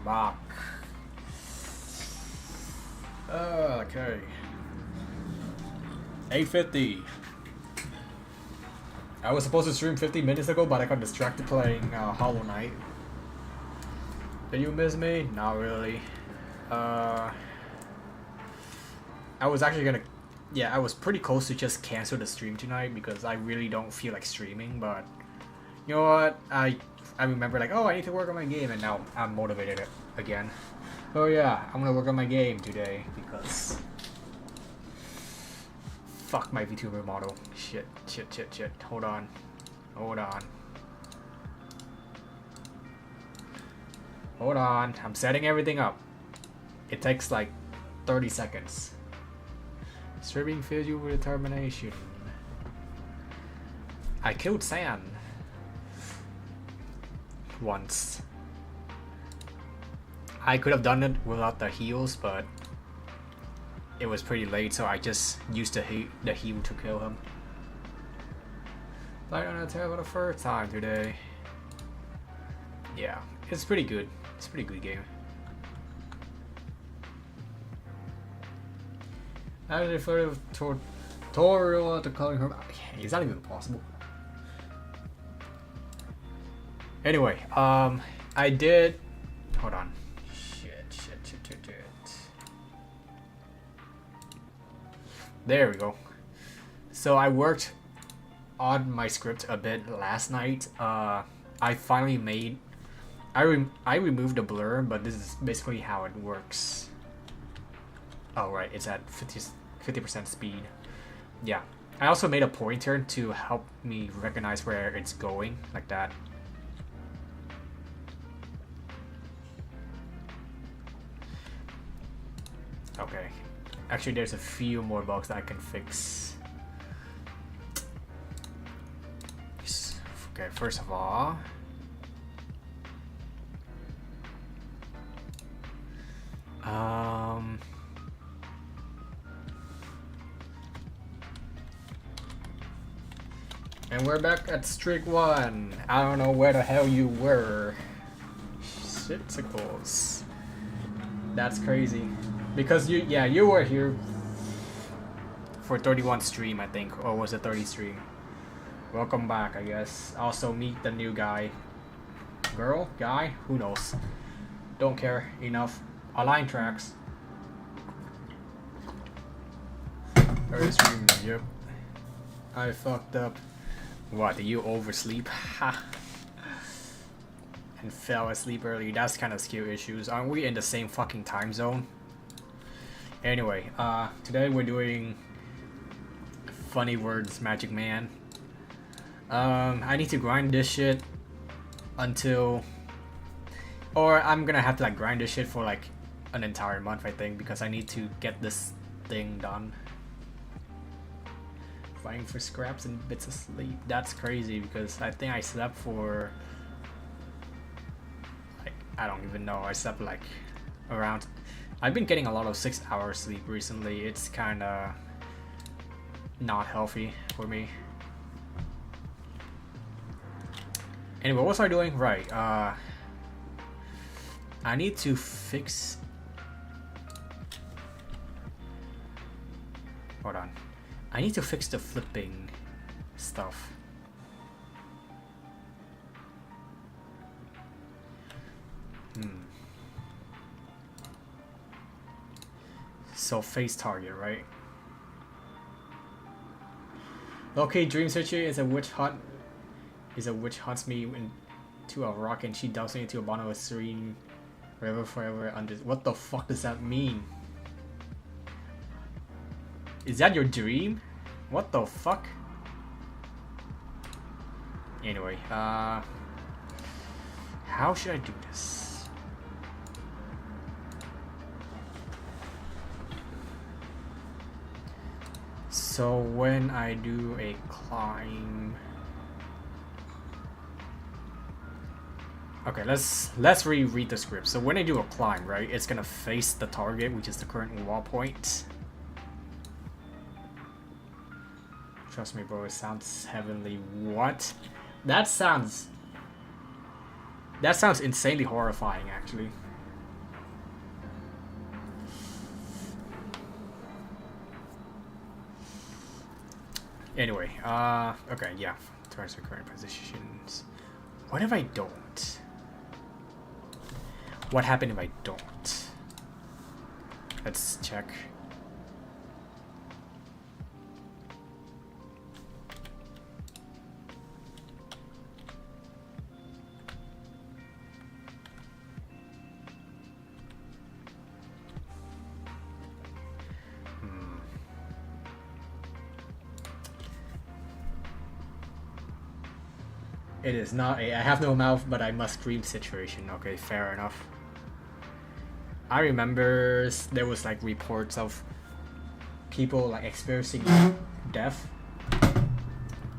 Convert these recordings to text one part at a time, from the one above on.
back. Okay. 8:50. I was supposed to stream 50 minutes ago, but I got distracted playing Hollow Knight. Did you miss me? Not really. I was actually gonna... Yeah, I was pretty close to just cancel the stream tonight because I really don't feel like streaming, but... You know what? I remember like, oh, I need to work on my game, and now I'm motivated again. Oh yeah, I'm gonna work on my game today because... Fuck my VTuber model. Shit. Hold on. I'm setting everything up. It takes like 30 seconds. Streaming fills you with determination. I killed San once. I could have done it without the heals, but it was pretty late, so I just used the heal to kill him. Played on a tail for the first time today. Yeah, it's pretty good. It's a pretty good game. I refer to tutorial to calling her. Is that even possible? Anyway, I did. Hold on. Shit. There we go. So I worked on my script a bit last night. I finally made. I removed the blur, but this is basically how it works. Oh right, it's at 50% speed. Yeah. I also made a pointer to help me recognize where it's going, like that. Okay. Actually, there's a few more bugs that I can fix. Okay, first of all... And we're back at streak 1. I don't know where the hell you were. Shiticles. That's crazy. Because you were here for 31 stream, I think, or was it 30 stream? Welcome back, I guess. Also meet the new guy. Girl? Guy? Who knows? Don't care. Enough. Align tracks. 30 stream, yep. I fucked up. What, did you oversleep? Ha! And fell asleep early. That's kind of skill issues. Aren't we in the same fucking time zone? Anyway, today we're doing Funny Words Magic Man. I need to grind this shit until... Or I'm gonna have to like grind this shit for like an entire month, I think, because I need to get this thing done. Fighting for scraps and bits of sleep. That's crazy because I think I slept for... Like, I don't even know. I slept like around... I've been getting a lot of 6 hours sleep recently. It's kinda not healthy for me. Anyway, what was I doing? Right, I need to fix... Hold on. I need to fix the flipping stuff. So face target, right? Okay, Dream Searcher is a witch hunt. Is a witch hunts me into a rock and she dumps me into a bottom of a serene river forever under. What the fuck does that mean? Is that your dream? What the fuck? Anyway, how should I do this? So when I do a climb... Okay, let's reread the script. So when I do a climb, right, it's gonna face the target, which is the current wall point. Trust me, bro, it sounds heavenly. What? That sounds insanely horrifying, actually. Anyway, okay, yeah. Transfer current positions. What if I don't? What happened if I don't? Let's check. It is not a I have no mouth but I must scream situation. Okay, fair enough. I remember there was like reports of people like experiencing death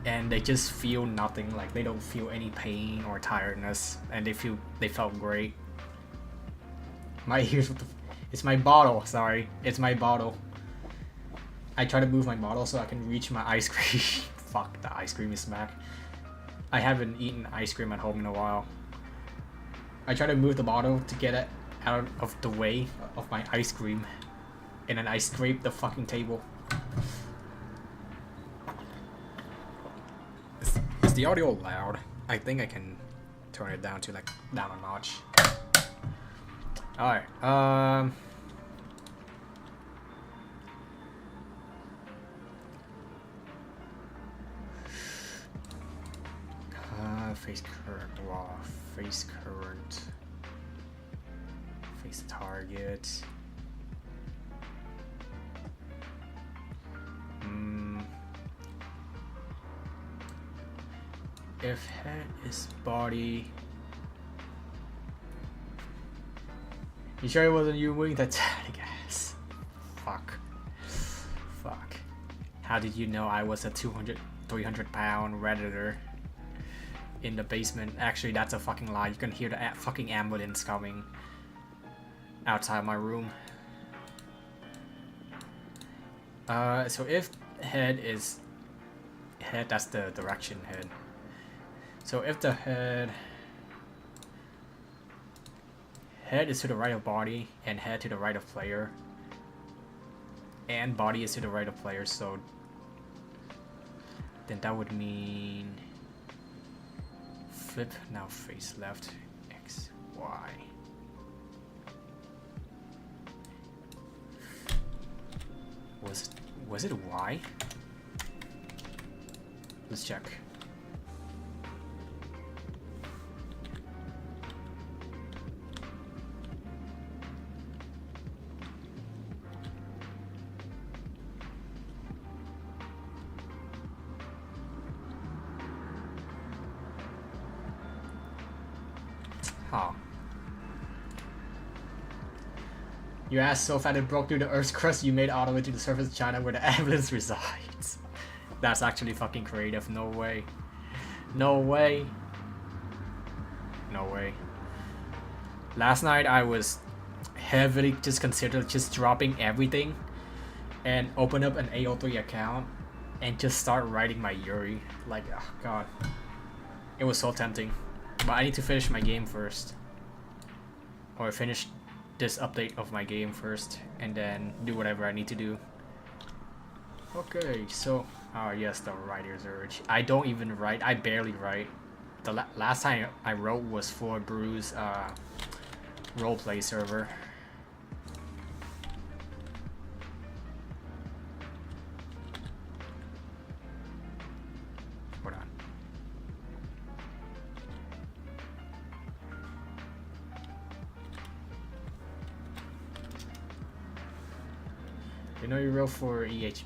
and they just feel nothing, like they don't feel any pain or tiredness and they felt great. My ears, it's my bottle, sorry. It's my bottle. I try to move my bottle so I can reach my ice cream. Fuck, the ice cream is back. I haven't eaten ice cream at home in a while. I try to move the bottle to get it out of the way of my ice cream. And then I scrape the fucking table. Is the audio loud? I think I can turn it down to like down a notch. Alright, face current, raw, face current, face target. If head is body. You sure it wasn't you moving that I guess. Fuck. How did you know I was a 300 pound redditor in the basement? Actually, that's a fucking lie. You can hear the fucking ambulance coming outside my room. So if head is head, that's the direction head. So if the head is to the right of body and head to the right of player and body is to the right of player, so then that would mean flip now face left X Y. Was it Y? Let's check. Huh. Your ass so fat it broke through the Earth's crust you made all the way to the surface of China where the ambulance resides. That's actually fucking creative. No way. No way. No way. Last night I was heavily just considered just dropping everything and open up an AO3 account and just start writing my Yuri. Like, oh god. It was so tempting. But I need to finish my game first. Or finish this update of my game first and then do whatever I need to do. Okay, so yes, the writer's urge. I don't even write. I barely write. The last time I wrote was for Brew's roleplay server. Hold on. You know you wrote for EH.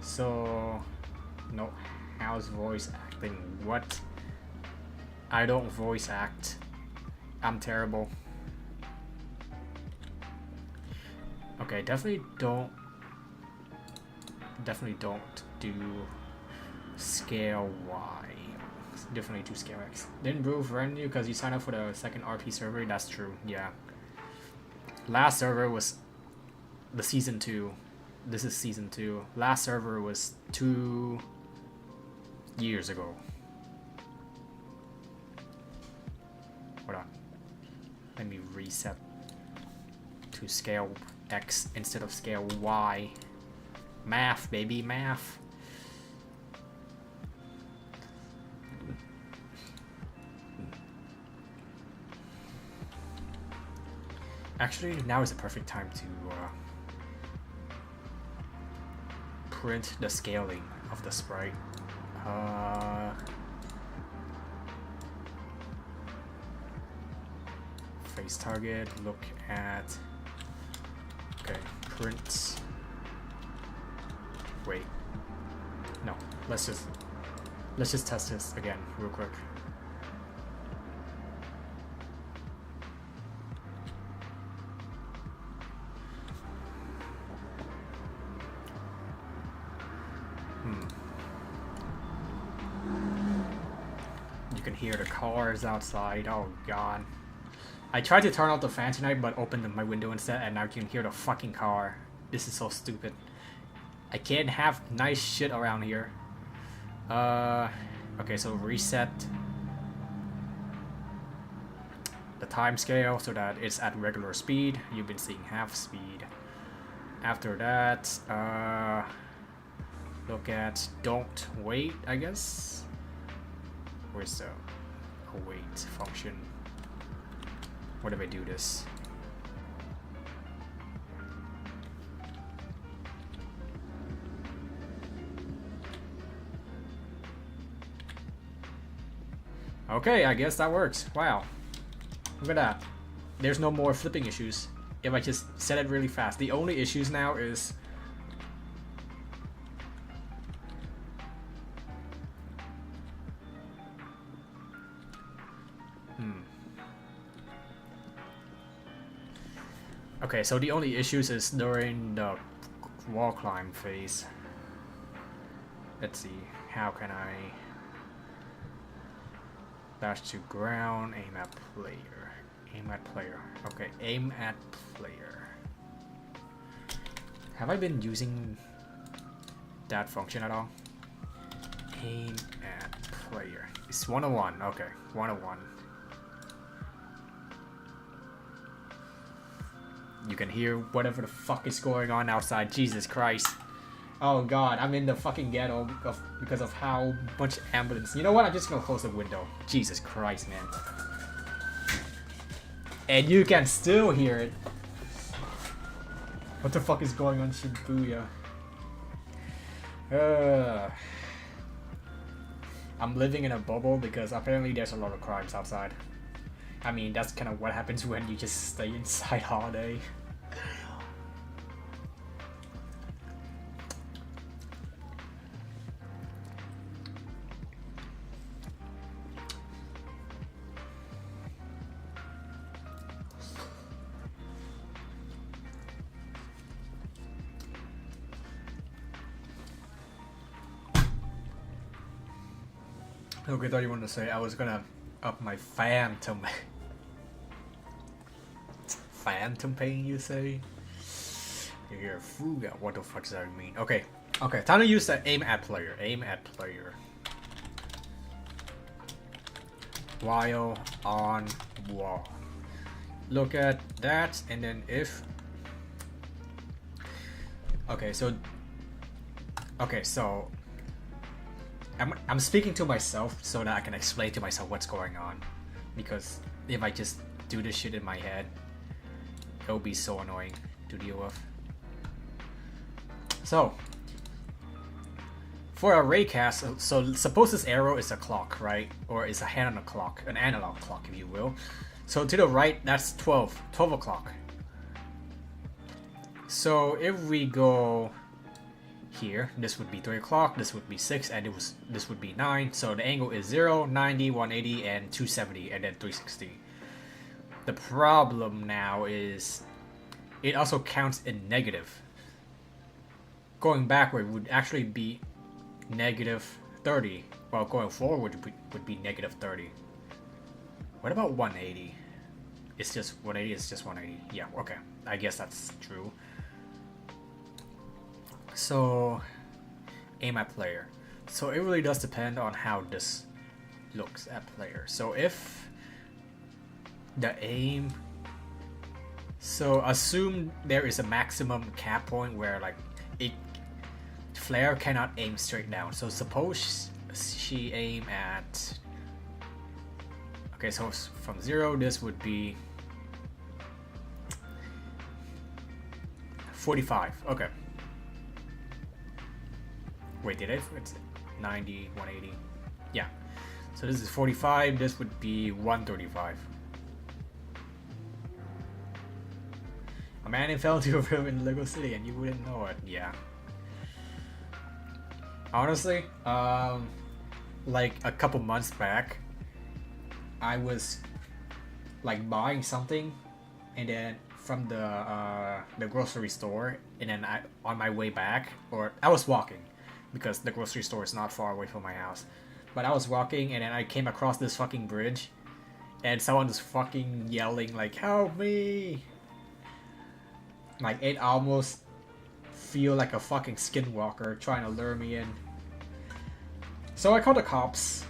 So, no, how's voice acting? What? I don't voice act. I'm terrible. Okay, definitely don't do scale Y. Definitely do scale X. Didn't Brew friend you because you signed up for the second RP server? That's true, yeah. Last server was the season 2. This is season 2. Last server was 2 years ago. Hold on. Let me reset to scale X instead of scale Y. Math, baby, math. Actually, now is the perfect time to print the scaling of the sprite. Face target, look at, okay, print, wait, no, let's just test this again real quick. You can hear the cars outside. Oh god. I tried to turn off the fan tonight, but opened my window instead, and now you can hear the fucking car. This is so stupid. I can't have nice shit around here. Okay, so reset the time scale so that it's at regular speed. You've been seeing half speed. After that, look at don't wait, I guess. Where's the await function? What if I do this? Okay, I guess that works. Wow. Look at that. There's no more flipping issues if I just set it really fast. The only issues now is okay, so the only issues is during the wall climb phase. Let's see, how can I dash to ground, aim at player, aim at player. Okay, aim at player. Have I been using that function at all? Aim at player. It's 101, okay, 101. You can hear whatever the fuck is going on outside. Jesus Christ. Oh god, I'm in the fucking ghetto because of how much ambulance. You know what? I'm just gonna close the window. Jesus Christ, man. And you can still hear it. What the fuck is going on, Shibuya? I'm living in a bubble because apparently there's a lot of crimes outside. I mean, that's kind of what happens when you just stay inside all day. Okay, I thought you wanted to say I was gonna up my phantom. Phantom pain, you say? You're Fuga. What the fuck does that mean? Okay, okay, time to use the aim at player. Aim at player. While on wall. Look at that, and then if. Okay, so. Okay, so. I'm speaking to myself so that I can explain to myself what's going on, because if I just do this shit in my head, it'll be so annoying to deal with. So for a raycast, so suppose this arrow is a clock, right? Or is a hand on a clock, an analog clock if you will. So to the right, that's 12 o'clock. So if we go here, this would be 3 o'clock, this would be 6, and this would be 9. So the angle is 0, 90, 180, and 270, and then 360. The problem now is it also counts in negative. Going backward would actually be negative 30, while going forward would be negative 30. What about 180? It's just 180, it's just 180. Yeah, okay. I guess that's true. So, aim at player. So it really does depend on how this looks at player. So if the aim, so assume there is a maximum cap point where like flare cannot aim straight down. So suppose she aim at... Okay, so from 0, this would be 45. Okay. Wait, did I? It's 90, 180. Yeah. So this is 45. This would be 135. A man fell into a river in Lego City and you wouldn't know it. Yeah. Honestly, like a couple months back, I was like buying something, and then from the grocery store, and then on my way back, or I was walking, because the grocery store is not far away from my house, but I was walking, and then I came across this fucking bridge, and someone was fucking yelling like, "Help me!" Like it almost feel like a fucking skinwalker trying to lure me in. So I called the cops.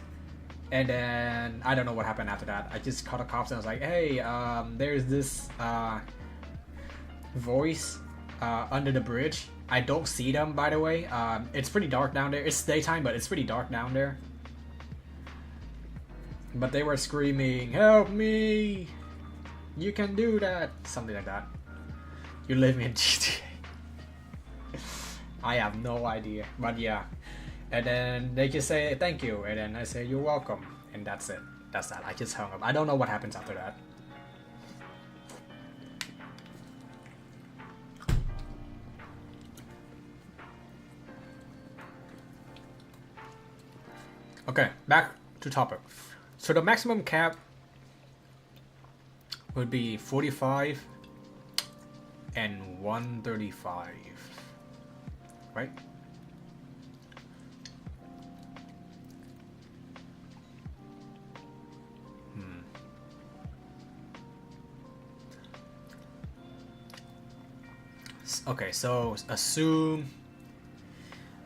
And then I don't know what happened after that. I just called the cops and I was like, "Hey, there's this voice under the bridge. I don't see them, by the way. It's pretty dark down there. It's daytime, but it's pretty dark down there. But they were screaming, 'Help me! You can do that!' Something like that. You live in GTA. I have no idea, but yeah. And then they just say thank you, and then I say you're welcome, and that's it. That's that. I just hung up. I don't know what happens after that. Okay, back to topic. So the maximum cap would be 45 and 135, right? Okay, so assume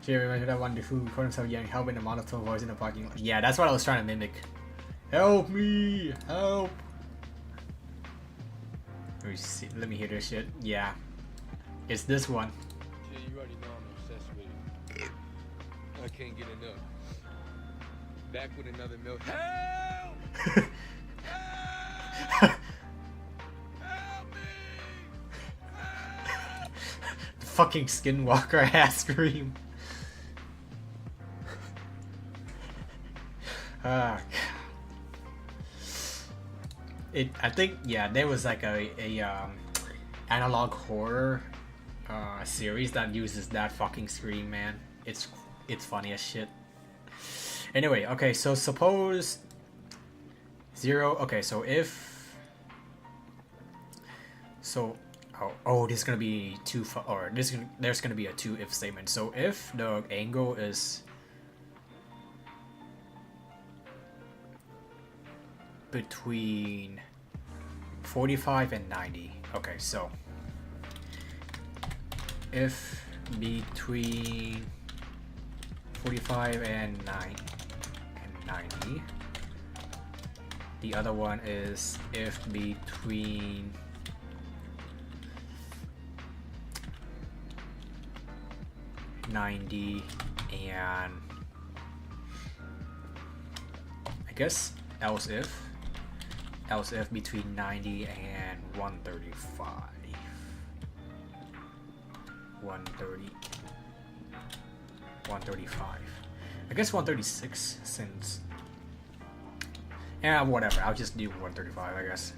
Jerry that one who recorded himself yelling help in a monotone voice in the parking lot. Yeah, that's what I was trying to mimic. Help me! Help! Let me see. Let me hear this shit. Yeah. It's this one. Yeah, you already know I'm obsessed with it. I can't get enough. Back with another milk. Help! Help! Help me! Help! The fucking skinwalker ass scream. Ah, I think, yeah, there was like a analog horror series that uses that fucking scream, man. It's funny as shit. Anyway, okay, so suppose 0. Okay, so if this is gonna be there's gonna be a 2 if statement. So if the angle is between 45 and 90. Okay, so if between 45 and 90, the other one is if between 90 and I guess else if between 90 and 135. 135. I guess 136 since... Yeah, whatever. I'll just do 135, I guess.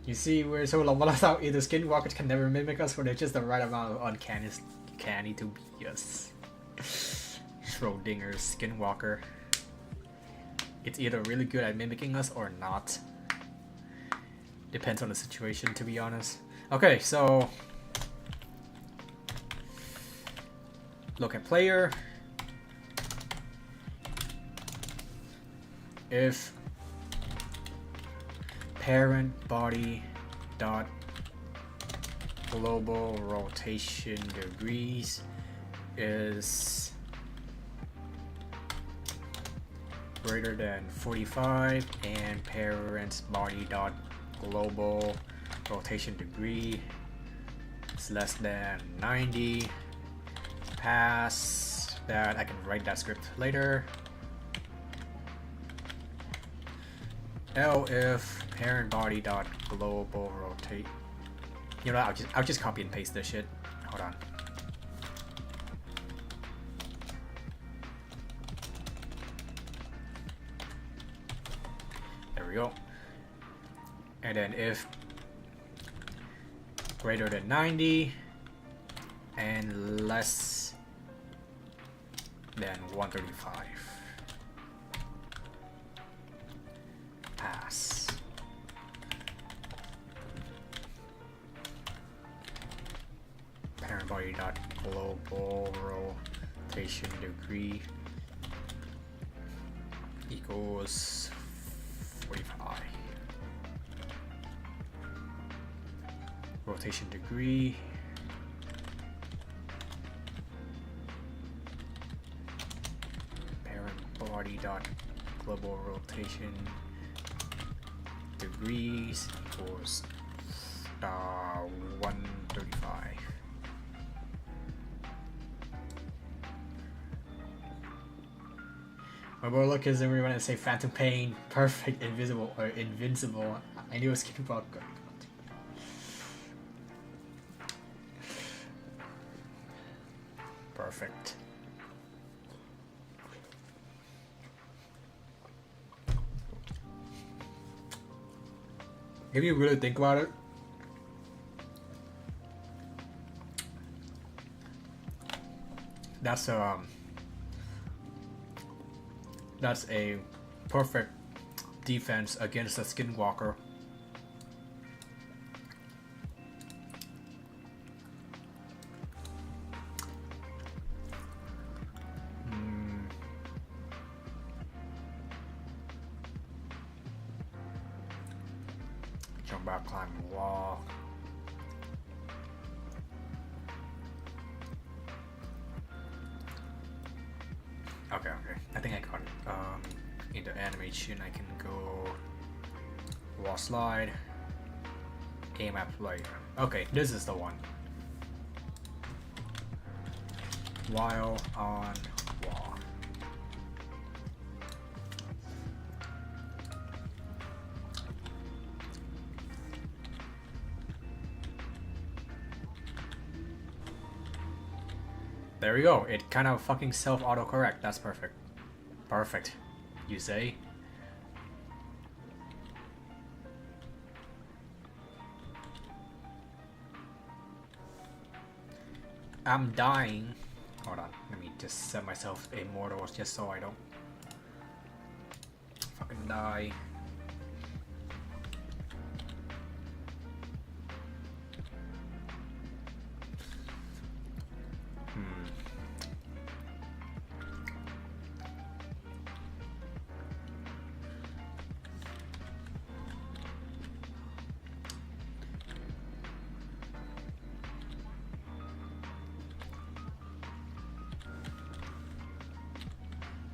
You see, we're so long how either skinwalkers can never mimic us, or they're just the right amount of uncanny to be us. Schrodinger's skinwalker. It's either really good at mimicking us or not. Depends on the situation, to be honest. Okay, so look at player. If parent body dot global rotation degrees is greater than 45 and parent's body dot global rotation degree It's less than 90. Pass that. I can write that script later. If parent body dot global rotate. You know, I'll just copy and paste this shit. Hold on. There we go. And then if greater than 90 and less than 135. Pass. Parent body dot global rotation degree equals 45. Rotation degree parent body dot global rotation degrees equals 135. My boy look is everyone to say Phantom Pain, perfect, invisible, or invincible. I knew it was getting about good. Perfect. If you really think about it, that's a perfect defense against a Skinwalker. Jump back, climb the wall. Okay. I think I got it. In the animation, I can go wall slide, aim at player. Okay, this is the one. While on wall. There we go. It kind of fucking self autocorrect. That's perfect. Perfect. You say? I'm dying. Hold on. Let me just set myself immortal just so I don't fucking die.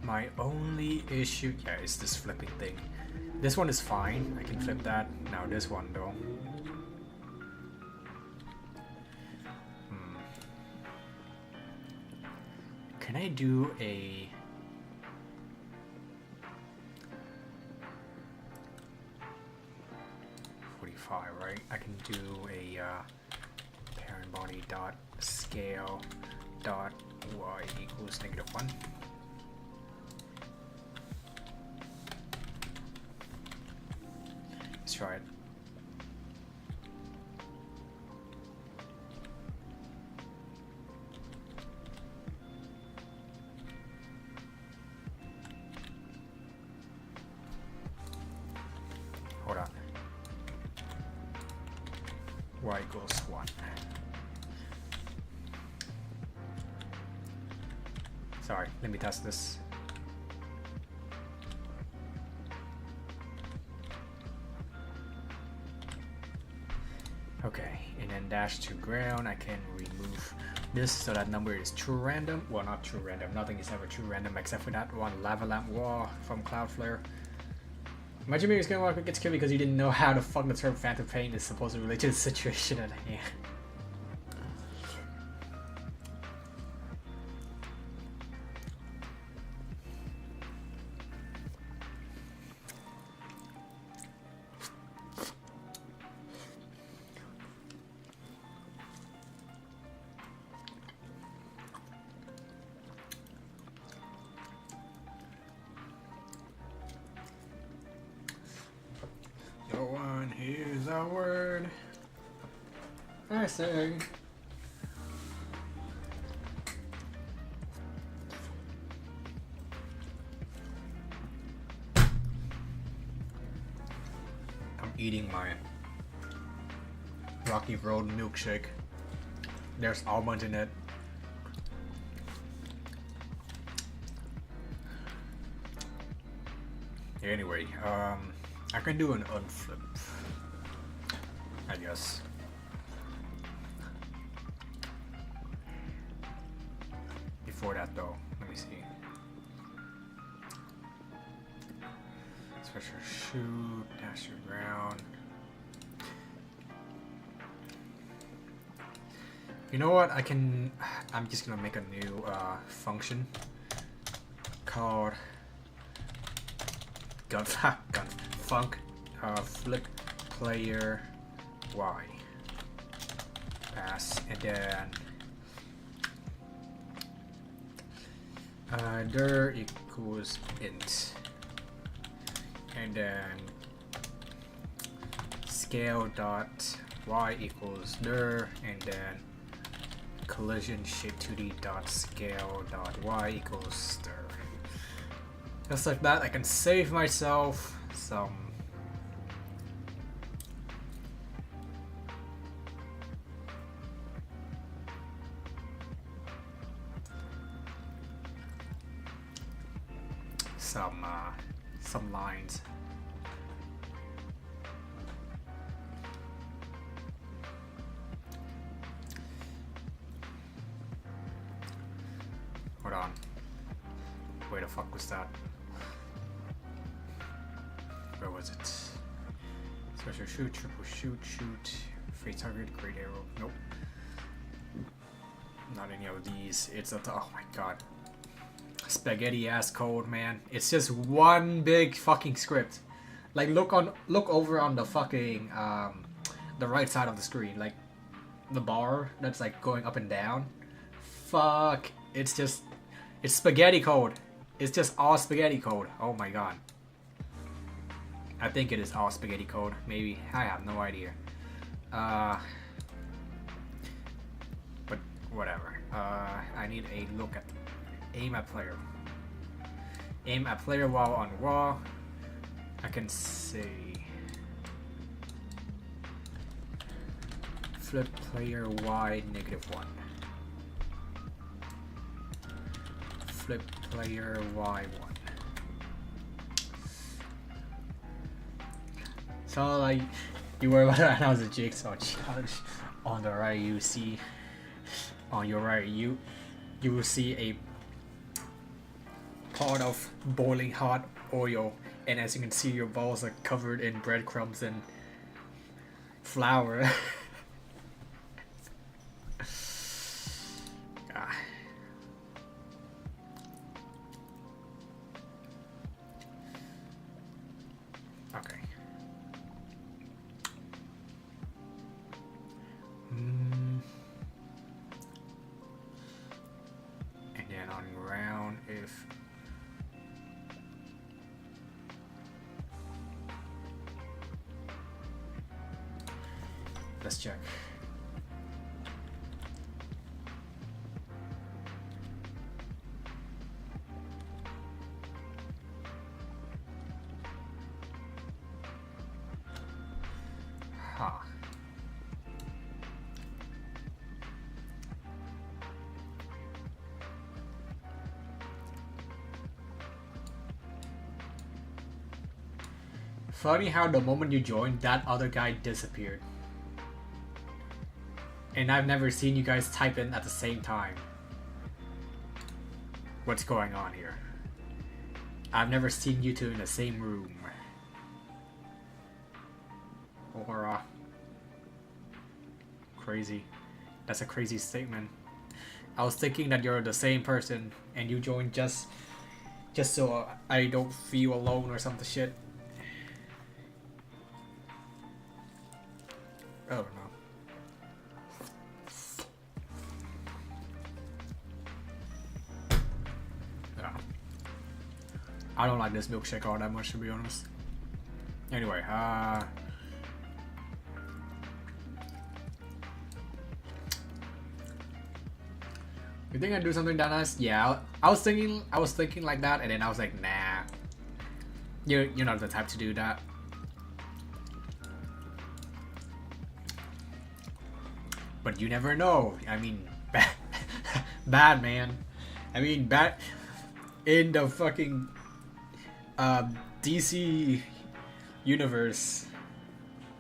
My only issue, yeah, is this flipping thing. This one is fine. I can flip that. Now this one though. Can I do a... right? I can do a parent body dot scale dot y equals -1. Let's try it. Hold on. Y equals 1. Sorry, let me test this. Okay, and then dash to ground. I can remove this so that number is true random. Well, not true random. Nothing is ever true random except for that one lava lamp wall from Cloudflare. Imagine me Skywalker gets killed because you didn't know how the fuck the term Phantom Pain is supposed to relate to the situation at hand. I say? I'm eating my Rocky Road milkshake. There's almond in it. Anyway, I can do an unflip, I guess. Before that though, let me see. Special shoot, dash around. You know what? I'm just gonna make a new function called gun funk flip player Y pass, and then dir equals int, and then scale dot y equals dir, and then collision shape 2d dot scale dot y equals stir. Just like that, I can save myself some lines. Hold on. Where the fuck was that? Where was it? Special shoot, triple shoot, free target, great arrow. Nope. Not any of these. It's at the, oh my god. Spaghetti ass code, man. It's just one big fucking script. Like look over on the fucking the right side of the screen, like the bar that's like going up and down. Fuck. It's spaghetti code. It's just all spaghetti code. Oh my god. I think it is all spaghetti code. Maybe. I have no idea. But whatever. I need a look at aim at player. Aim at player while on wall. I can say flip player Y -1. Flip player Y1. So like you were about to announce a jigsaw challenge. On the right you see, on your right you will see a pot of boiling hot oil, and as you can see your balls are covered in breadcrumbs and flour. Ah. Okay. And then on round, if let's check. Huh. Funny how the moment you joined, that other guy disappeared. And I've never seen you guys type in at the same time. What's going on here? I've never seen you two in the same room. Or, crazy. That's a crazy statement. I was thinking that you're the same person and you joined just so I don't feel alone or some shit. Oh no. I don't like this milkshake all that much, to be honest. Anyway, You think I'd do something that nice? Yeah, I was thinking like that, and then I was like, nah. You're not the type to do that. But you never know. I mean, bad man. I mean, bad in the fucking DC universe.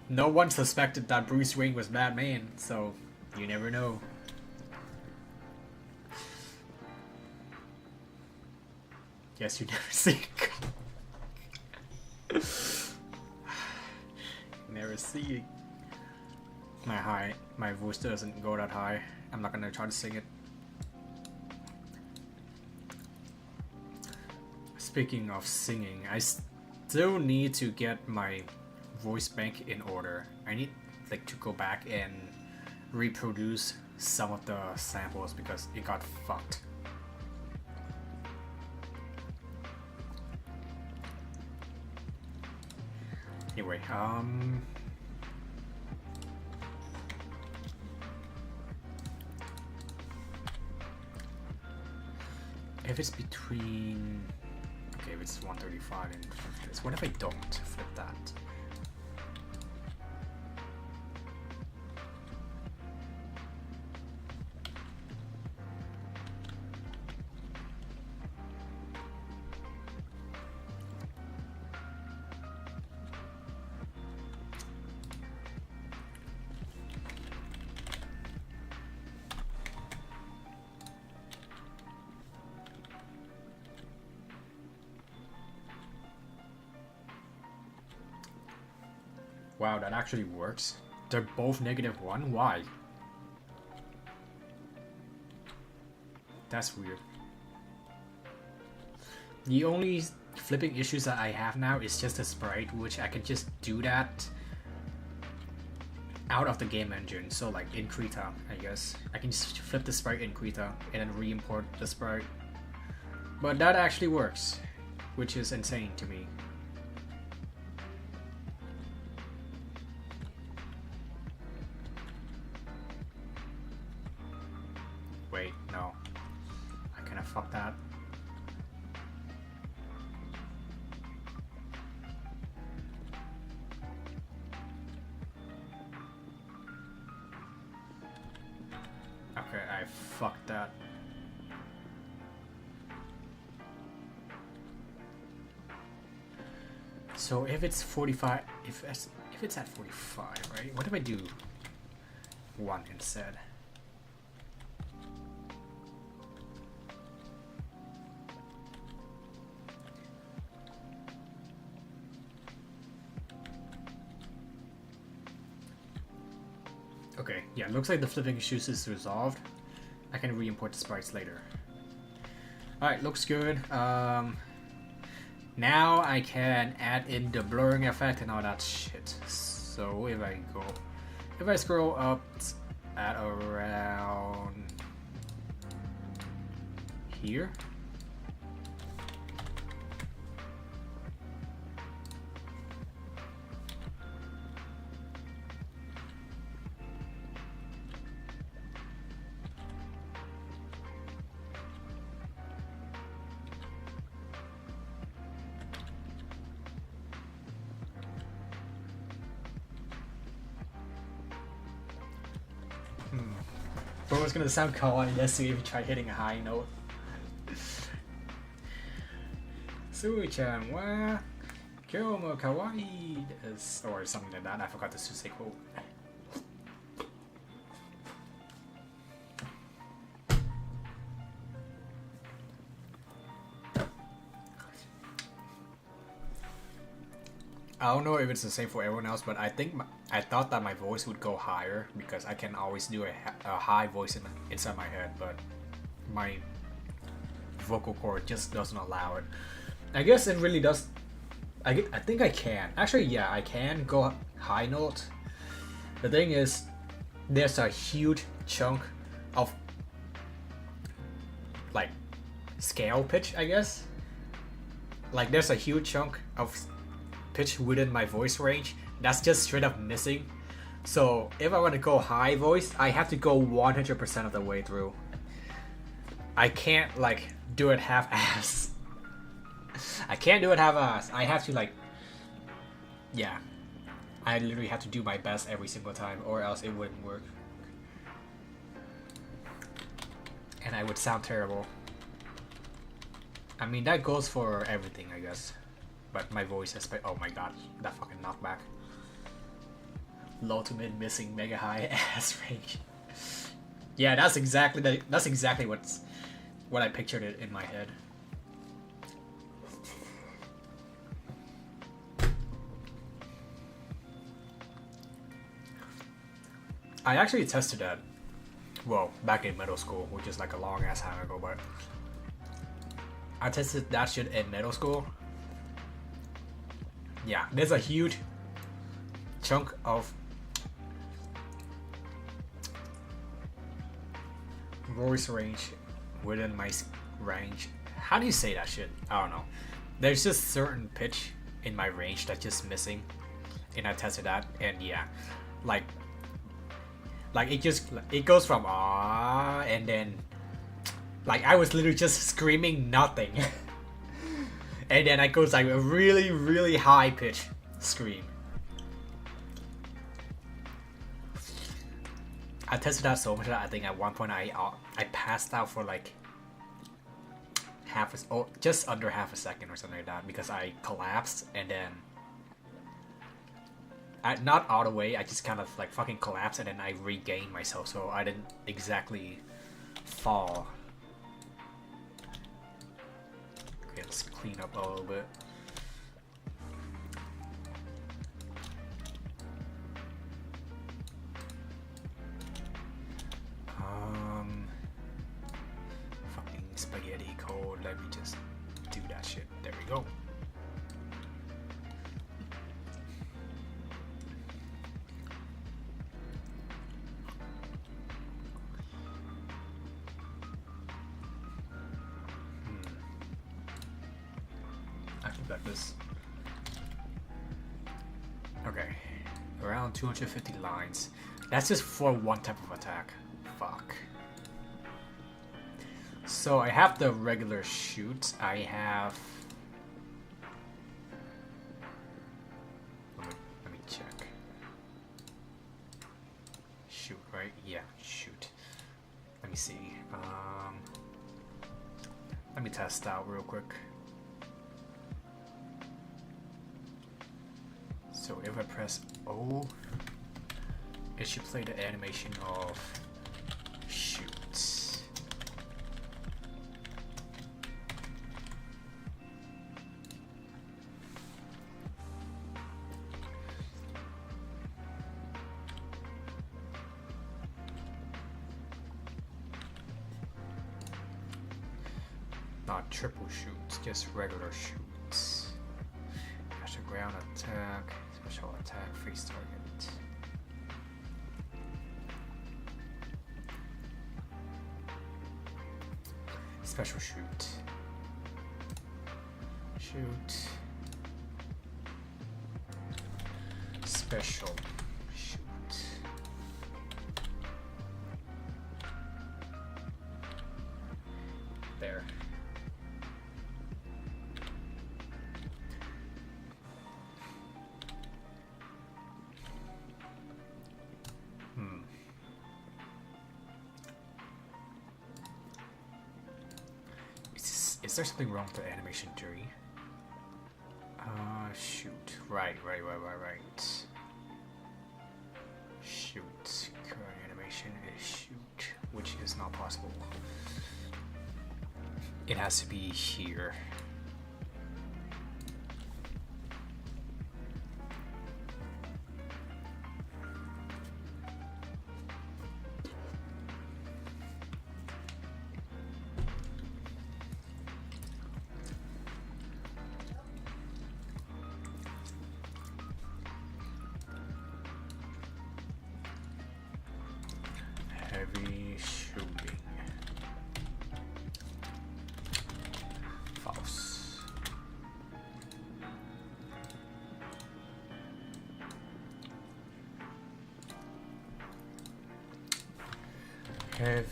No one suspected that Bruce Wayne was Batman, so you never know. Yes, you never see it. Never see it. My voice doesn't go that high. I'm not gonna try to sing it. Speaking of singing, I still need to get my voice bank in order. I need like to go back and reproduce some of the samples because it got fucked. Anyway, if it's between, okay, if it's 135 and 50, what if I don't flip that? Wow, that actually works. They're both -1? Why? That's weird. The only flipping issues that I have now is just a sprite, which I can just do that out of the game engine. So like in Krita, I guess. I can just flip the sprite in Krita and then re-import the sprite. But that actually works, which is insane to me. Wait, no. I kinda fucked that. Okay, I fucked that. So if it's 45, if it's at 45, right? What if I do 1 instead? Okay, yeah, looks like the flipping issues is resolved. I can re-import the sprites later. Alright, looks good. Now I can add in the blurring effect and all that shit. So if I scroll up at around here. But it's gonna sound kawaii desu if you try hitting a high note. Sui-chan wa kyou mo kawaii desu, or something like that. I forgot the Susei quote. I don't know if it's the same for everyone else, but I thought that my voice would go higher because I can always do a high voice inside my head, but my vocal cord just doesn't allow it. I guess it really does. I think I can. Actually, yeah, I can go high note. The thing is, there's a huge chunk of like scale pitch, I guess. Like there's a huge chunk of pitch within my voice range that's just straight up missing. So if I want to go high voice, I have to go 100% of the way through. I can't like do it half-ass. I can't do it half-ass. I have to like, yeah. I literally have to do my best every single time, or else it wouldn't work. And I would sound terrible. I mean, that goes for everything, I guess. But my voice is, oh my god, that fucking knockback. Low to mid missing mega high ass range. Yeah, that's exactly what I pictured it in my head. I actually tested that, well, back in middle school, which is like a long ass time ago, but I tested that shit in middle school. Yeah, there's a huge chunk of voice range within my range. How do you say that shit? I don't know. There's just certain pitch in my range that's just missing, and I tested that, and yeah, like it goes from ah, and then like I was literally just screaming nothing, and then it goes like a really high pitch scream. I tested that so much that I think at one point I passed out for like just under half a second or something like that, because I collapsed, and then not all the way, I just kind of like fucking collapsed, and then I regained myself, so I didn't exactly fall. Okay, let's clean up a little bit. Fucking spaghetti code. Let me just do that shit. There we go. I can bet this. Okay. Around 250 lines. That's just for one type of attack. Fuck. So I have the regular shoot. I have. Let me check. Shoot, right? Yeah, shoot. Let me see. Let me test out real quick. So if I press O, it should play the animation of shoot. Not triple shoots, just regular shoots. Dash the ground attack, special attack, freeze target. Special shoot. Shoot. Special shoot. There. Is there something wrong with the animation tree? Shoot. Right. Shoot. Current animation is shoot, which is not possible. It has to be here. Heavy shooting. False. Heavy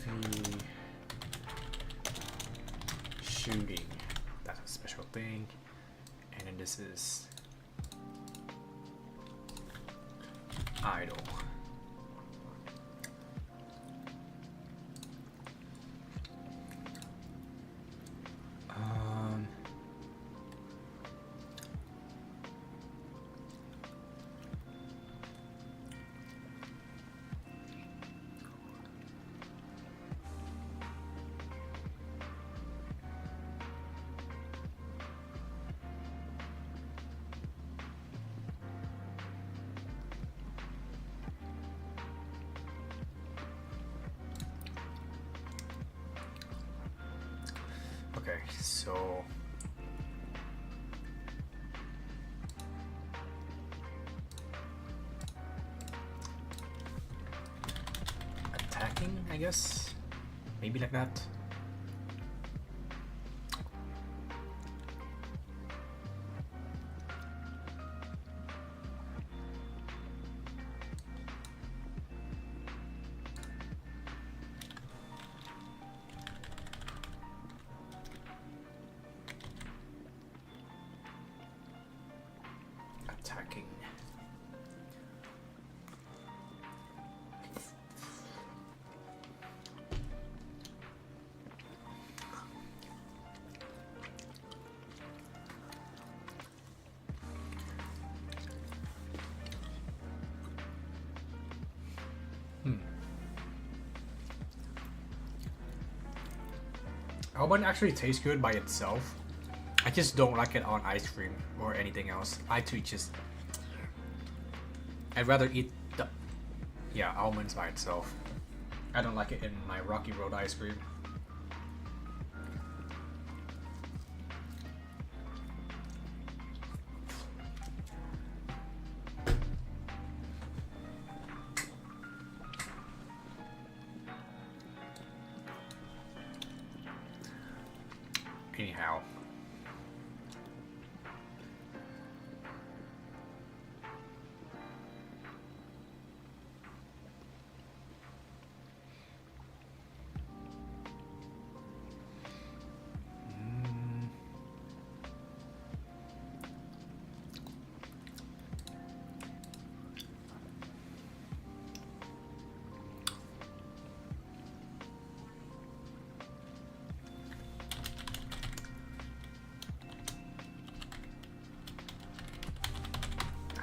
shooting. That's a special thing. And then this is idle. Okay, so attacking, I guess, maybe like that. Attacking. Almond actually tastes good by itself. I just don't like it on ice cream or anything else. I'd rather eat the almonds by itself. I don't like it in my Rocky Road ice cream. Anyhow.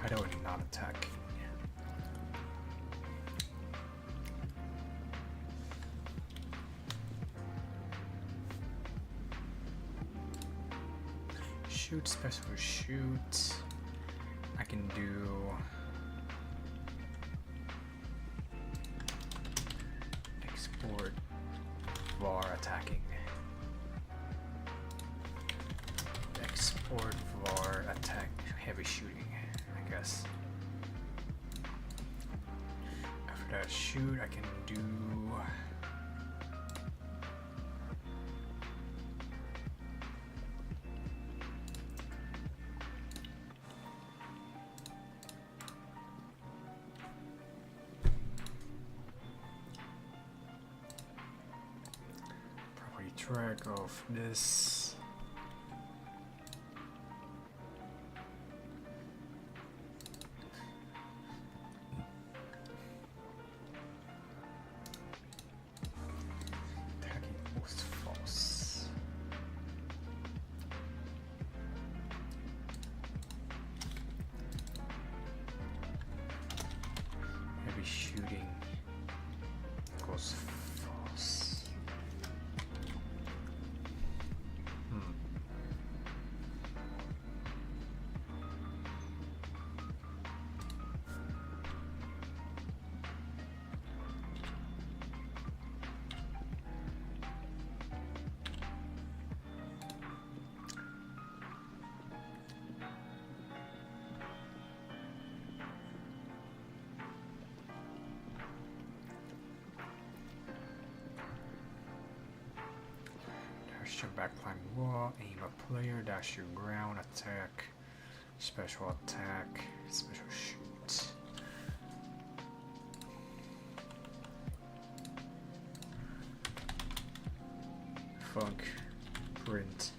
I don't not attack. Shoot, special shoot. I can do export var attacking. Export var attack heavy shooting, I guess. After that shoot, I can do property track of this. Shooting equals false. Dash your back climb wall, aim a player, dash your ground, attack, special attack, special shoot. Funk print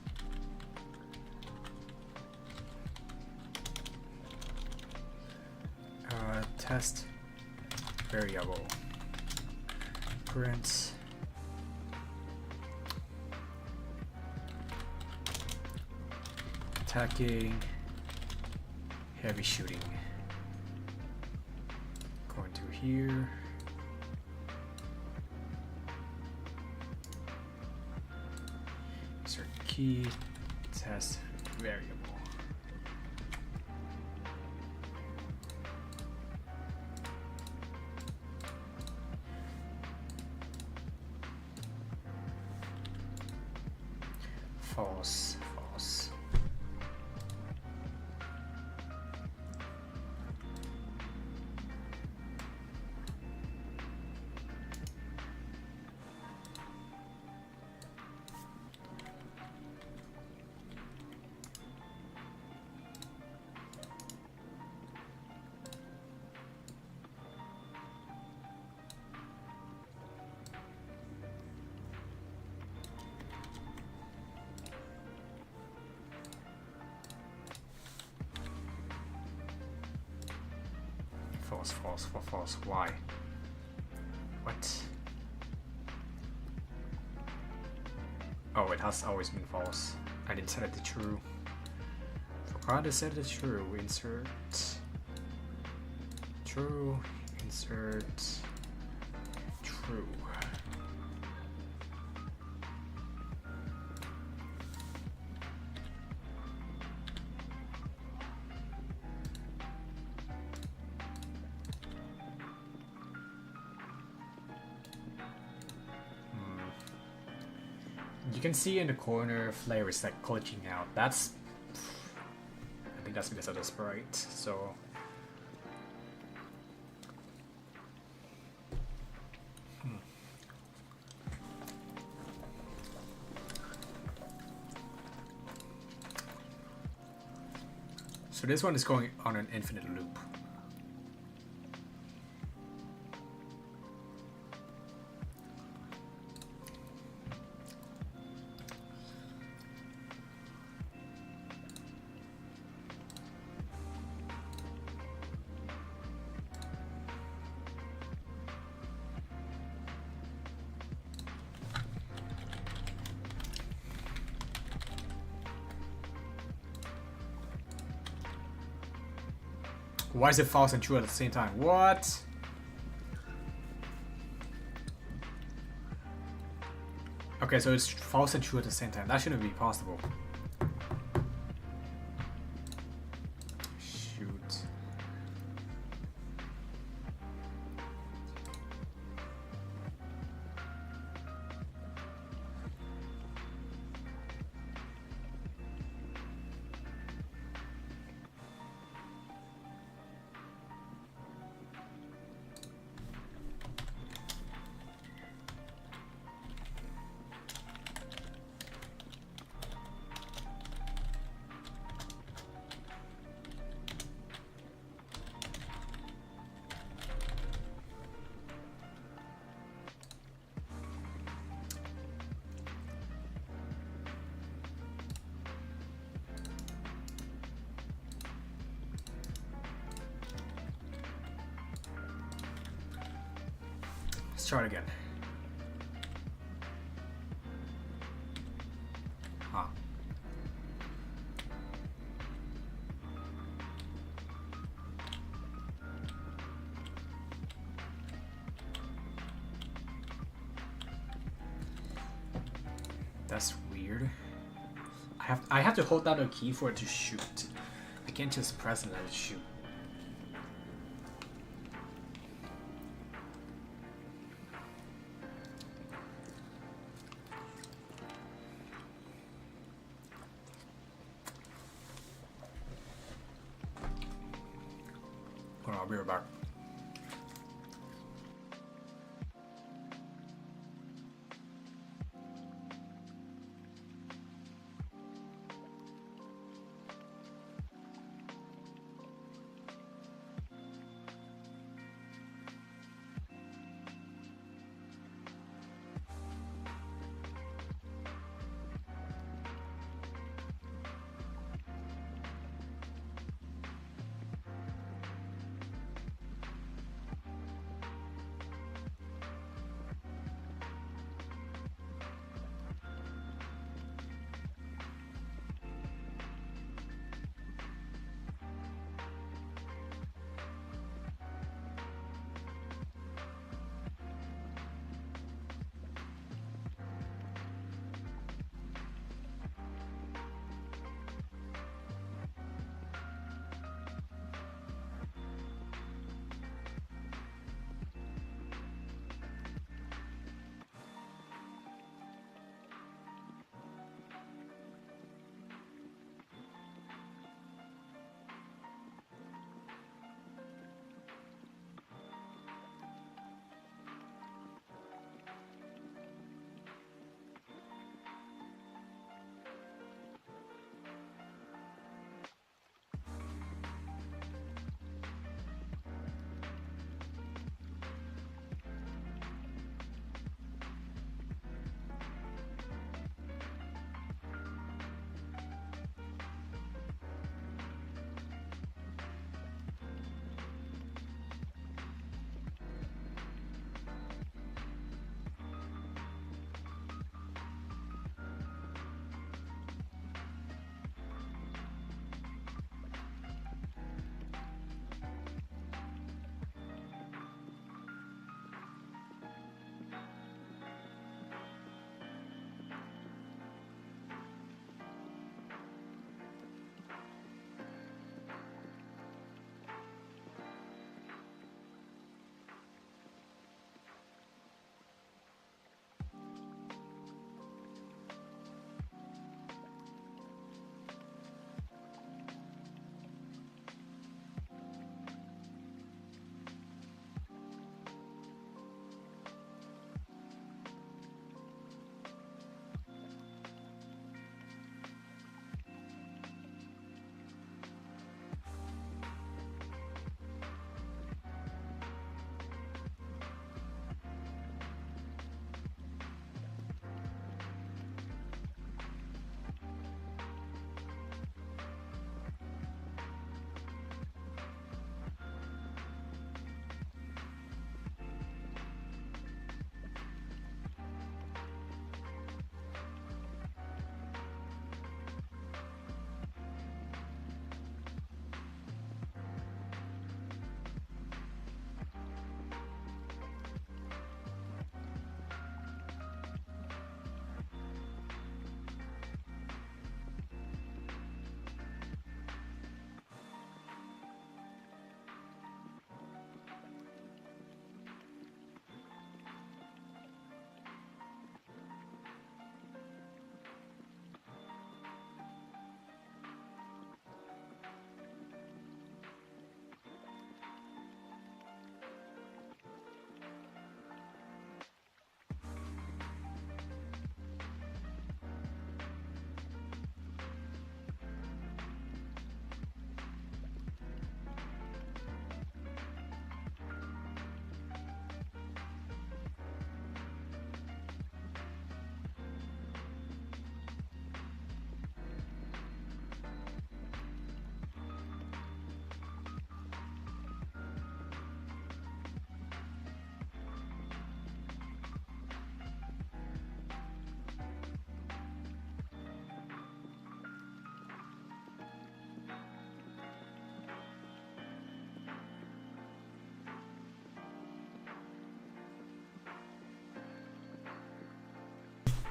test variable print attacking heavy shooting. Going to here. Insert key test variable. False, false. False, false, false, false. Why? What? Oh, it has always been false. I didn't set it to true. Forgot to set it to true. Insert true. Insert true. You can see in the corner flare is like glitching out. That's, I think that's because of the sprite. So so this one is going on an infinite loop. Why is it false and true at the same time? What? Okay, so it's false and true at the same time. That shouldn't be possible. Shoot. Let's try it again. Huh. That's weird. I have to hold down a key for it to shoot. I can't just press and let it shoot. Hold on, I'll be right back.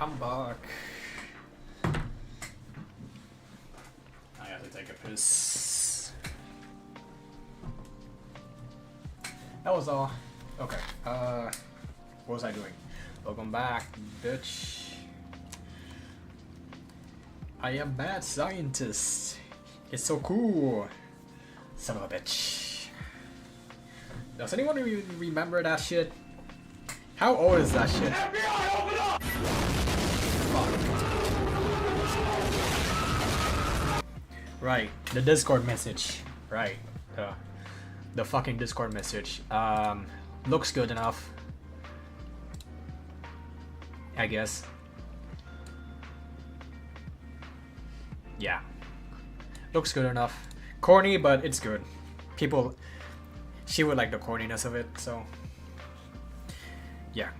I'm back. I have to take a piss. That was all. Okay. What was I doing? Welcome back, bitch. I am mad scientist. It's so cool. Son of a bitch. Does anyone remember that shit? How old is that shit? FBI, open up! Fuck. Right, the Discord message. Right, the fucking Discord message. Looks good enough, I guess. Yeah, looks good enough. Corny, but it's good. She would like the corniness of it, so yeah.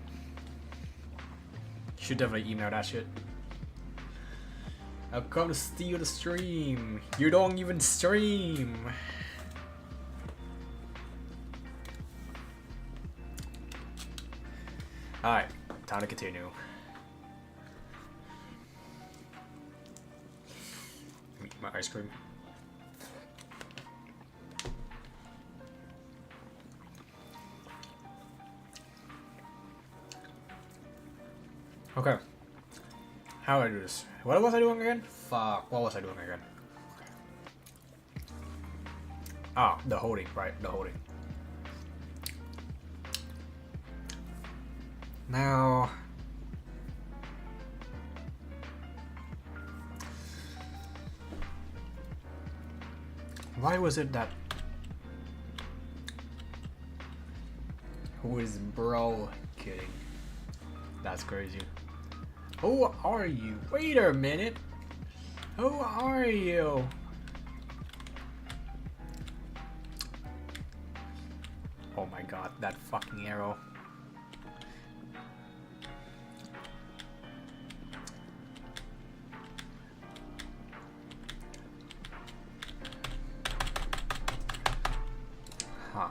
Should definitely email that shit. I've come to steal the stream. You don't even stream. Alright, time to continue. Eat my ice cream. Okay. How do I do this? What was I doing again? Fuck, what was I doing again? Ah, the holding, right, the holding. Now... why was it that... who is bro kidding? That's crazy. Who are you? Wait a minute. Who are you? Oh my god, that fucking arrow. Huh.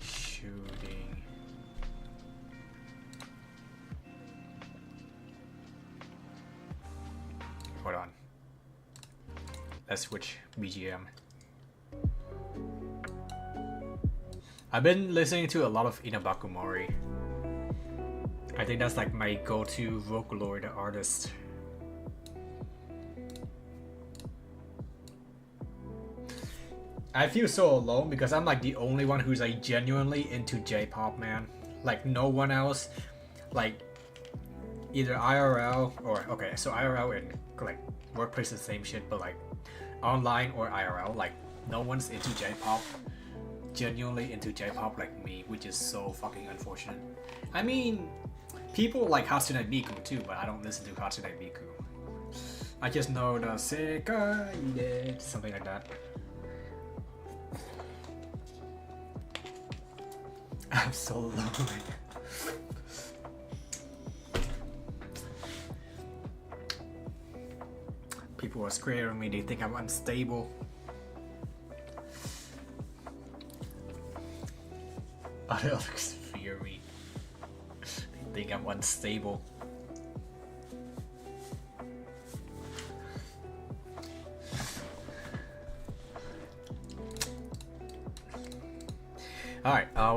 Shooting. Hold on. Let's switch BGM. I've been listening to a lot of Inabaku Mori. I think that's like my go-to Vocaloid artist. I feel so alone because I'm like the only one who's like genuinely into J-pop, man. Like no one else, like either IRL or okay, so IRL and like workplace is the same shit, but like online or IRL, like no one's into J-pop, genuinely into J-pop like me, which is so fucking unfortunate. I mean, people like Hatsune Miku too, but I don't listen to Hatsune Miku. I just know the Sekai, something like that. I'm so lonely. People are scaring me, they think I'm unstable. Others fear me. They think I'm unstable. Alright, what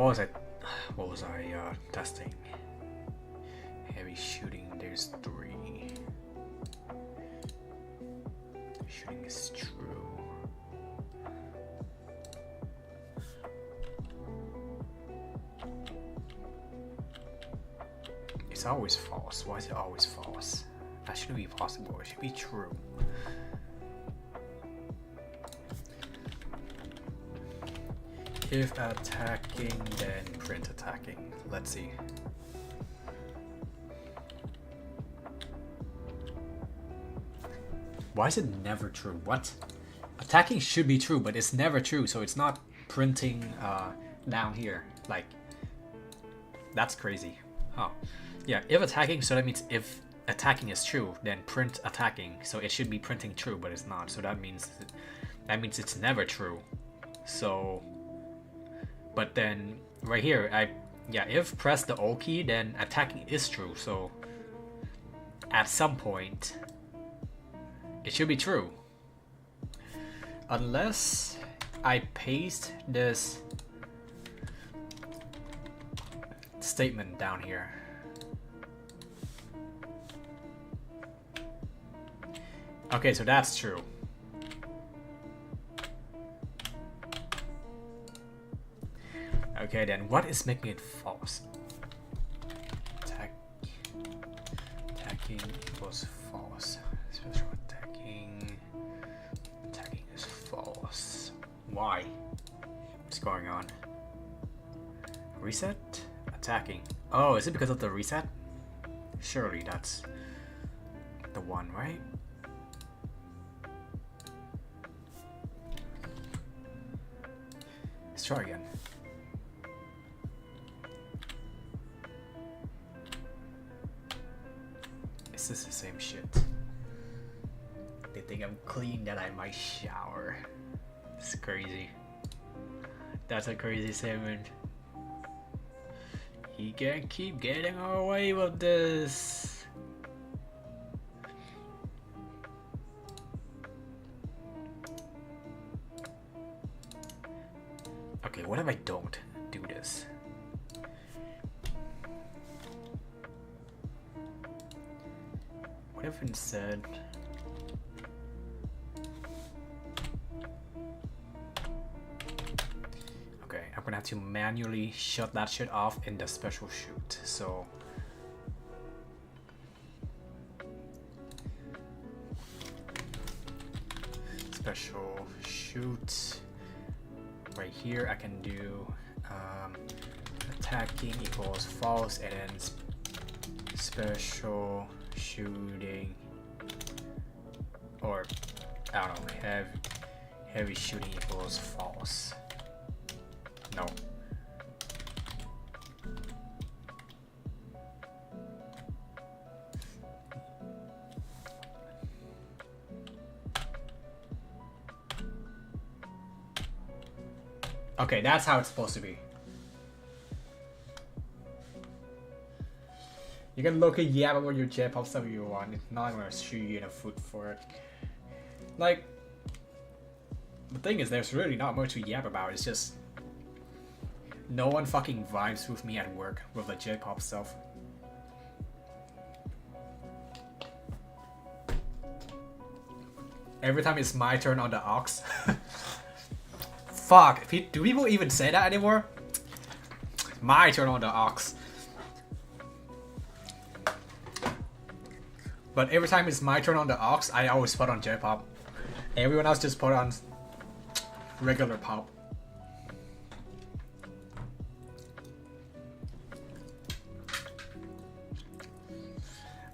was I testing? Heavy shooting, there's 3. Shooting is true. It's always false. Why is it always false? That shouldn't be possible, it should be true. If attacking, then print attacking. Let's see. Why is it never true? What? Attacking should be true, but it's never true, so it's not printing down here. Like, that's crazy. Huh. Yeah, if attacking, so that means if attacking is true, then print attacking. So it should be printing true, but it's not. So that means it's never true. So But then right here, if press the O key, then attacking is true. So at some point, it should be true. Unless I paste this statement down here. Okay, so that's true. Okay, then what is making it false? Attacking equals false. Special attacking is false. Why? What's going on? Reset? Attacking. Oh, is it because of the reset? Surely that's the one, right? Let's try again. Is this the same shit? They think I'm clean that I might shower. It's crazy. That's a crazy statement. He can keep getting away with this. Okay, what if I don't do this? What if instead... Okay, I'm gonna have to manually shut that shit off in the special shoot, so... Special shoot... Right here I can do attacking equals false and then special shooting, or I don't know, heavy shooting equals false. No. Okay, that's how it's supposed to be. You can look at yap about your J-pop stuff if you want. It's not gonna shoot you in the foot for it. Like, the thing is, there's really not much to yap about. It's just no one fucking vibes with me at work with the J-pop stuff. Every time it's my turn on the aux. Fuck, do people even say that anymore? My turn on the aux. But every time it's my turn on the aux, I always put on J-pop. Everyone else just put on regular pop.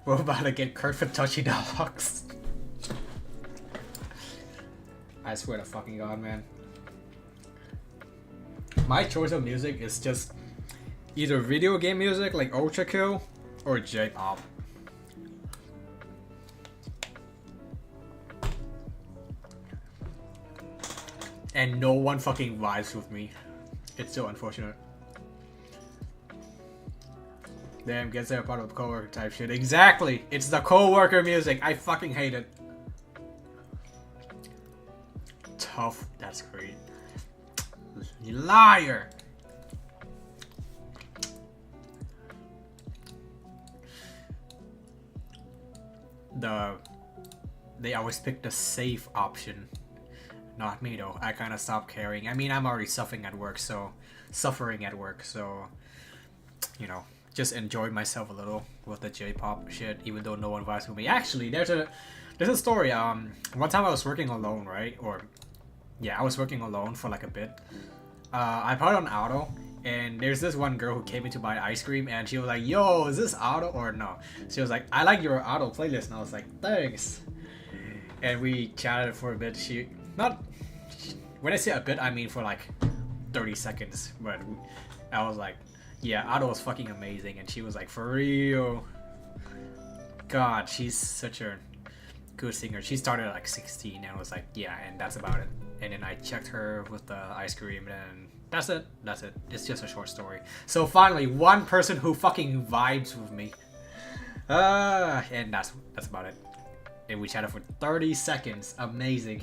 We're about to get Kurt for touching the aux. I swear to fucking god, man. My choice of music is just either video game music like Ultra Kill or J-pop. And no one fucking vibes with me. It's so unfortunate. Damn, gets there part of coworker type shit. Exactly! It's the coworker music. I fucking hate it. Tough. That's great. You liar! They always pick the safe option. Not me though. I kind of stopped caring. I mean, I'm already suffering at work, so you know, just enjoyed myself a little with the J-pop shit, even though no one vibes with me. Actually, there's a story. One time I was working alone, right? Or yeah, I was working alone for like a bit. I put on auto, and there's this one girl who came in to buy ice cream, and she was like, "Yo, is this auto or no?" She was like, "I like your auto playlist," and I was like, "Thanks." And we chatted for a bit. When I say a bit, I mean for like 30 seconds. But I was like, "Yeah, auto was fucking amazing," and she was like, "For real." God, she's such a good singer. She started at like 16 and was like, "Yeah," and that's about it. And then I checked her with the ice cream, and That's it. That's it. It's just a short story. So finally, one person who fucking vibes with me. And that's about it. And we chatted for 30 seconds. Amazing.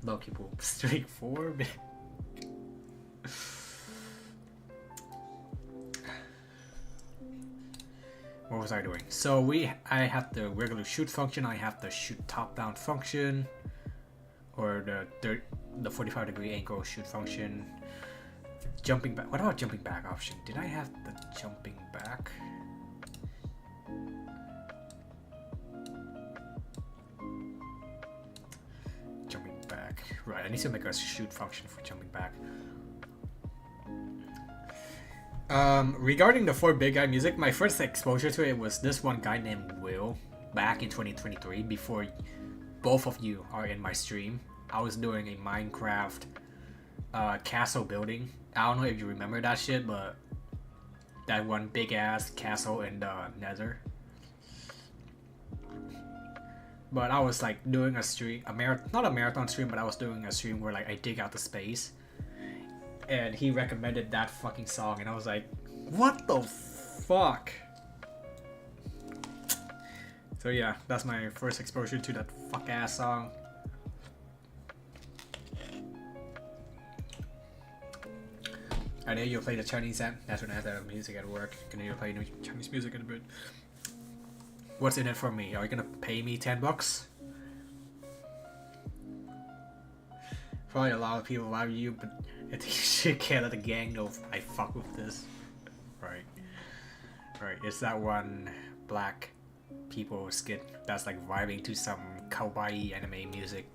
Loki poop. Streak 4. What was I doing? So I have the regular shoot function. I have the shoot top down function, or the 45-degree angle shoot function. Jumping back. What about jumping back option? Did I have the jumping back? Jumping back. Right. I need to make a shoot function for jumping back. Regarding the 4Big Guy music, my first exposure to it was this one guy named Will back in 2023, before both of you are in my stream. I was doing a Minecraft castle building. I don't know if you remember that shit, but that one big ass castle in the Nether. But I was like doing a stream, not a marathon stream, but I was doing a stream where like I dig out the space. And he recommended that fucking song, and I was like, what the fuck? So yeah, that's my first exposure to that fuck ass song. I know you'll play the Chinese app. That's when I have the music at work. Gonna you play new Chinese music in a bit. What's in it for me? Are you gonna pay me $10? Probably a lot of people love you, but I think you should can't let the gang know I fuck with this. Right. Right, it's that one black people skit that's like vibing to some kawaii anime music.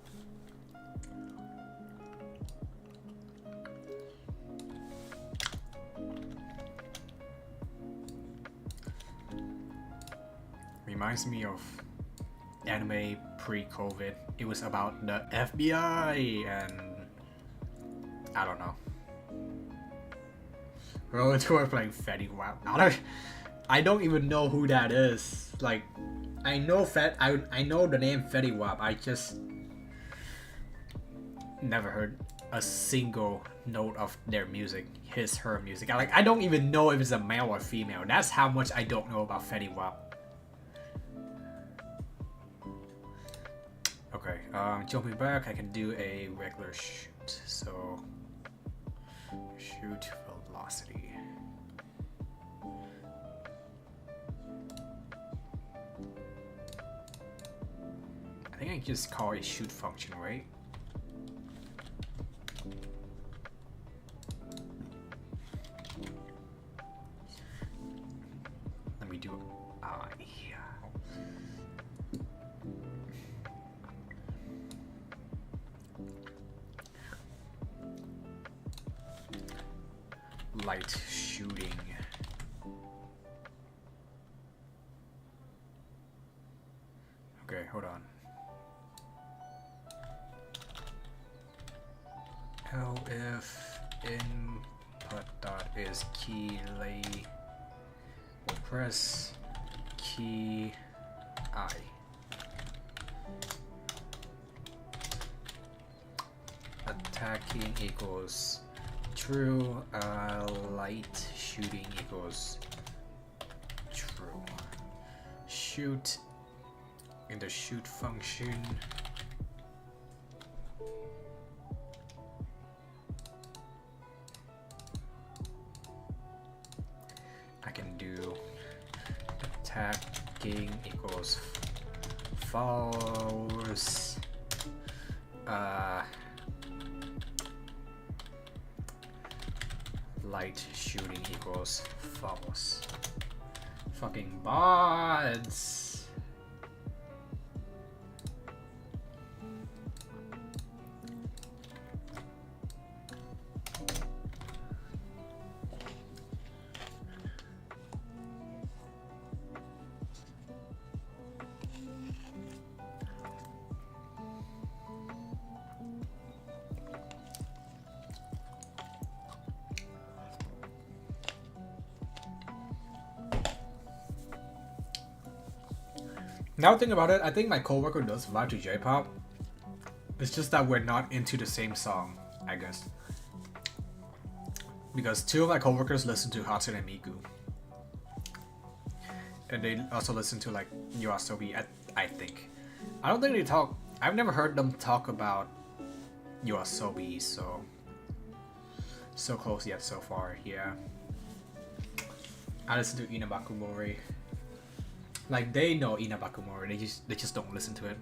Reminds me of anime pre-COVID. It was about the FBI and I don't know. Roll into are playing Fetty Wap. I don't even know who that is. Like, I know I know the name Fetty Wap. I just never heard a single note of their music, her music. I don't even know if it's a male or female. That's how much I don't know about Fetty Wap. Okay, jumping back, I can do a regular shoot. So, shoot velocity. I think I just call it shoot function, right? Let me do light shooting. Okay, hold on. If input dot is key lay, we'll press key I. Attacking equals true, light shooting equals true. Shoot in the shoot function. I can do attacking equals false. Light shooting equals false. Fucking bots. Now think about it, I think my coworker does vibe to J-pop. It's just that we're not into the same song, I guess. because two of my coworkers listen to Hatsune Miku, and they also listen to like YOASOBI. I think. I don't think they talk. I've never heard them talk about YOASOBI, so close yet so far. Yeah. I listen to Inabakumori. Like they know Inabakumori, they just don't listen to it.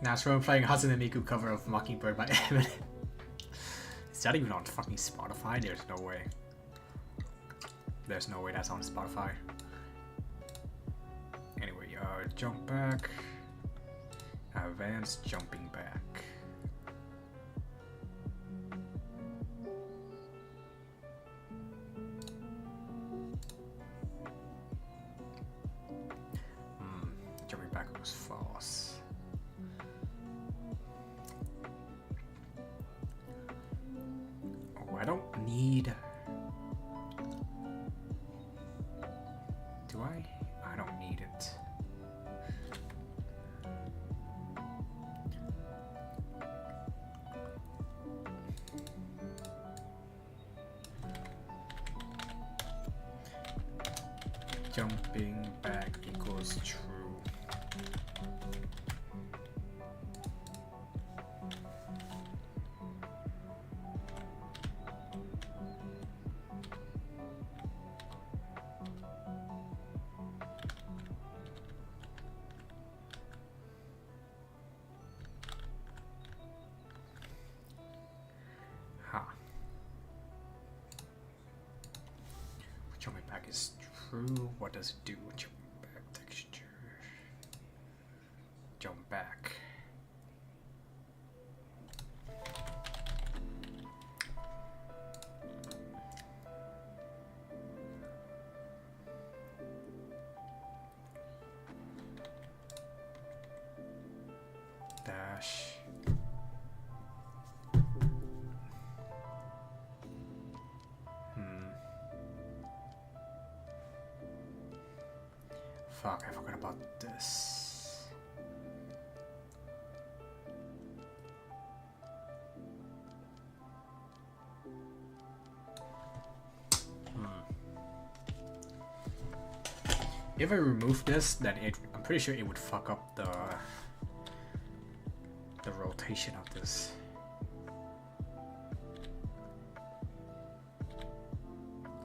Now I'm playing Hatsune Miku cover of Mockingbird by Eminem. Is that even on fucking Spotify? There's no way. There's no way that's on Spotify. Anyway, jump back. Advanced jumping back. Jumping back was false. I don't need... Do I? I don't need it. Jumping back equals true. Jumping back is true. What does it do? Jump back texture. Jump back. Dash. Fuck, I forgot about this. If I remove this, then I'm pretty sure it would fuck up the rotation of this.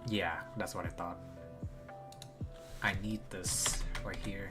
Yeah, that's what I thought. I need this right here.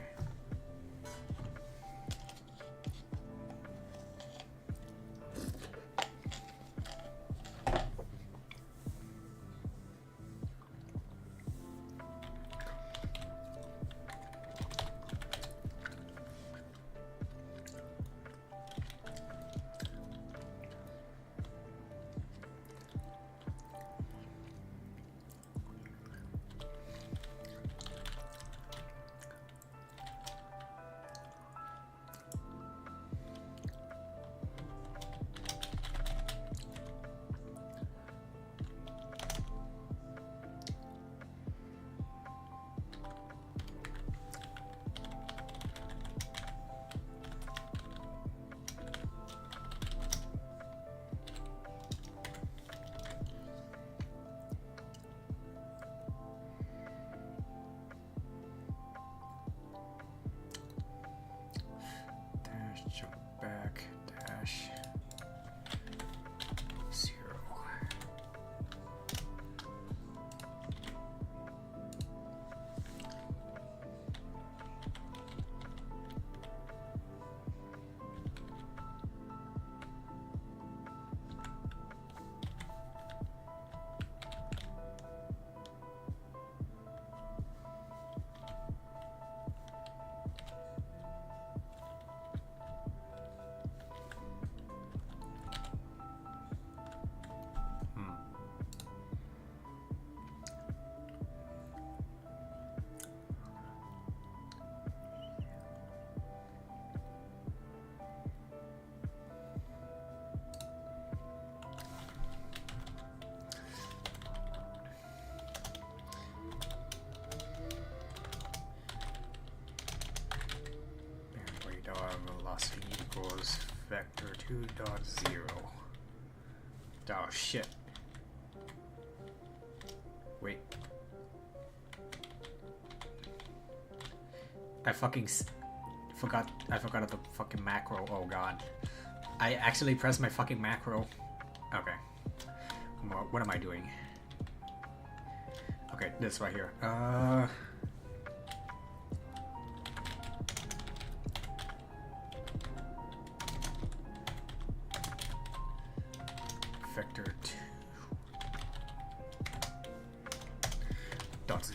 2.0. Oh shit. Wait. I fucking forgot. I forgot the fucking macro. Oh god. I actually pressed my fucking macro. Okay. What am I doing? Okay, this right here. Vector 2.0.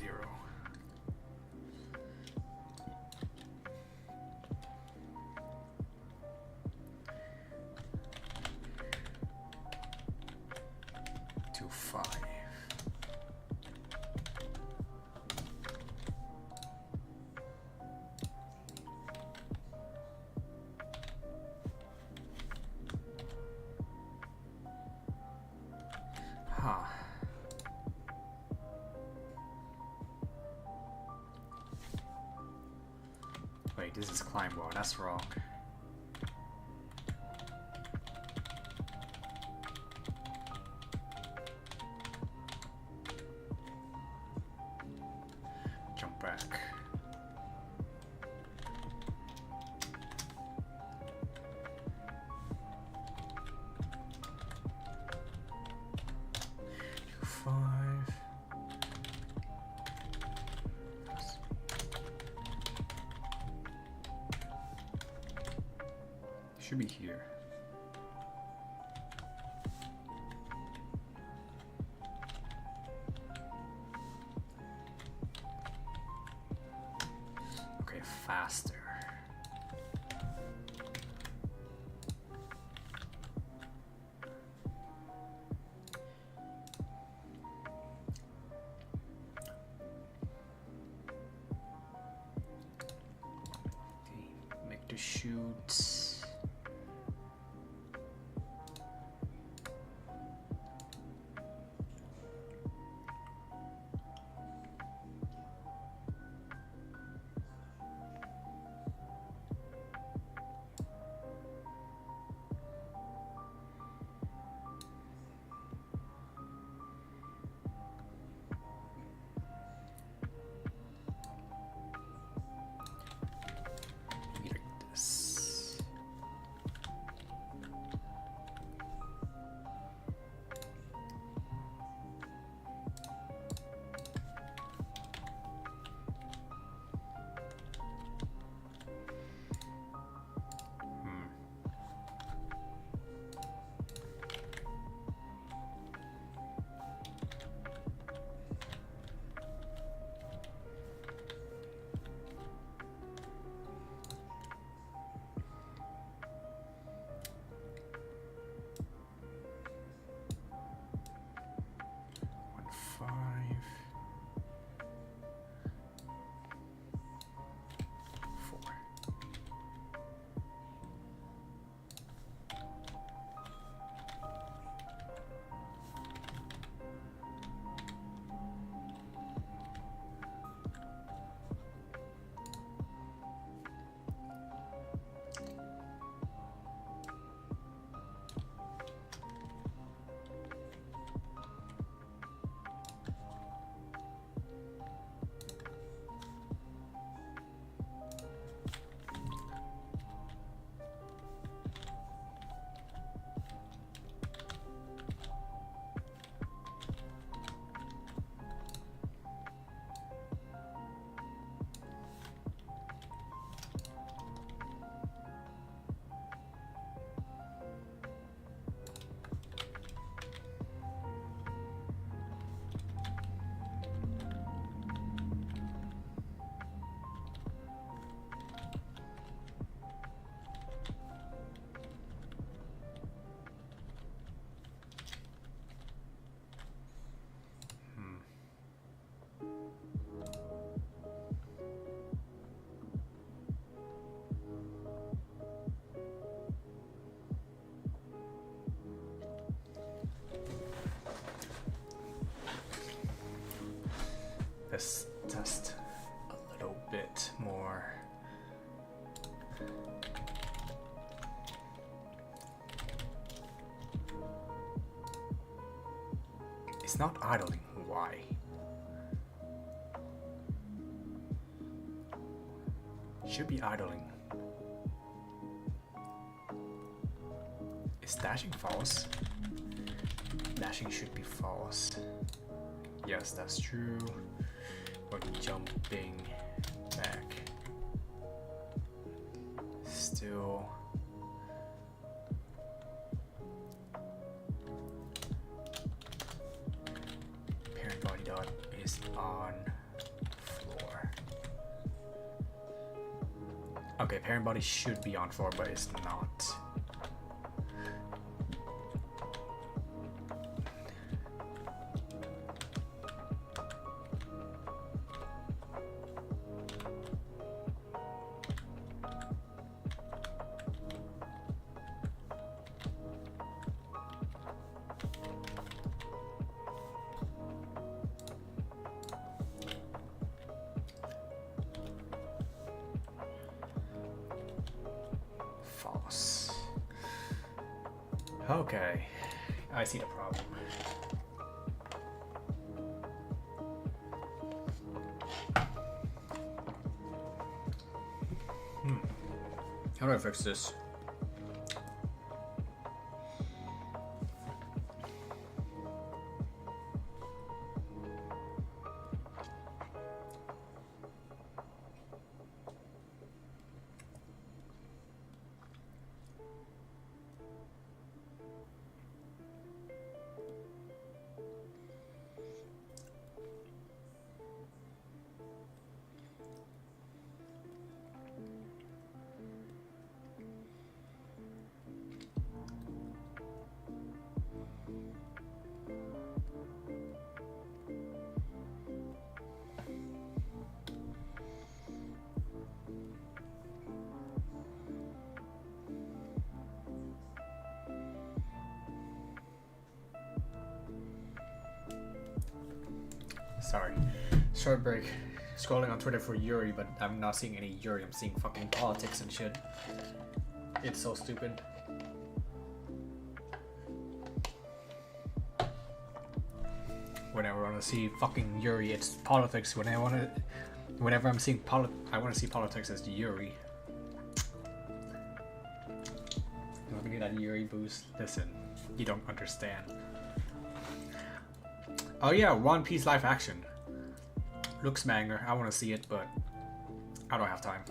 To 5. Huh. Wait, this is climb wall. That's wrong. Jump back. Two, 5. Should be here. Okay, faster. Make the shoots. Like this. Five, 4. Let's test a little bit more. It's not idling. Why? Should be idling. Is dashing false? Dashing should be false. Yes, that's true. But jumping back. Still. Parent body dot is on floor. Okay, parent body should be on floor, but it's not. False. Okay, I see the problem. How do I fix this? Sorry. Short break. Scrolling on Twitter for Yuri, but I'm not seeing any Yuri. I'm seeing fucking politics and shit. It's so stupid. Whenever I want to see fucking Yuri, it's politics. Whenever I'm seeing I want to see politics as Yuri. You want to get that Yuri boost? Listen, you don't understand. Oh yeah, One Piece live action. Looks banger. I want to see it, but I don't have time.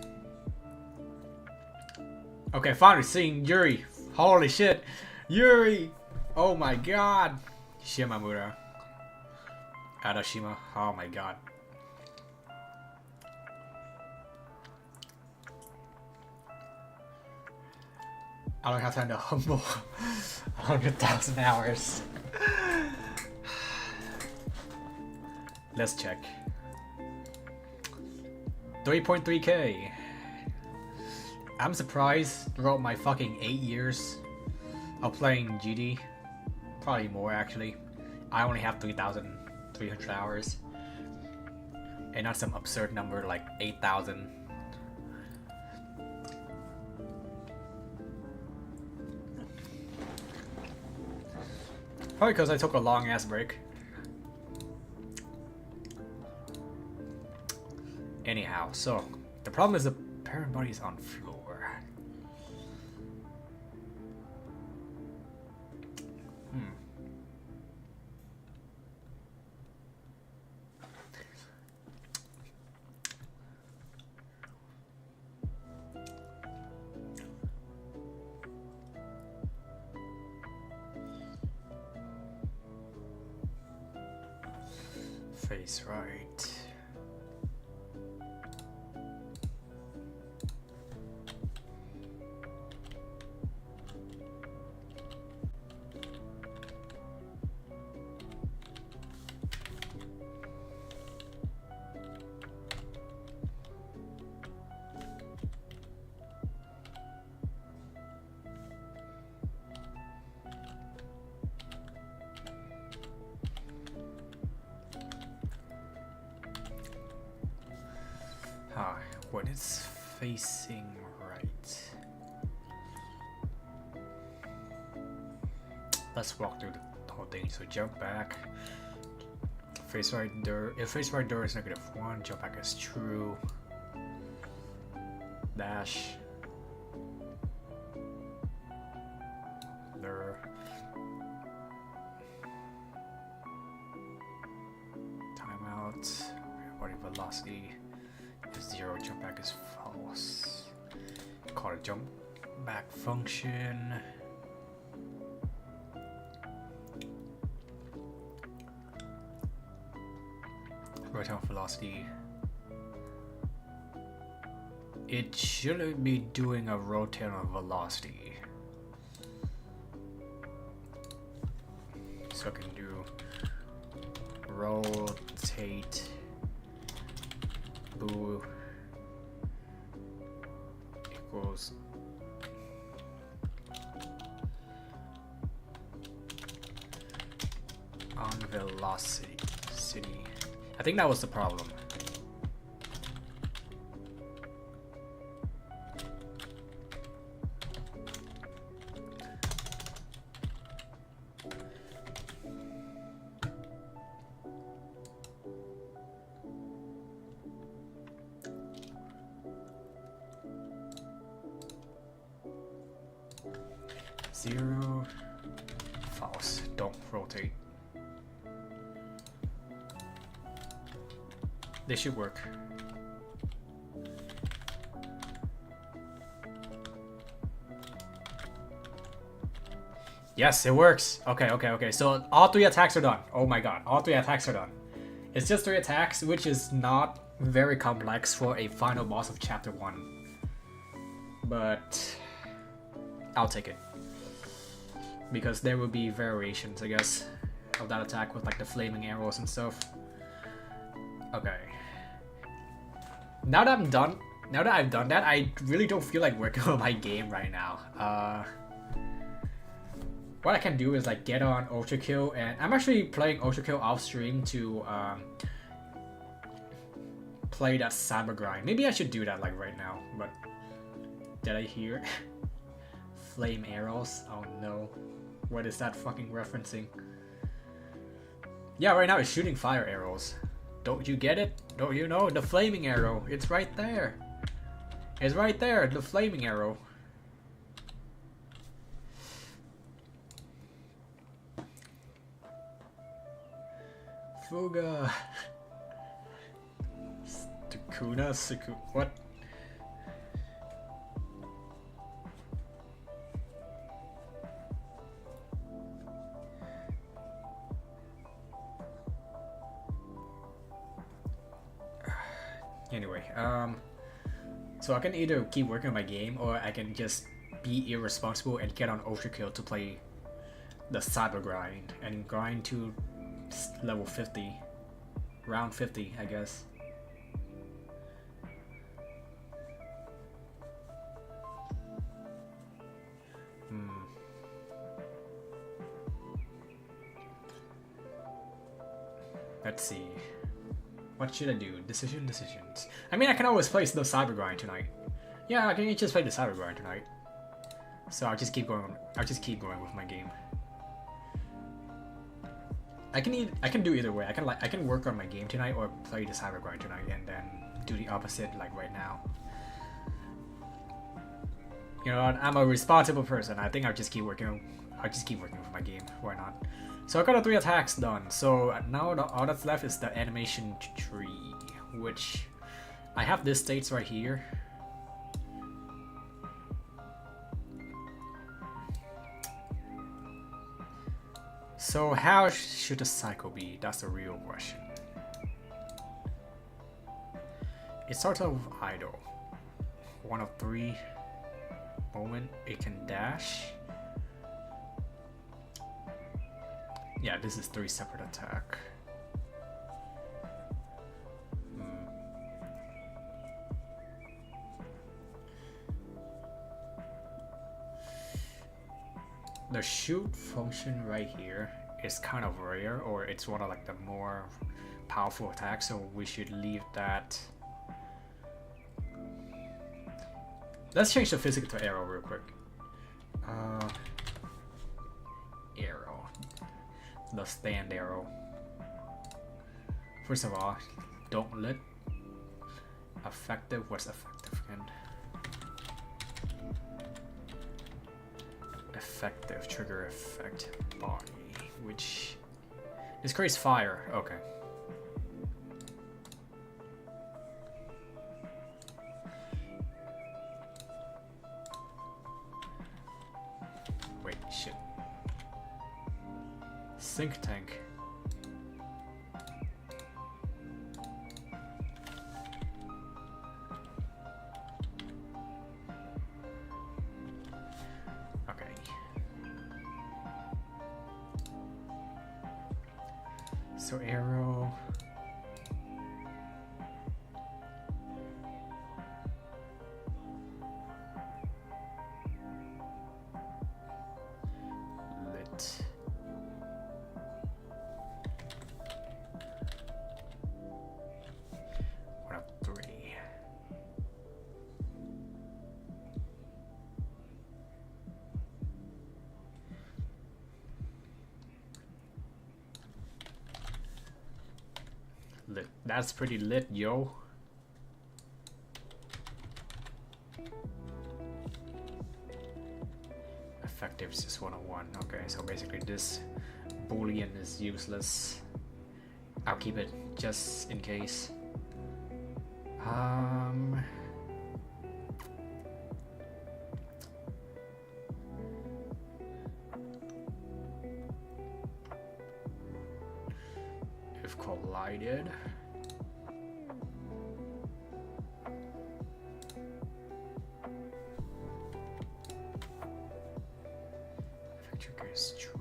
Okay, finally seeing Yuri. Holy shit, Yuri! Oh my god. Shimamura. Arashima. Oh my god. I don't have time to humble 100,000 hours. Let's check. 3.3k. I'm surprised throughout my fucking 8 years of playing GD, probably more actually, I only have 3,300 hours. And not some absurd number like 8,000. Probably because I took a long ass break. Anyhow, so the problem is the parent body is on floor. Face right. When it's facing right. Let's walk through the whole thing. So jump back, Face right door. If face right door is -1, jump back is true. Dash. There. Timeout. Body velocity is 0. Jump back is false. Call it jump back function. Rotate velocity. It shouldn't be doing a rotate on velocity. So I can do rotate boo equals on velocity. I think that was the problem. Zero. False. Don't rotate. They should work. Yes, it works. Okay. So all 3 attacks are done. Oh my god, all 3 attacks are done. It's just 3 attacks, which is not very complex for a final boss of chapter 1. But I'll take it. Because there will be variations, I guess, of that attack with like the flaming arrows and stuff. Okay. Now that I've done that, I really don't feel like working on my game right now. What I can do is like get on Ultra Kill, and I'm actually playing Ultra Kill off stream to play that cyber grind. Maybe I should do that like right now, but did I hear flame arrows? Oh no. What is that fucking referencing? Yeah, right now it's shooting fire arrows. Don't you get it? Don't you know? The flaming arrow. It's right there. It's right there. The flaming arrow. Fuga. Sukuna? What? Anyway, so I can either keep working on my game, or I can just be irresponsible and get on Ultra Kill to play the cyber grind and grind to level 50, round 50, I guess. Let's see. What should I do? Decisions. I mean, I can always play the cyber grind tonight. Yeah, I can just play the cyber grind tonight. So I'll just keep going. I'll just keep going with my game. I can do either way. I can work on my game tonight or play the cyber grind tonight and then do the opposite like right now. You know what? I'm a responsible person. I think I'll just keep working. I'll just keep working with my game. Why not? So I got the 3 attacks done. So now all that's left is the animation tree, which I have this states right here. So how should the cycle be? That's the real question. It starts off with idle. 1 of 3 moment it can dash. Yeah, this is 3 separate attack. The shoot function right here is kind of rare, or it's one of like the more powerful attacks, so we should leave that. Let's change the physics to arrow real quick. Arrow. The stand arrow. First of all, don't let effective. What's effective again? Effective trigger effect body, which this creates fire. Okay. Wait, shit. Sink tank. Okay. So arrow. Lit. One of three. Lit. That's pretty lit, yo. Effective is just 101. Okay, so basically this boolean is useless. I'll keep it just in case. If collided. If trigger is true.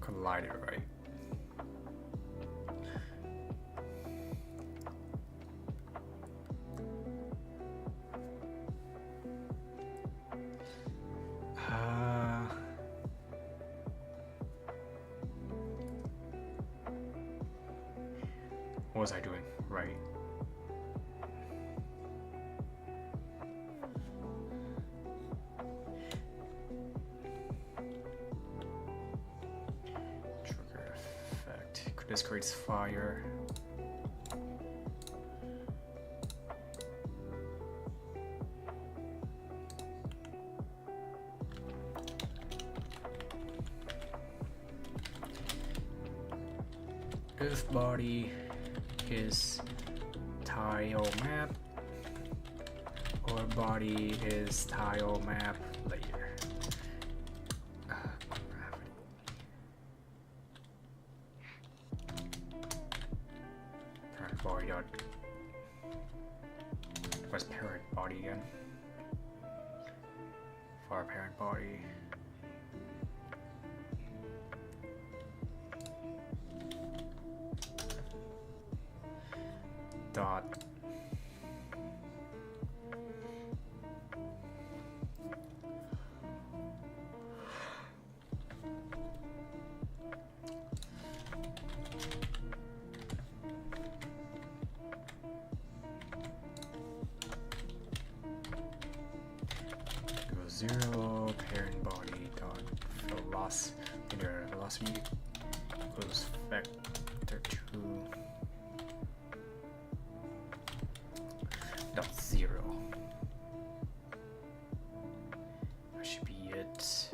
Collided, right? What was I doing? Right. Trigger effect. This creates fire. If body is tile map or body is tile map layer. Gravity. Parent body dot. What's parent body again? For parent body. Dot. Equals 0 parent body dot velocity equals vector 2 dot 0. That should be it.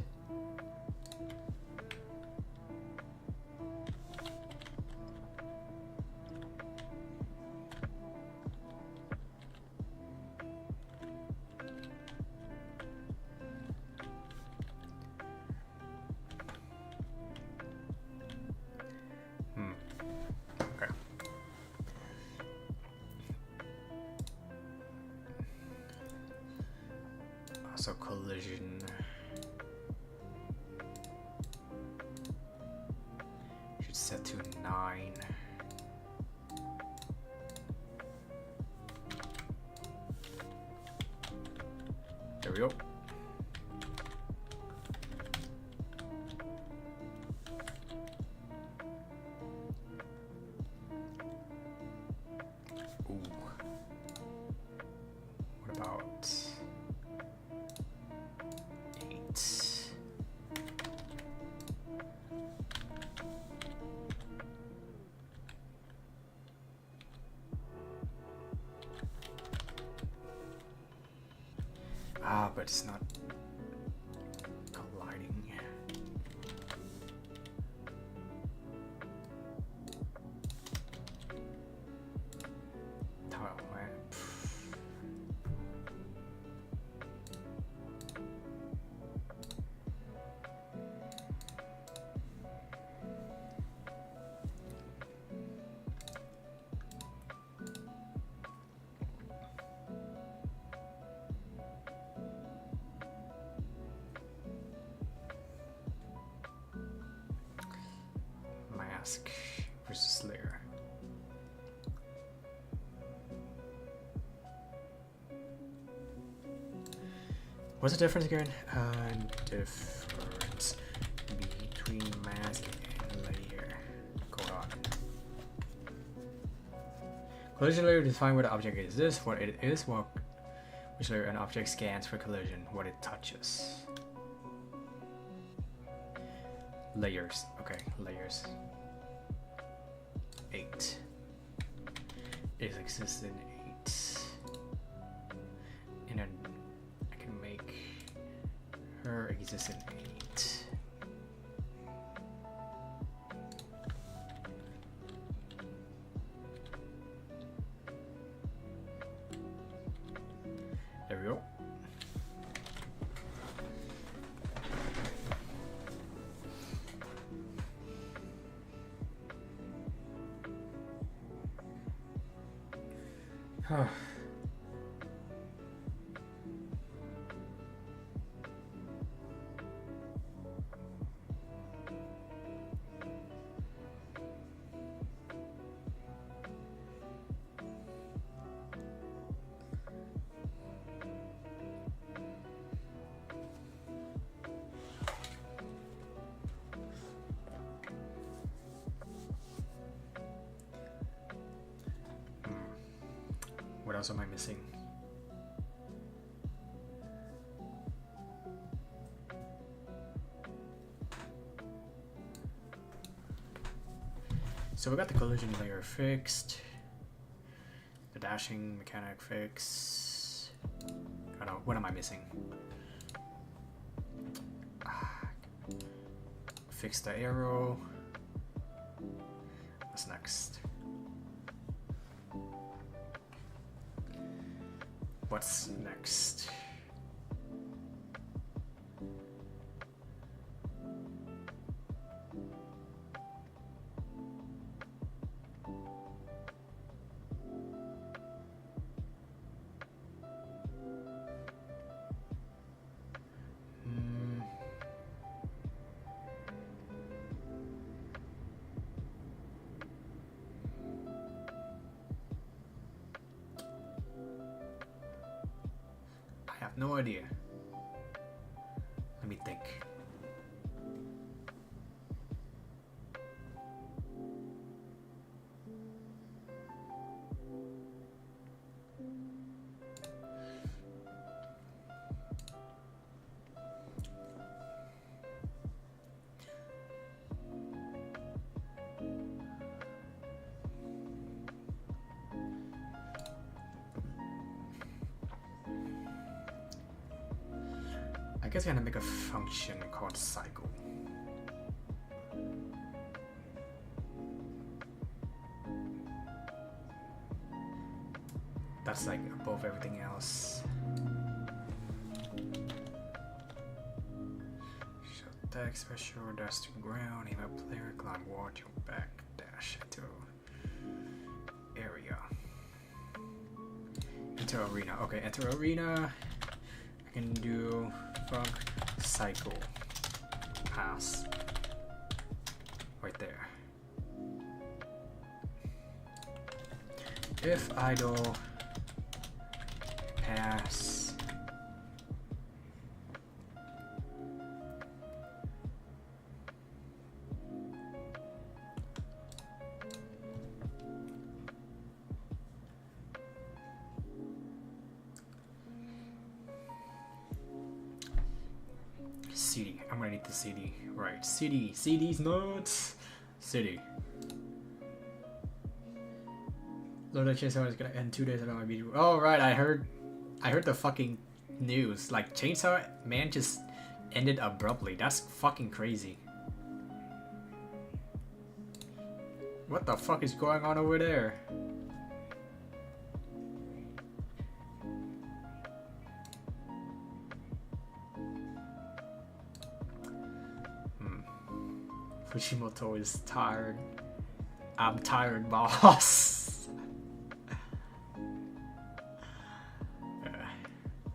Okay. So collision should set to 9. There we go. Ah, but it's not colliding. Tile map. Mask versus layer. What's the difference again? Difference between mask and layer. Hold on. Collision layer define what the object is. This what it is. What which layer an object scans for collision. What it touches. Layers. Okay, layers. 8 is exists in 8, and then I can make her exist in 8. There we go. Huh. What else am I missing? So we got the collision layer fixed, the dashing mechanic fixed. I don't know, what am I missing? Fix the arrow. What's next? What's next? I have no idea. Let me think. I guess I'm gonna make a function called cycle. That's like above everything else. Show text, special, dash to ground, aim at player, climb wall, jump back, dash to area. Enter arena. Okay, enter arena. I can do func cycle pass right there. If idle pass CD. I'm gonna need the CD. Right. CD. CD's nuts. CD. Load chase is gonna end 2 days. I don't want to be. Oh right, I heard the fucking news. Like Chainsaw Man just ended abruptly. That's fucking crazy. What the fuck is going on over there? Fujimoto is tired. I'm tired, boss.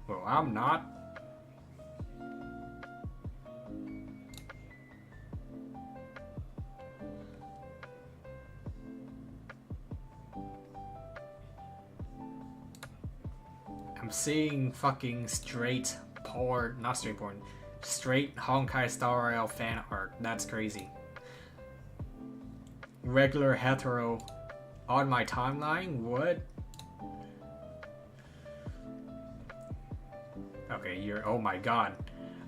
Well, I'm not. I'm seeing fucking straight porn, not straight porn, straight Honkai Star Rail fan art. That's crazy. Regular hetero on my timeline? What? Okay, you're. Oh my god.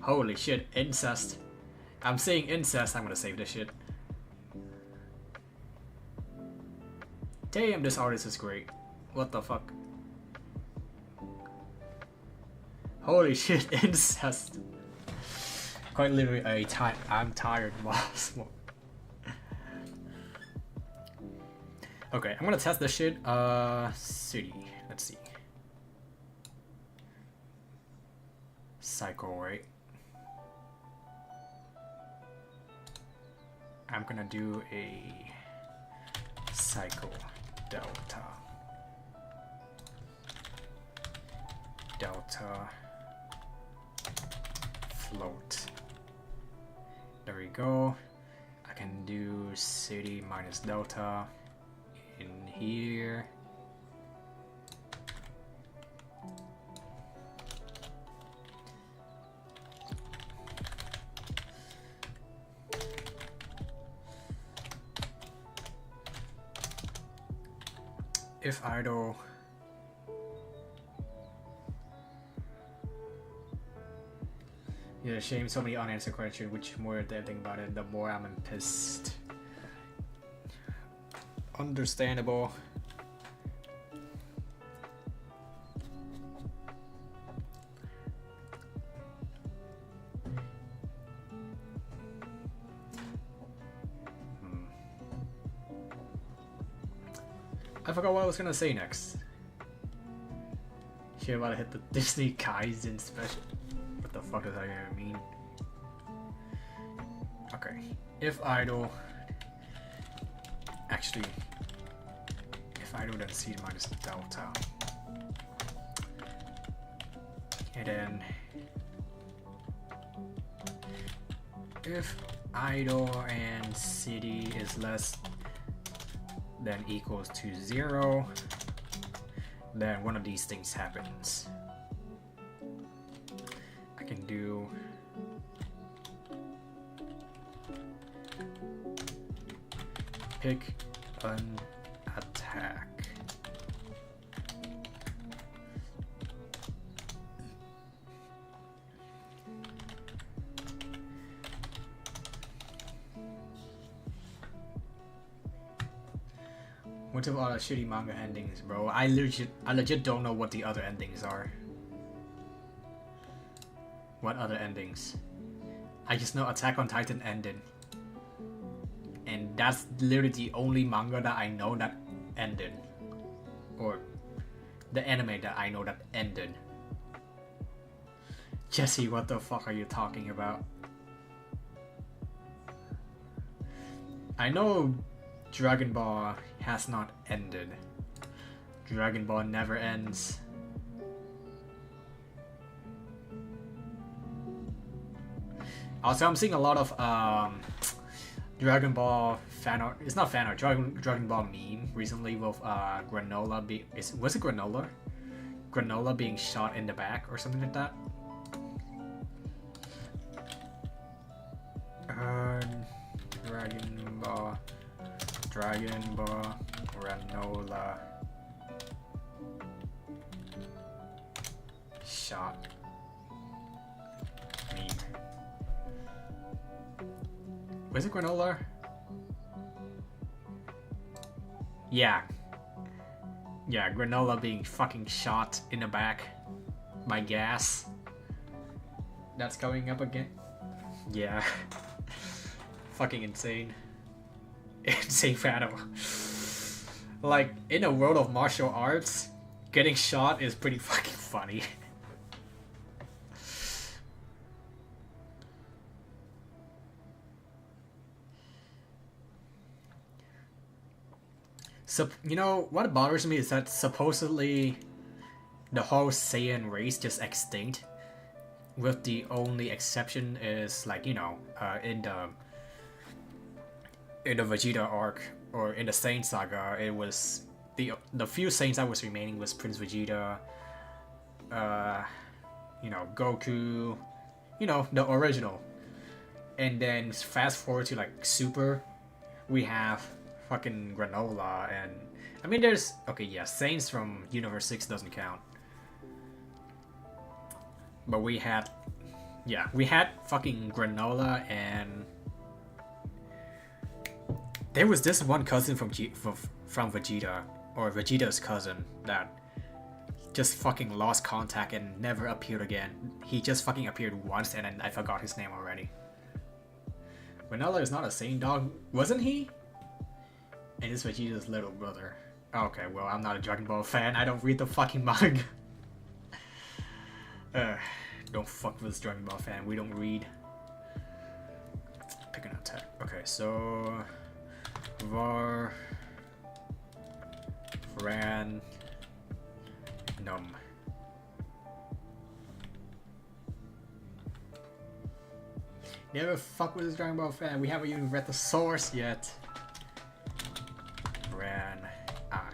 Holy shit, incest. I'm seeing incest. I'm gonna save this shit. Damn, this artist is great. What the fuck? Holy shit, incest. Quite literally I'm tired, boss. Okay, I'm gonna test this shit. City. Let's see. Cycle, right? I'm gonna do a cycle delta. Delta float. There we go. I can do city minus delta in here. If idle yeah, shame, so many unanswered questions. Which more I think about it, the more I'm pissed. Understandable. I forgot what I was gonna say next. Shit, about to hit the Disney Kaizen special. What the fuck does that even mean? Okay, if idle. Actually, if idle, then C minus delta. And then if idle and city is less than equals to 0, then one of these things happens. I can do pick an attack. What's with all the shitty manga endings, bro? I legit don't know what the other endings are. What other endings? I just know Attack on Titan ended. And that's literally the only manga that I know that ended. Or the anime that I know that ended. Jesse, what the fuck are you talking about? I know Dragon Ball has not ended. Dragon Ball never ends. Also, I'm seeing a lot of Dragon Ball fan art. It's not fan art. Dragon Ball meme recently with Granola was it Granola? Granola being shot in the back or something like that. Dragon Ball Granola shot meme. Was it Granola? Yeah, Granola being fucking shot in the back my gas. That's going up again. Yeah. Fucking insane. Insane battle. Like, in a world of martial arts, getting shot is pretty fucking funny. So, you know, what bothers me is that supposedly the whole Saiyan race just extinct. With the only exception is, like, you know, in the Vegeta arc, or in the Saiyan saga, it was the few Saiyans that was remaining was Prince Vegeta, you know, Goku, you know, the original. And then fast forward to like Super, we have fucking Granola, and I mean there's, okay, yeah, Saiyans from Universe 6 doesn't count. But we had, yeah, we had fucking Granola, and there was this one cousin from Vegeta, or Vegeta's cousin, that just fucking lost contact and never appeared again. He just fucking appeared once, and then I forgot his name already. Granola is not a Saiyan dog, wasn't he? And it's Vegeta's little brother. Okay, well, I'm not a Dragon Ball fan. I don't read the fucking manga. Don't fuck with this Dragon Ball fan. We don't read. Pick an attack. Okay, so Var Ran Num. Never fuck with this Dragon Ball fan. We haven't even read the source yet. Ran I.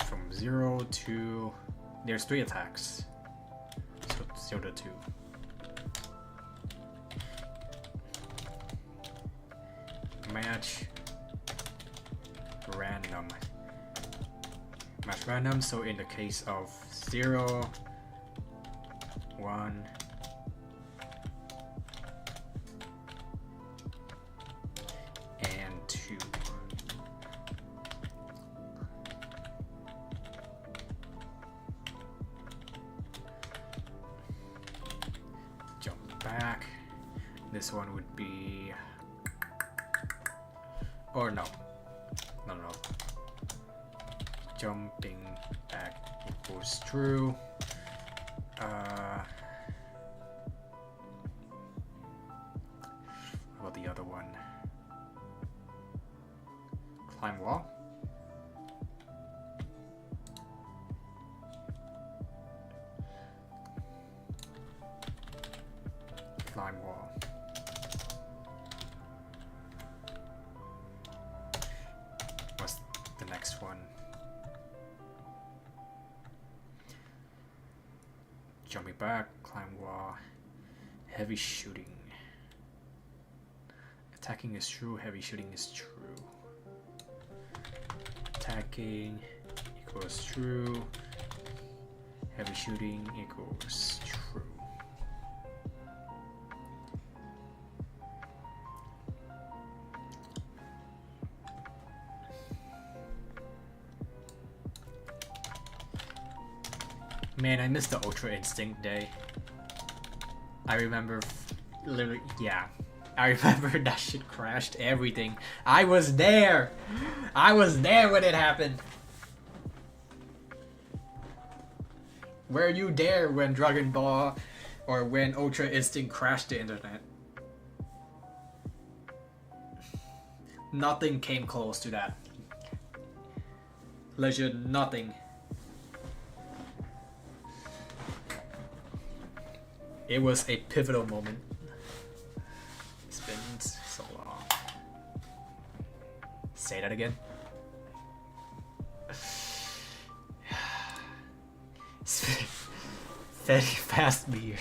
From 0 to... There's 3 attacks. So 0 to 2. Match random. Match random, so in the case of 0, 1, and 2. Back. This one would be, or no, jumping back equals true. What about the other one? Climb wall. Climb wall. What's the next one? Jumping back, climb wall, heavy shooting. Attacking is true, heavy shooting is true. Attacking equals true, heavy shooting equals true. Man, I missed the Ultra Instinct day. I remember, literally, yeah. I remember that shit crashed everything. I was there! I was there when it happened! Were you there when Dragon Ball or when Ultra Instinct crashed the internet? Nothing came close to that. Legit, nothing. It was a pivotal moment. It's been so long. Say that again. Very fast beer.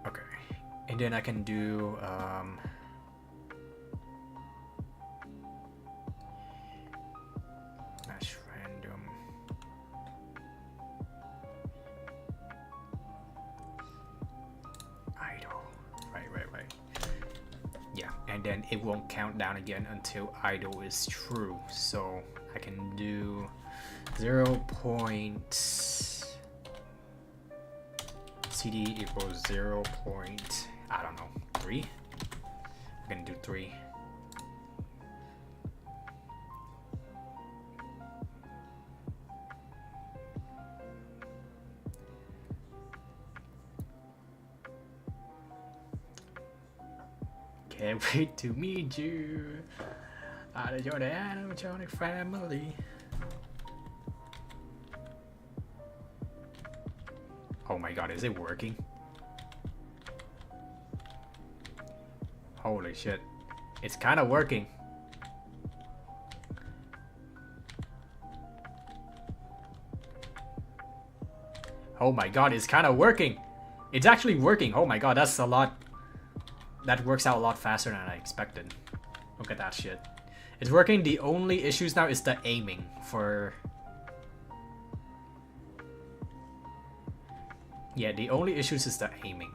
Okay. And then I can do match random. Idle. Right. then it won't count down again until idle is true. So I can do 0. CD equals 0. I don't know, 3. I'm gonna do 3. Can't wait to meet you. The Jordan animatronic family. Oh my god, is it working? Holy shit. It's kind of working. Oh my god, it's kind of working. It's actually working. Oh my god, that's a lot. That works out a lot faster than I expected. Look at that shit. It's working. The only issues now is the aiming for... Yeah, the only issues is the aiming.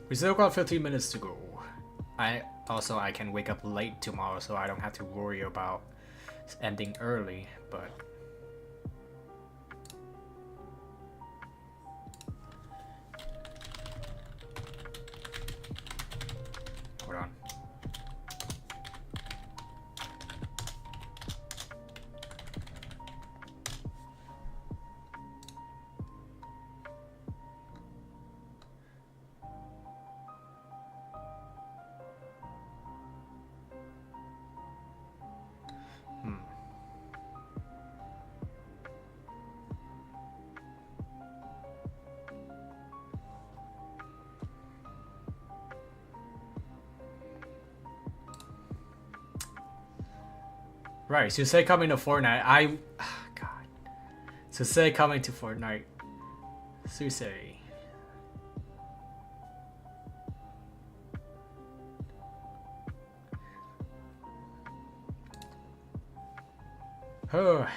We still got 15 minutes to go. I can wake up late tomorrow, so I don't have to worry about ending early, but hold on. Right, so say coming to Fortnite. God. So say coming to Fortnite. Suse. Oh,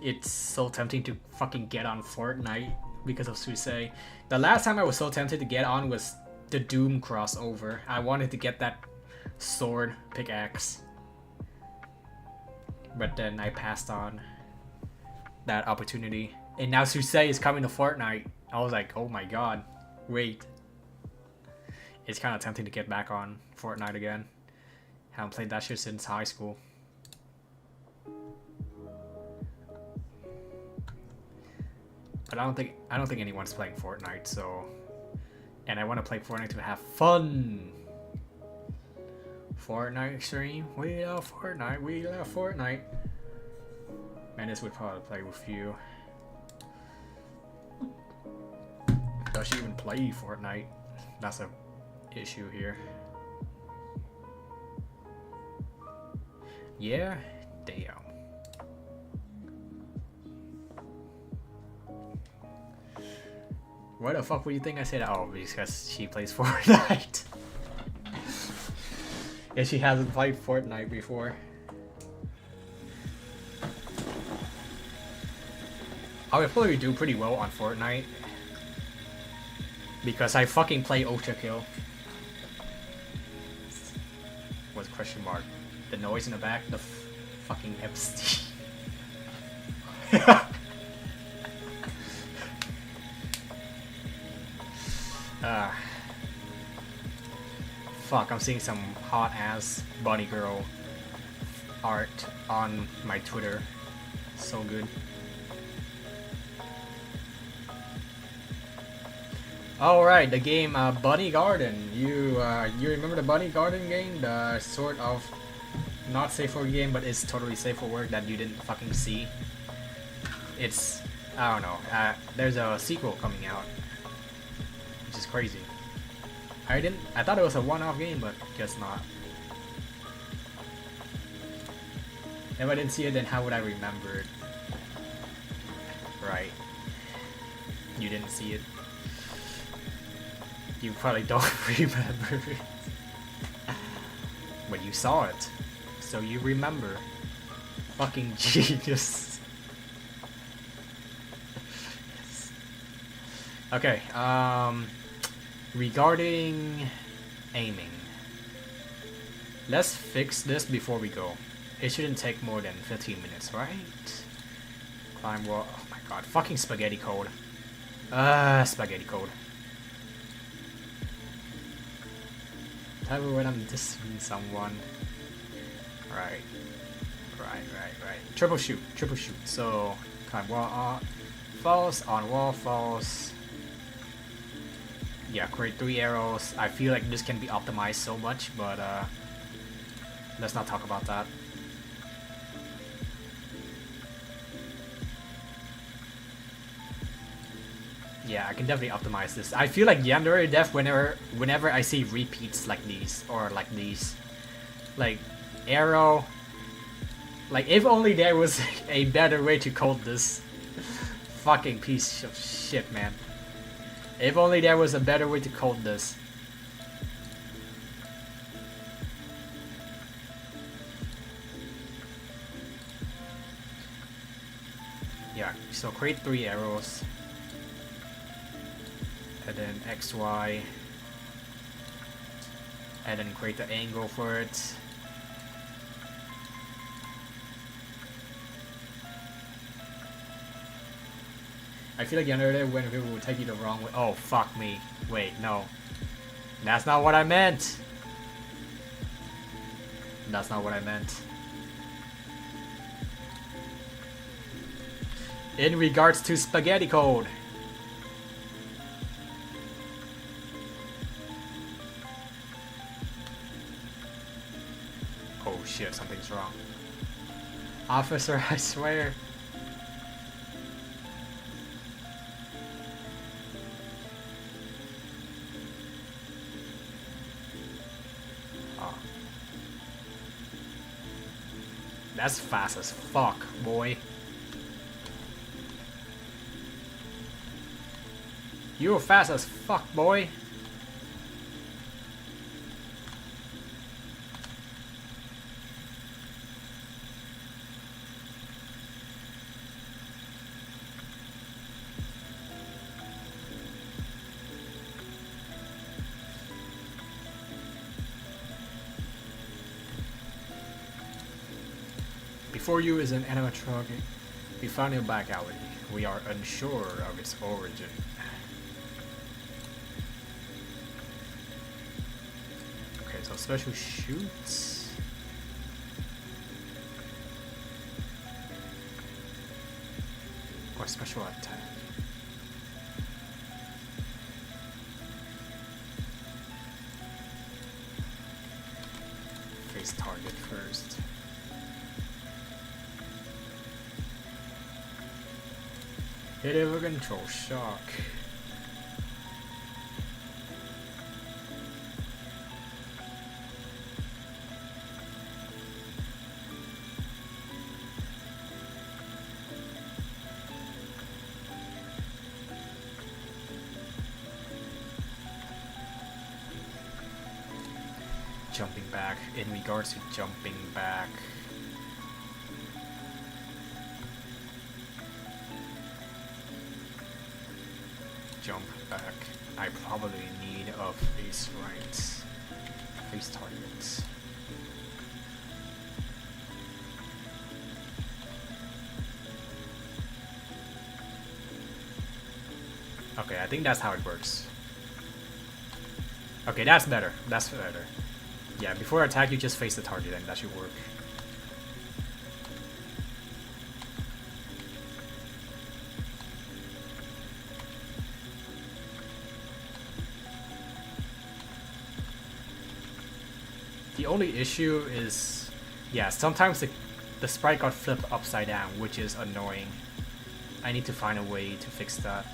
it's so tempting to fucking get on Fortnite because of Suse. The last time I was so tempted to get on was the Doom crossover. I wanted to get that sword pickaxe. But then I passed on that opportunity. And now Suse is coming to Fortnite. I was like, oh my god, wait. It's kind of tempting to get back on Fortnite again. Haven't played that shit since high school. But I don't think anyone's playing Fortnite, so... And I want to play Fortnite to have fun! Fortnite Extreme, we love Fortnite, we love Fortnite. Menace would probably play with you. Does she even play Fortnite? That's a issue here. Yeah? Damn. Why the fuck would you think I said? Oh, because she plays Fortnite. Yeah, she hasn't played Fortnite before. I would probably do pretty well on Fortnite. Because I fucking play Ultra Kill. What's question mark? The noise in the back? The fucking Epstein. Fuck, I'm seeing some hot ass bunny girl art on my Twitter. So good. Alright, the game Bunny Garden. You remember the Bunny Garden game? The sort of not safe for game, but it's totally safe for work that you didn't fucking see. It's, I don't know, there's a sequel coming out, which is crazy. I thought it was a one-off game, but guess not. If I didn't see it, then how would I remember it? Right. You didn't see it. You probably don't remember it. But you saw it. so you remember. Fucking genius. Okay, regarding aiming, let's fix this before we go. It shouldn't take more than 15 minutes, right? Climb wall. Oh my god, fucking spaghetti code. Spaghetti code. Tell me when I'm dissing someone. Right. Triple shoot. So, climb wall, falls, on wall, falls. Yeah, create 3 arrows. I feel like this can be optimized so much, but let's not talk about that. Yeah, I can definitely optimize this. I feel like Yandere Def whenever I see repeats like these, or like these. Like, arrow. Like, if only there was a better way to code this. Fucking piece of shit, man. If only there was a better way to code this. Yeah, so create 3 arrows. And then XY. And then create the angle for it. I feel like Yandere when people will take you the wrong way. Oh, fuck me. Wait, no. That's not what I meant. That's not what I meant. In regards to spaghetti code. Oh shit, something's wrong. Officer, I swear. That's fast as fuck, boy. You're fast as fuck, boy. Before you is an animatronic. We found it back alley. We are unsure of its origin. Okay, so special shoots. Or special attack. Face target first. Hit it with control shock. Jumping back. In regards to jumping back. Jump back. I probably need a face right. Face targets. Okay, I think that's how it works. Okay, that's better. That's better. Yeah, before attack, you just face the target and that should work. The only issue is, yeah, sometimes the sprite got flipped upside down, which is annoying. I need to find a way to fix that.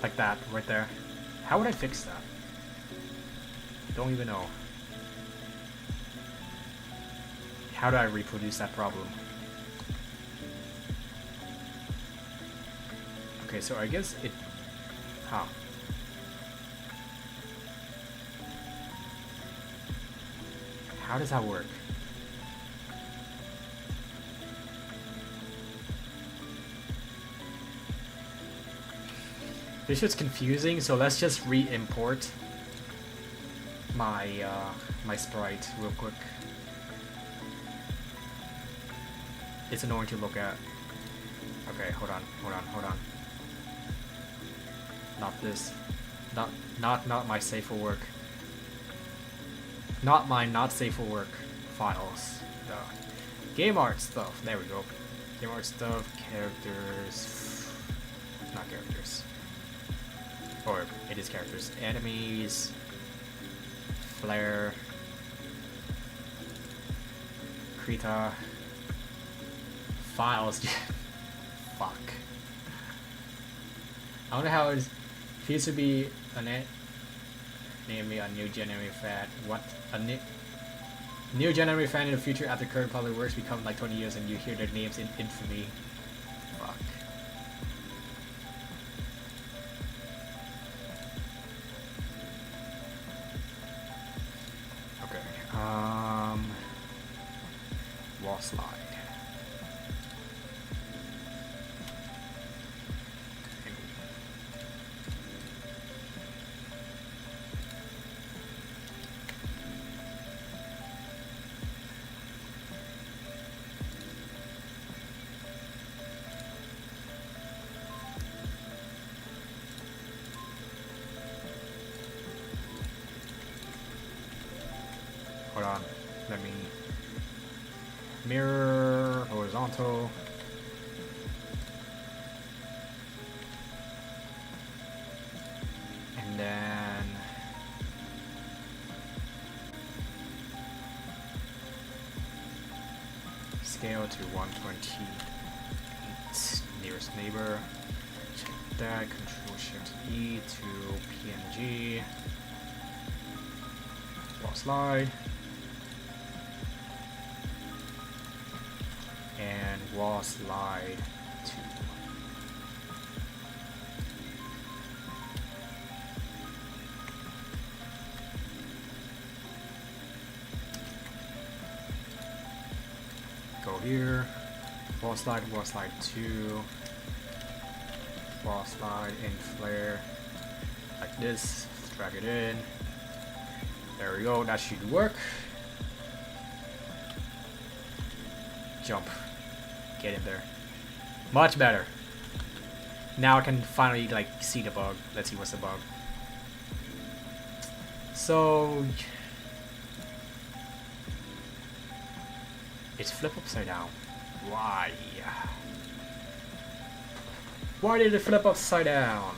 Like that, right there. How would I fix that? Don't even know. How do I reproduce that problem? Okay, so I guess it... Huh. How does that work? This shit's confusing, so let's just re-import my my sprite real quick. It's annoying to look at. Okay, hold on. Not this. Not my safe for work. Not my not safe for work files. Game art stuff. There we go. Game art stuff. Characters. Not characters. Or it is characters. Enemies. Flare. Krita. Files. Fuck. I wonder how it feels to be a net. Name me a new January fan. What? A new January fan in the future after current public works become like 20 years and you hear their names in infamy. Fuck. Okay. Wall slide. Hold on, let me mirror horizontal. And then scale to 128 nearest neighbor. Check that, Control Shift E to PNG. Wall slide. And wall slide 2. Go here, wall slide 2, wall slide in flare, like this, drag it in, there we go, that should work. Jump. Get in there. Much better. Now I can finally like see the bug. Let's see what's the bug. So it's flip upside down. Why? Why did it flip upside down?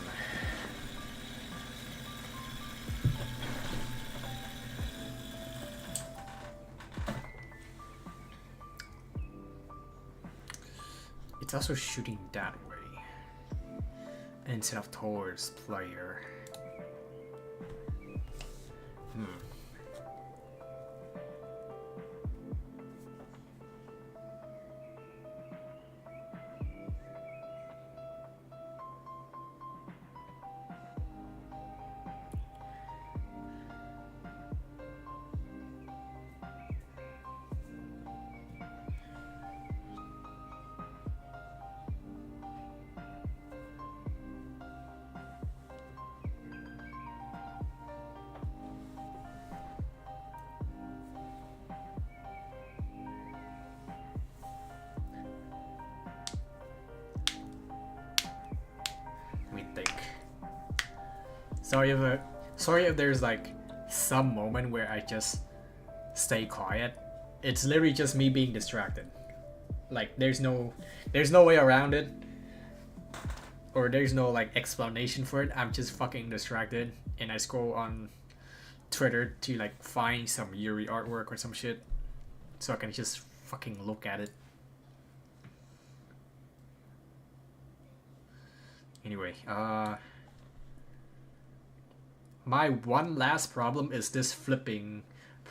It's also shooting that way instead of towards player. Think. Sorry if there's like some moment where I just stay quiet. It's literally just me being distracted. Like there's no way around it, or there's no like explanation for it. I'm just fucking distracted, and I scroll on Twitter to like find some Yuri artwork or some shit, so I can just fucking look at it. Anyway, my one last problem is this flipping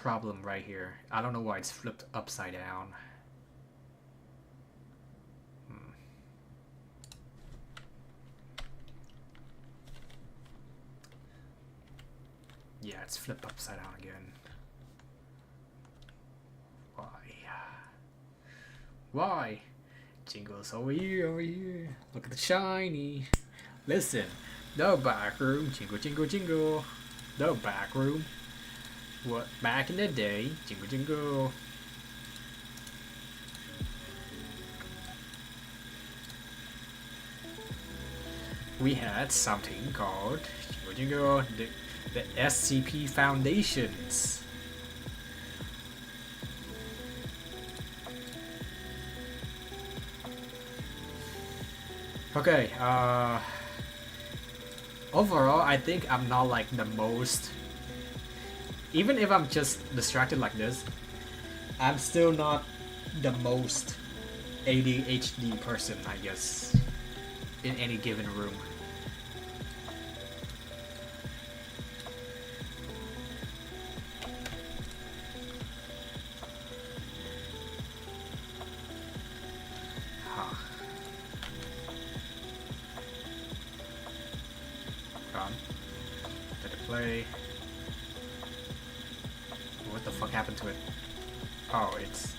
problem right here. I don't know why it's flipped upside down. Yeah, it's flipped upside down again. Why? Why? Jingle's over here, over here. Look at the shiny. Listen, the back room. Jingle, jingle, jingle. The back room. What? Back in the day. Jingle, jingle. We had something called jingle, jingle, the SCP Foundations. Okay, overall, I think I'm not like the most, even if I'm just distracted like this, I'm still not the most ADHD person, I guess, in any given room. Let it play. What the fuck happened to it? Oh, it's...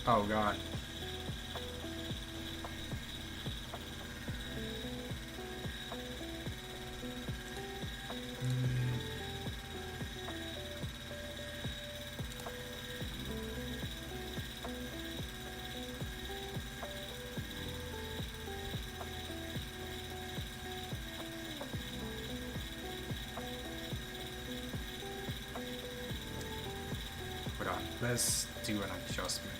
Oh god. Hold on, let's do an adjustment.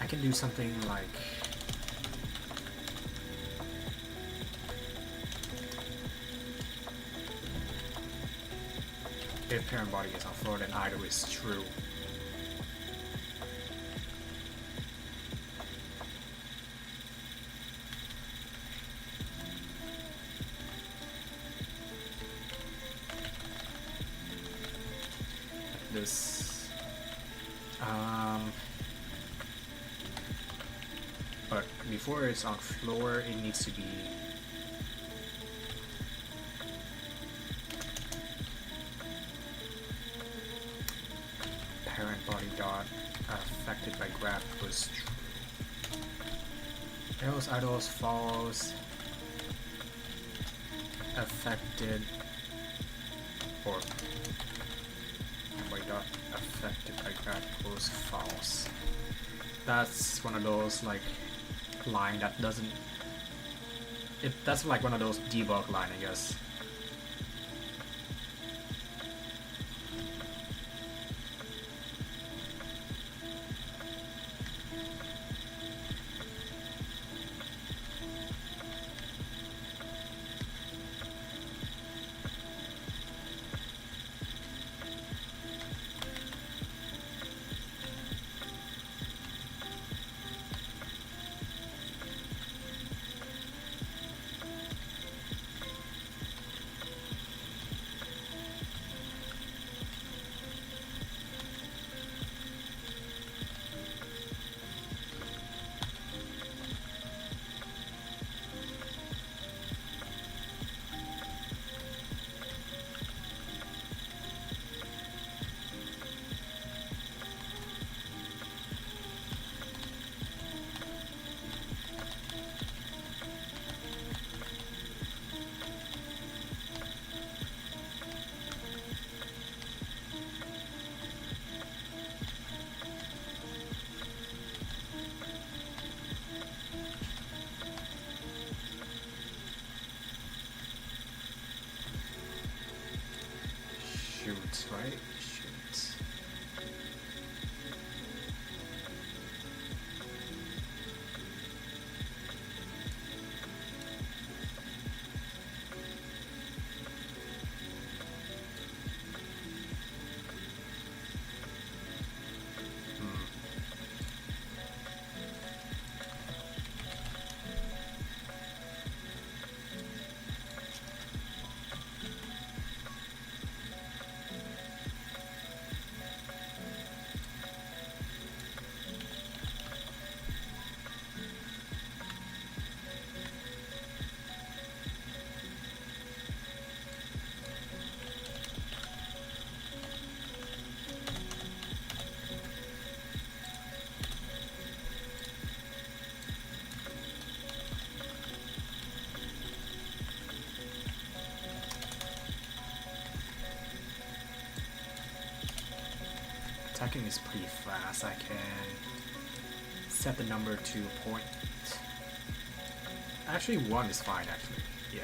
I can do something like... If parent body is on floor, then idle is true. This, but before it's on floor, it needs to be parent body dot affected by graph was true. Else idols false affected or dot affected by graph was false. That's one of those like line that doesn't that's like one of those debug line, I guess. Shoot, right? Shoot. tracking is pretty fast. I can set the number to point. Actually, 1 is fine, actually. Yeah.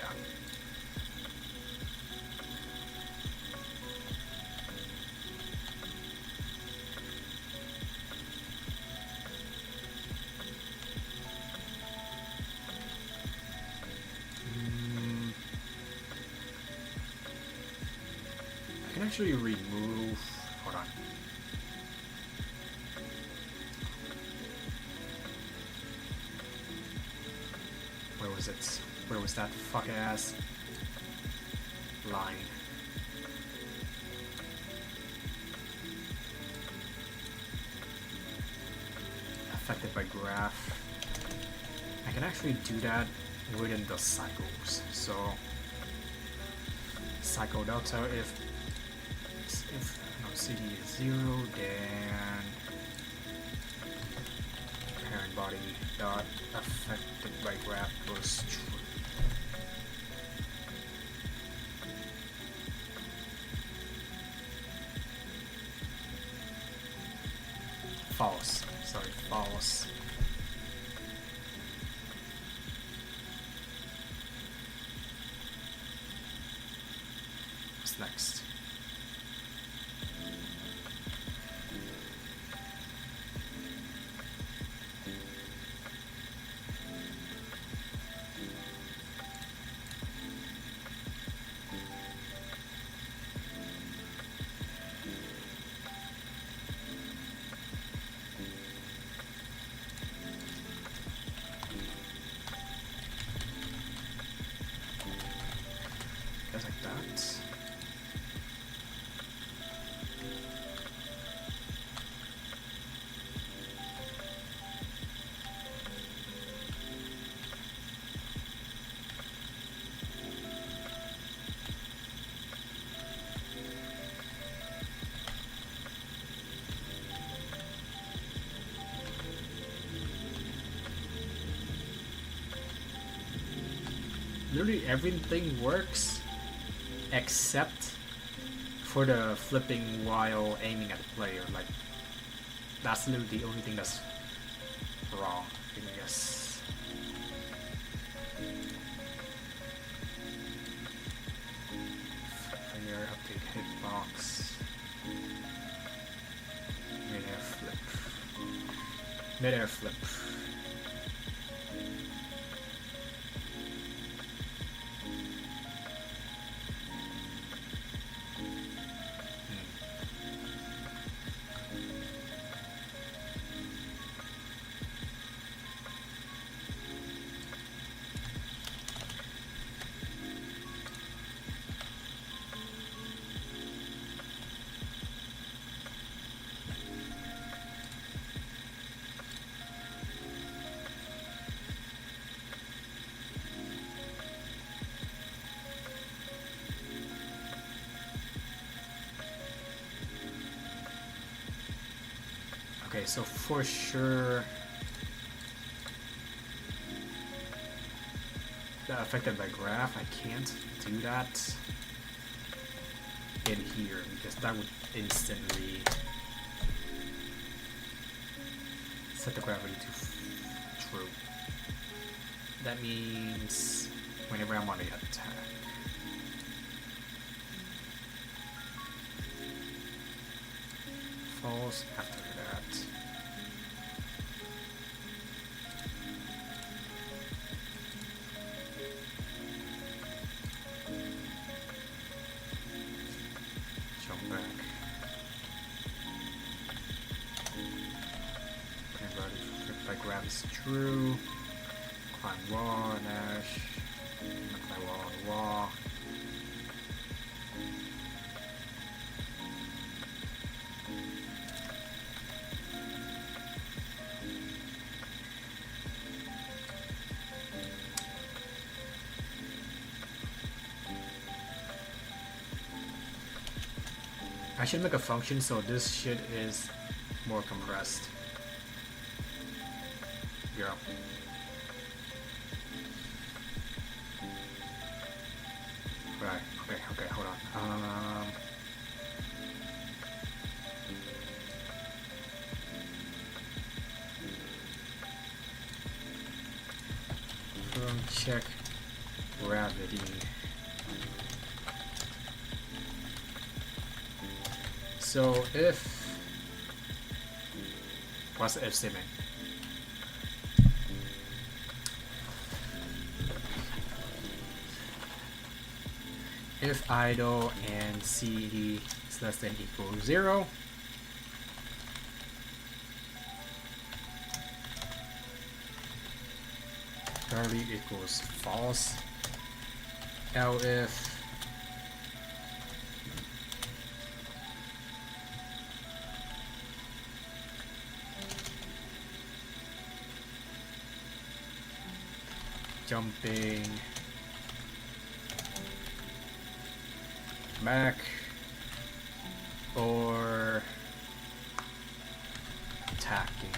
I can actually remove. Hold on. Where was it? Where was that fuck ass line? Affected by graph. I can actually do that within the cycles. So cycle delta if no CD is 0, then parent body dot affected by graph goes true. False. Sorry, false. What's next? Just like that. Literally everything works except for the flipping while aiming at the player. Like, that's literally the only thing that's wrong, I guess. Fire update hitbox. Mid-air flip. Mid-air flip. Okay, so for sure that affected by graph, I can't do that in here because that would instantly set the gravity to true. That means whenever I'm on the attack. Falls after that. Jump back. Everybody flip by grab is true. Climb wall, dash. Climb wall. I should make a function so this shit is more compressed. Yeah. Right. Okay. Hold on. check gravity. So if, what's the if statement? If idle and CD is less than equal 0, curly equals false. Elif jumping back or attacking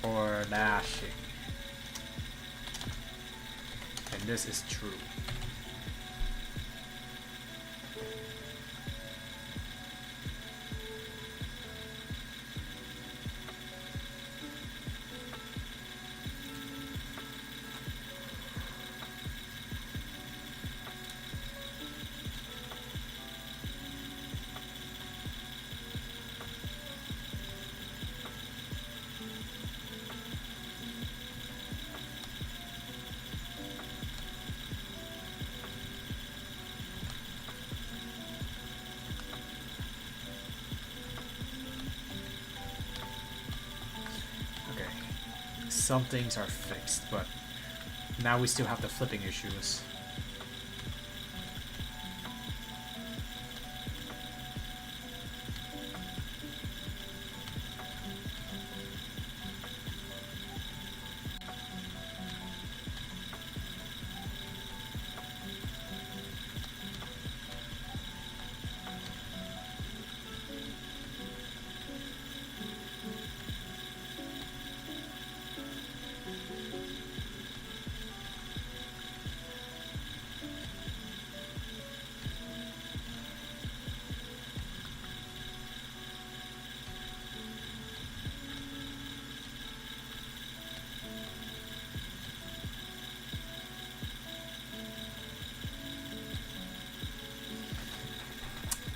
or dashing, and this is true. Some things are fixed, but now we still have the flipping issues.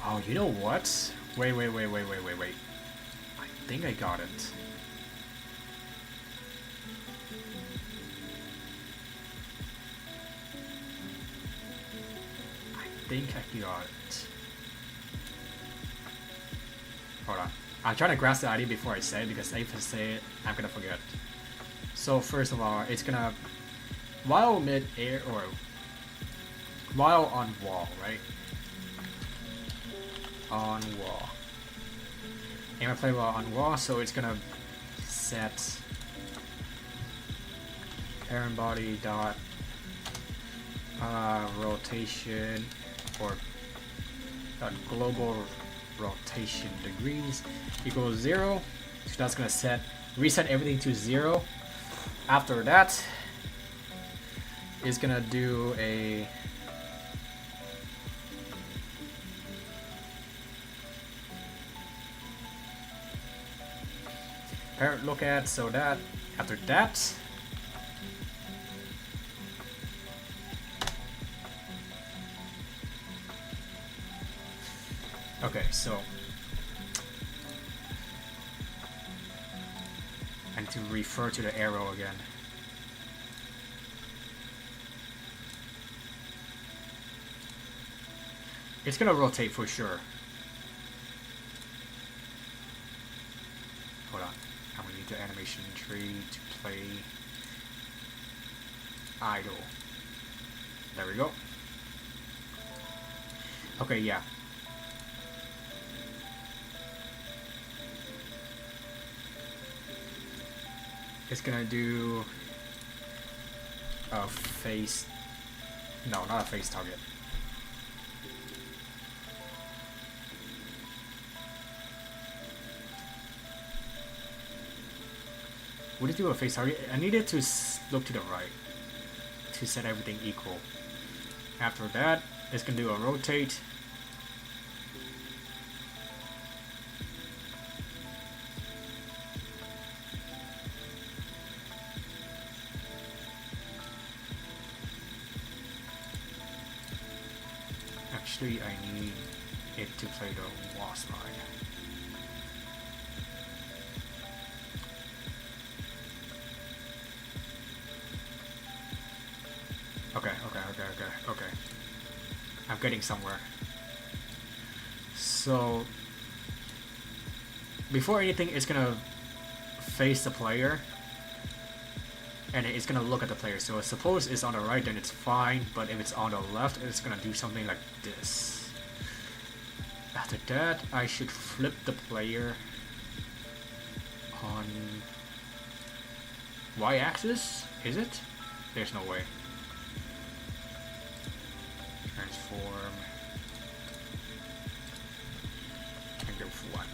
Oh, you know what? Wait. I think I got it. I think I got it. Hold on. I'm trying to grasp the idea before I say it, because if I say it, I'm gonna forget. So first of all, it's gonna, while mid-air, or while on wall, right? On wall. I'm gonna play while on wall, so it's gonna set parent body dot rotation, or dot global rotation degrees equals 0. So that's gonna reset everything to 0. After that, it's gonna do a parent look at, so that after that, okay, so I need to refer to the arrow again. It's gonna rotate for sure. Hold on. I'm gonna need the animation tree to play idle. There we go. Okay, yeah. It's gonna do a face. No, not a face target. Would it do a face target? I needed to look to the right to set everything equal. After that, it's gonna do a rotate. Actually, I need it to play the wasp line. Okay. I'm getting somewhere. So, before anything, it's gonna face the player, and it's gonna look at the player. So suppose it's on the right, then it's fine, but if it's on the left, it's gonna do something like this. After that, I should flip the player on y-axis, is it? There's no way. Transform. -1.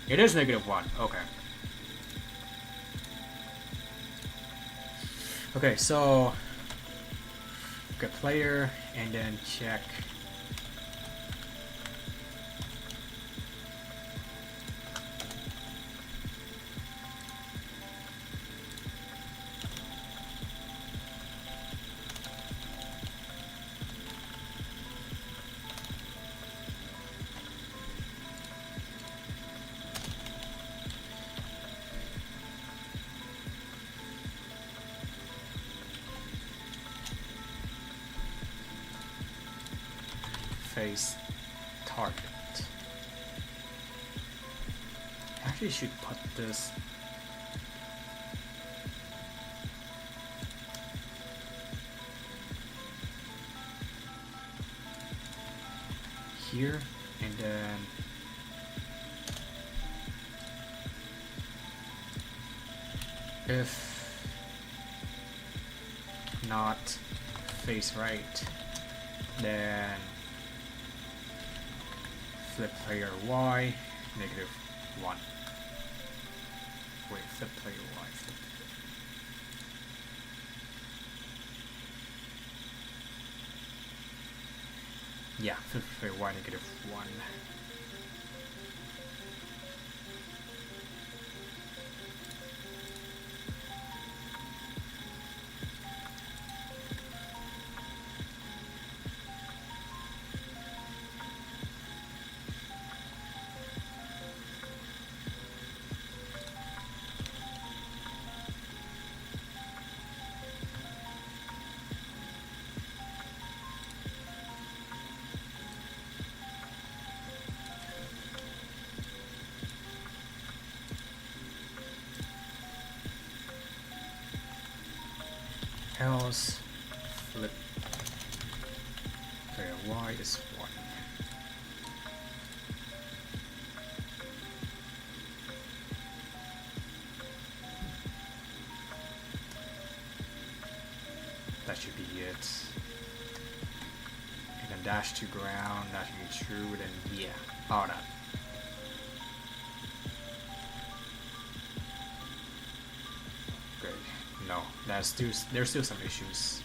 It is -1, okay. Okay, so get player and then check face target. Actually should put this here and then if not face right, then flip player Y, -1. Wait, flip player Y. Yeah, flip player Y, -1. Else flip player Y is 1. That should be it. And then dash to ground, that should be true, then yeah, all that. No, there's still some issues.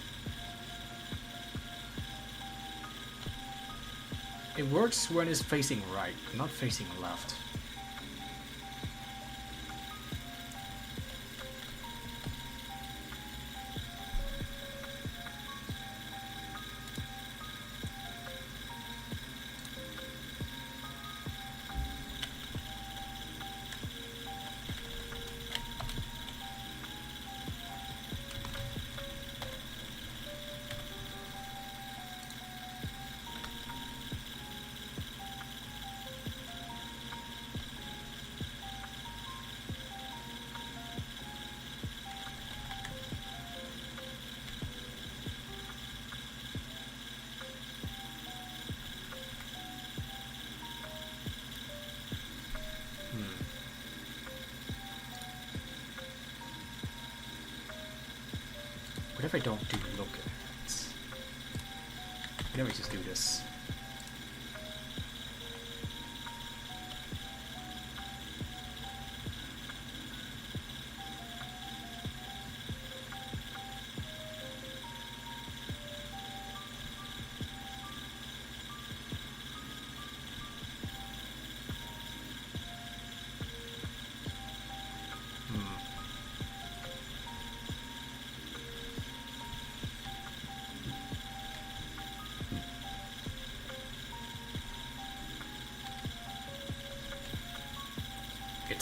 It works when it's facing right, not facing left. What if I don't do look at it? Why don't we just do this?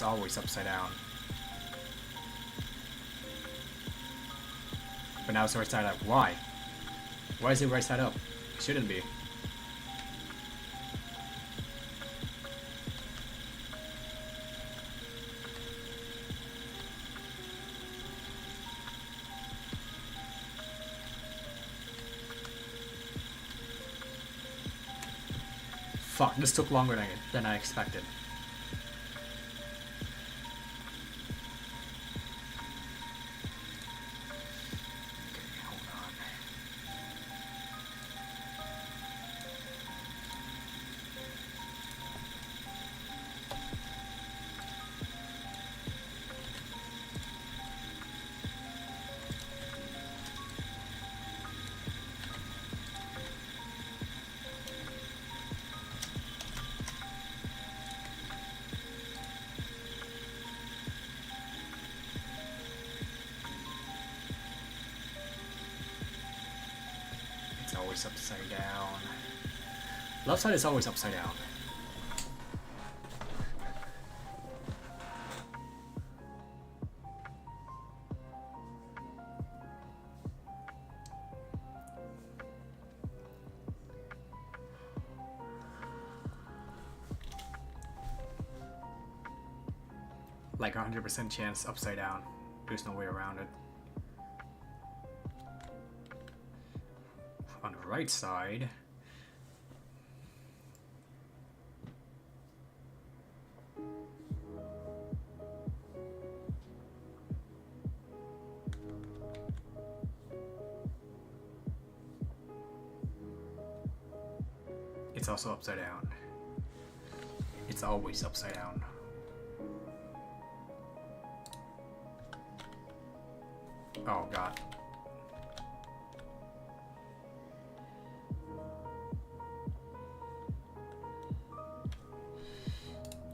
It's always upside down. But now it's right side up. Why? Why is it right side up? It shouldn't be. Fuck, this took longer than I expected. Okay, hold on. It's always upside down. Left side is always upside down. Like 100% chance upside down. There's no way around it. On the right side, it's also upside down. It's always upside down. Oh god.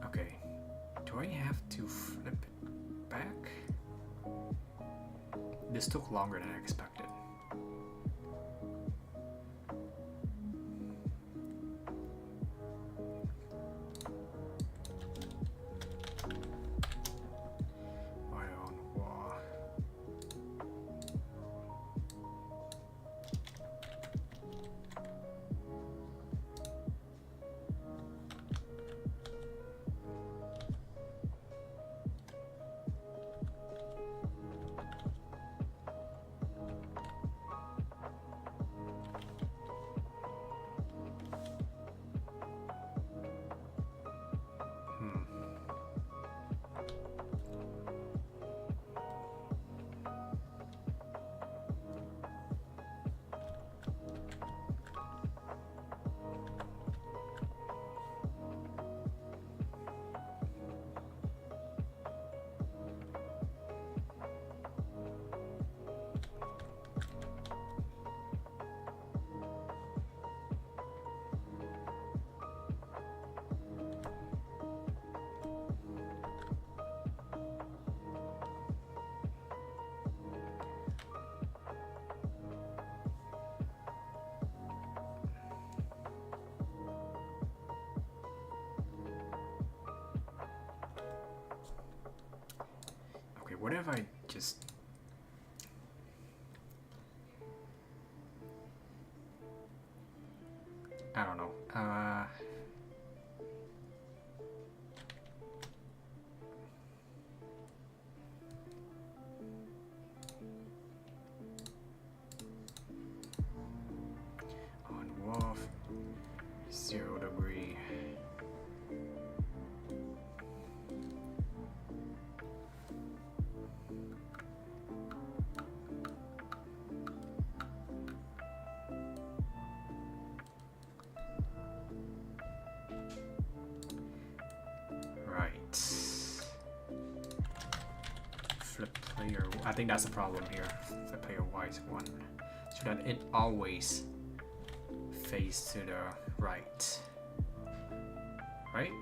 Okay. Do I have to flip it back? This took longer than I expected. What if I just... I don't know. On Wolf, 0 degree. Flip player. I think that's the problem here. Flip player Y is 1. So that it always face to the right. Right?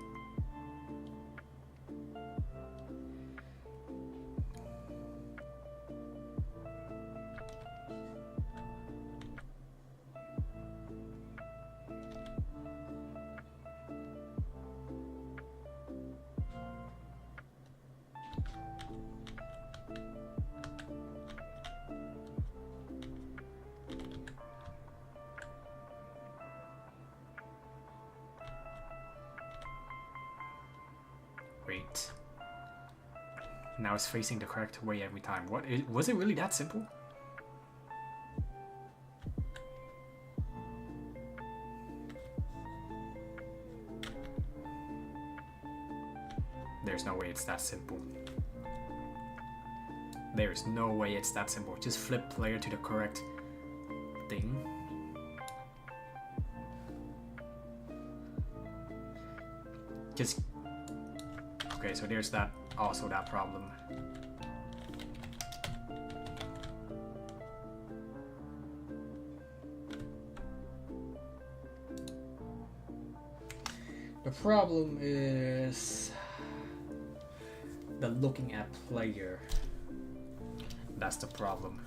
Now it's facing the correct way every time. Was it really that simple? There's no way it's that simple. There's no way it's that simple. Just flip player to the correct thing. Just... Okay, so there's that, also that problem. The problem is the looking at player. That's the problem.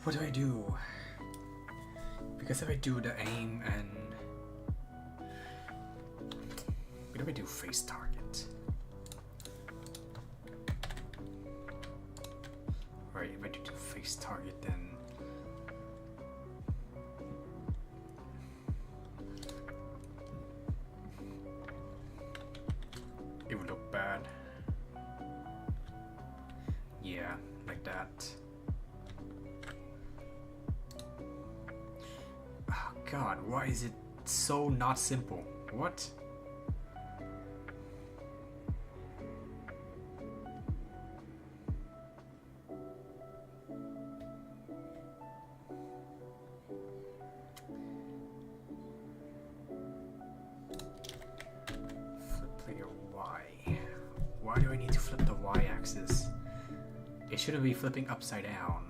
What do I do? Because if I do the aim and... What if I do face target? Right, if I do face target then... It would look bad. Yeah, like that. God, why is it so not simple? What? Flip player Y. Why do I need to flip the Y axis? It shouldn't be flipping upside down.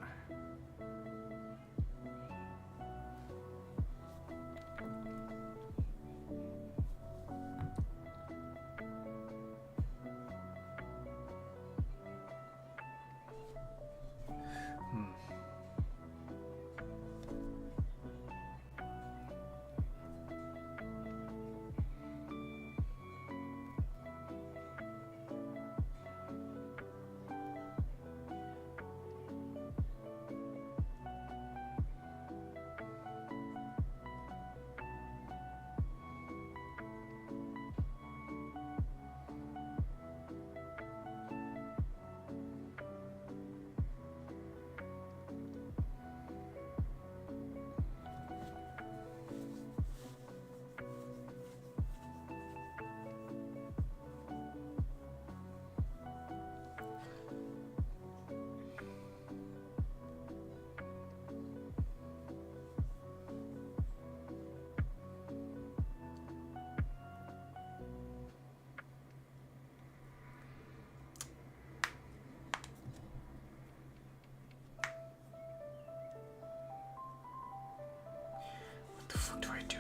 What the fuck do I do?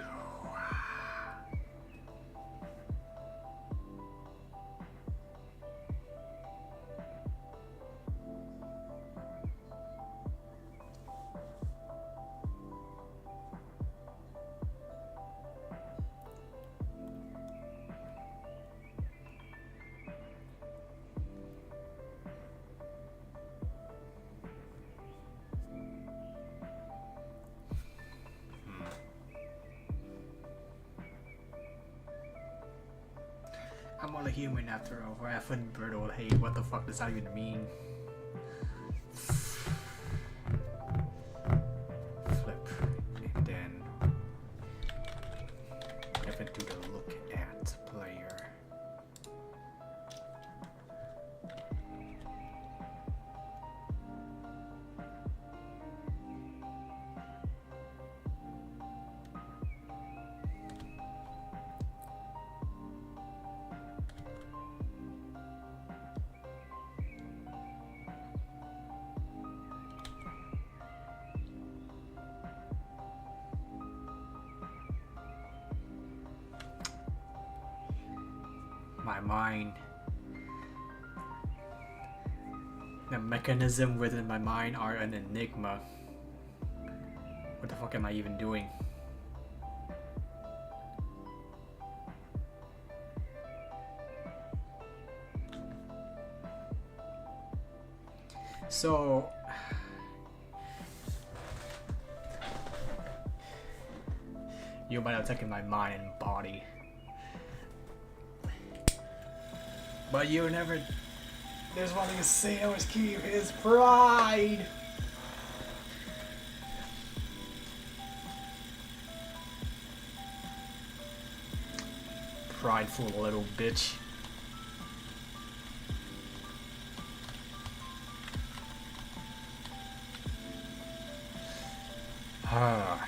human after all. Effing brutal hate. What the fuck does that even mean? Flip. And then effing do the look at player. My mind. The mechanism within my mind are an enigma. What the fuck am I even doing? So you might have taken my mind and body. But you never. There's one thing to say, always keep his pride. Prideful little bitch. Ah.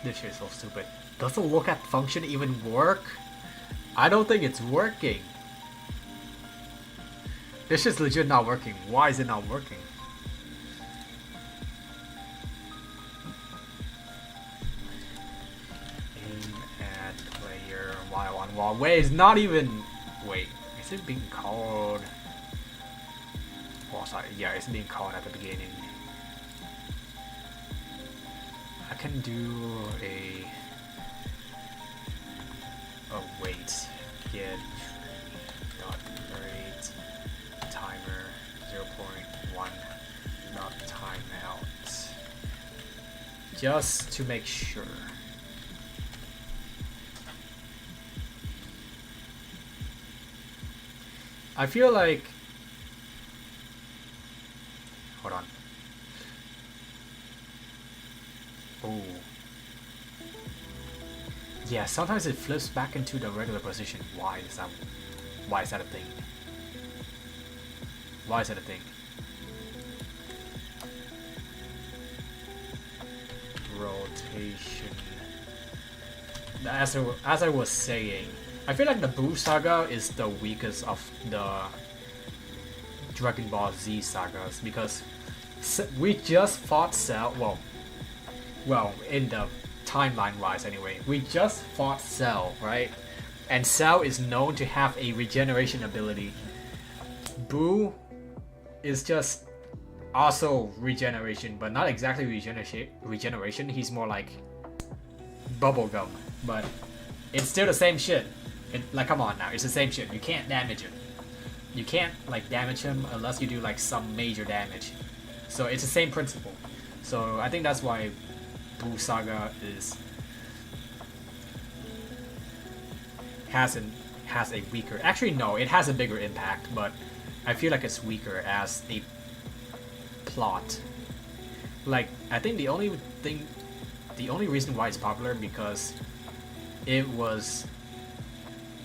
This shit is so stupid. Does the look at function even work? I don't think it's working. This shit's legit not working. Why is it not working? Aim at player while on wall. Wait, it's not even. Wait, is it being called? Oh, sorry. Yeah, it's being called at the beginning. I can do a. Oh wait, get dot rate timer 0.1 dot timeout, just to make sure. I feel like. Hold on. Oh. Yeah, sometimes it flips back into the regular position. Why is that a thing? Why is that a thing? Rotation. As I was saying, I feel like the Buu saga is the weakest of the Dragon Ball Z sagas because we just fought Cell. Well, in the timeline-wise anyway, we just fought Cell, right? And Cell is known to have a regeneration ability. Buu is just also regeneration, but not exactly regeneration. He's more like bubblegum, but it's still the same shit. Like, come on now, it's the same shit. You can't damage him. You can't like damage him unless you do like some major damage. So it's the same principle. So I think that's why Buu Saga has a weaker. Actually, no, it has a bigger impact, but I feel like it's weaker as a plot. Like, I think the only reason why it's popular because it was.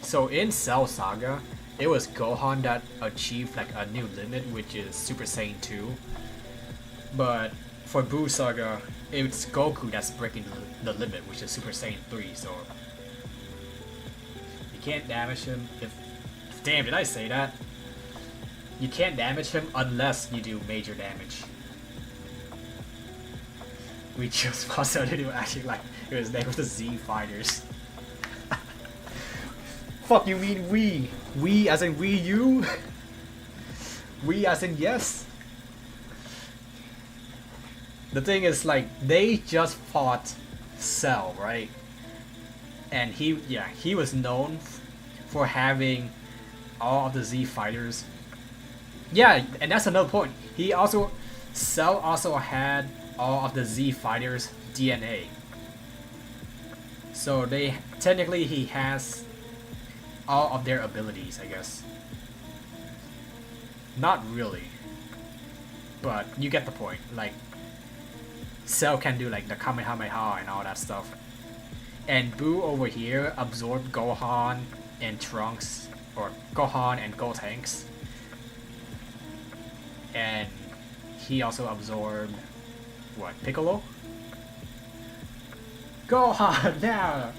So in Cell Saga, it was Gohan that achieved like a new limit, which is Super Saiyan 2. But for Buu Saga, it's Goku that's breaking the limit, which is Super Saiyan 3, so you can't damage him if. Damn, did I say that? You can't damage him unless you do major damage. We just passed out into actually like it was named the Z Fighters. Fuck you mean we? We as in Wii U? We as in yes? The thing is, like, they just fought Cell, right? and he was known for having all of the Z fighters. Yeah, and that's another point. Cell also had all of the Z fighters DNA. So technically he has all of their abilities, I guess. Not really, but you get the point. Like, Cell can do like the Kamehameha and all that stuff. And Boo over here absorbed Gohan and Trunks, or Gohan and Gotenks. And he also absorbed, what, Piccolo? Gohan now!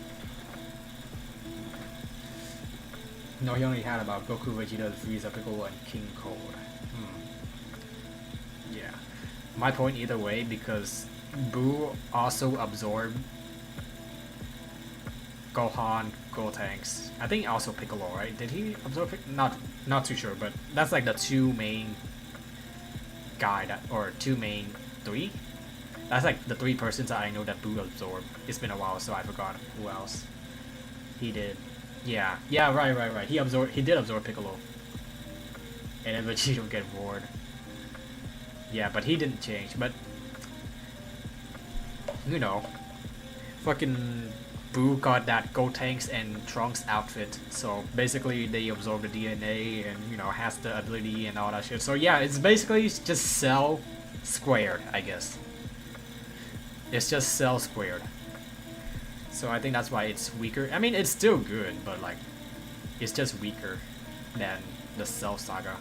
No, he only had about Goku, Vegeta, Frieza, Piccolo, and King Cold. Yeah. My point either way, because Boo also absorbed Gohan, Gotenks. I think also Piccolo, right? Did he absorb not too sure, but that's like the two main three? That's like the three persons that I know that Boo absorbed. It's been a while, so I forgot who else he did. Yeah, right. He did absorb Piccolo. And then Vegeta would get bored. Yeah, but he didn't change, but you know, fucking Boo got that Gotenks and Trunks outfit, so basically they absorb the DNA and, you know, has the ability and all that shit. So yeah, it's basically just Cell squared, I guess. It's just Cell squared. So I think that's why it's weaker. I mean, it's still good, but like, it's just weaker than the Cell Saga.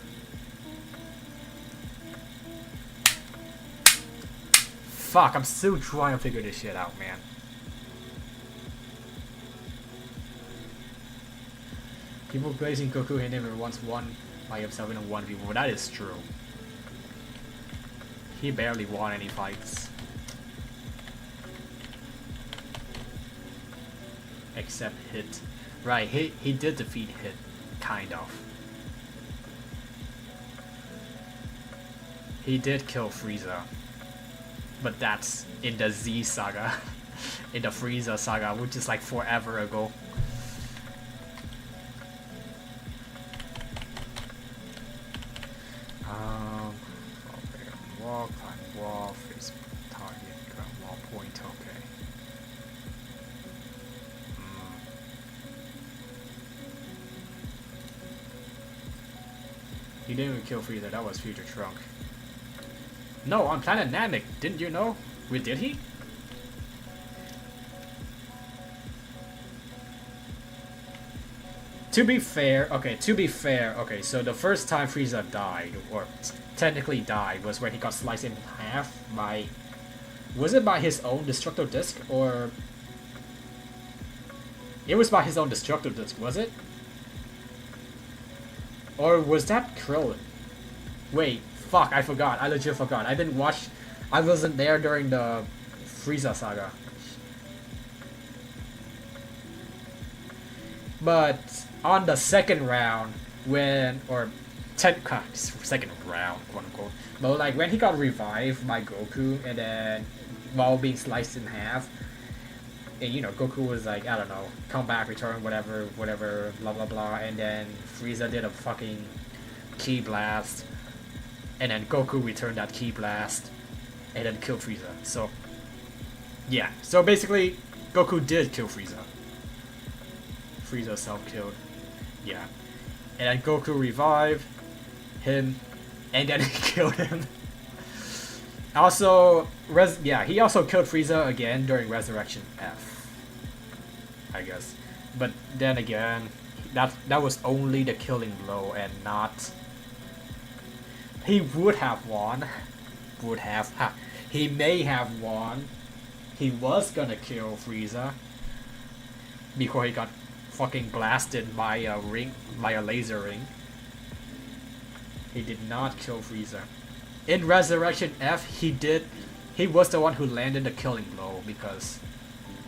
Fuck, I'm still trying to figure this shit out, man. People praising Goku, he never once won by himself in a 1v1, but that is true. He barely won any fights. Except Hit. Right, he did defeat Hit, kind of. He did kill Frieza. But that's in the Z saga. In the Frieza saga, which is like forever ago. Okay, wall, climb wall, face target, wall point, okay. He didn't even kill Frieza, that was Future Trunk. No, on Planet Namek, didn't you know? Wait, did he? To be fair, okay, so the first time Frieza died, or technically died, was when he got sliced in half by... Was it by his own Destructo Disc, or... It was by his own Destructo Disc, was it? Or was that Krillin? Wait, fuck, I forgot. I legit forgot. I didn't watch... I wasn't there during the Frieza saga. But on the second round, when... Or... second round, quote unquote. But like, when he got revived by Goku, and then... While being sliced in half... And, you know, Goku was like, I don't know, come back, return, whatever, blah blah blah, and then Frieza did a fucking Ki Blast, and then Goku returned that Ki Blast, and then killed Frieza. So, yeah. So basically, Goku did kill Frieza. Frieza self-killed. Yeah. And then Goku revived him, and then he killed him. Also, he also killed Frieza again during Resurrection F, I guess. But then again, that was only the killing blow and not... He would have won. He may have won. He was gonna kill Frieza before he got fucking blasted by a laser ring. He did not kill Frieza. In Resurrection F, he was the one who landed the killing blow because,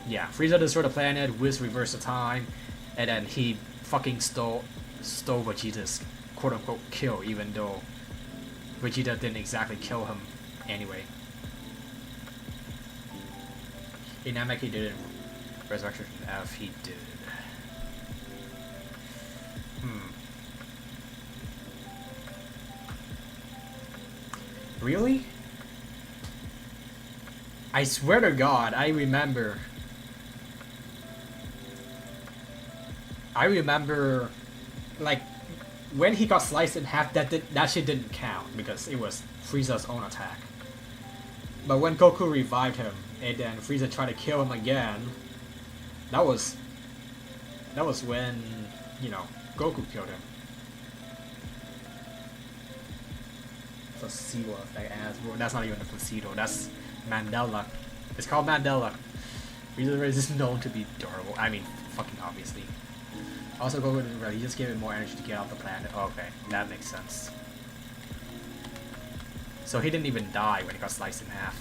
yeah, Frieza destroyed the planet, Whis reversed the time, and then he fucking stole Vegeta's quote-unquote kill, even though Vegeta didn't exactly kill him anyway. In Namek he didn't. Resurrection F, he did. Really? I swear to God, I remember, like, when he got sliced in half, that shit didn't count because it was Frieza's own attack. But when Goku revived him and then Frieza tried to kill him again, that was when, you know, Goku killed him. Placebo effect as well. That's not even a placebo. That's Mandela. It's called Mandela. Frieza is known to be durable. I mean, fucking obviously. Also, Goku didn't really. He just gave it more energy to get off the planet. Okay, that makes sense. So he didn't even die when he got sliced in half.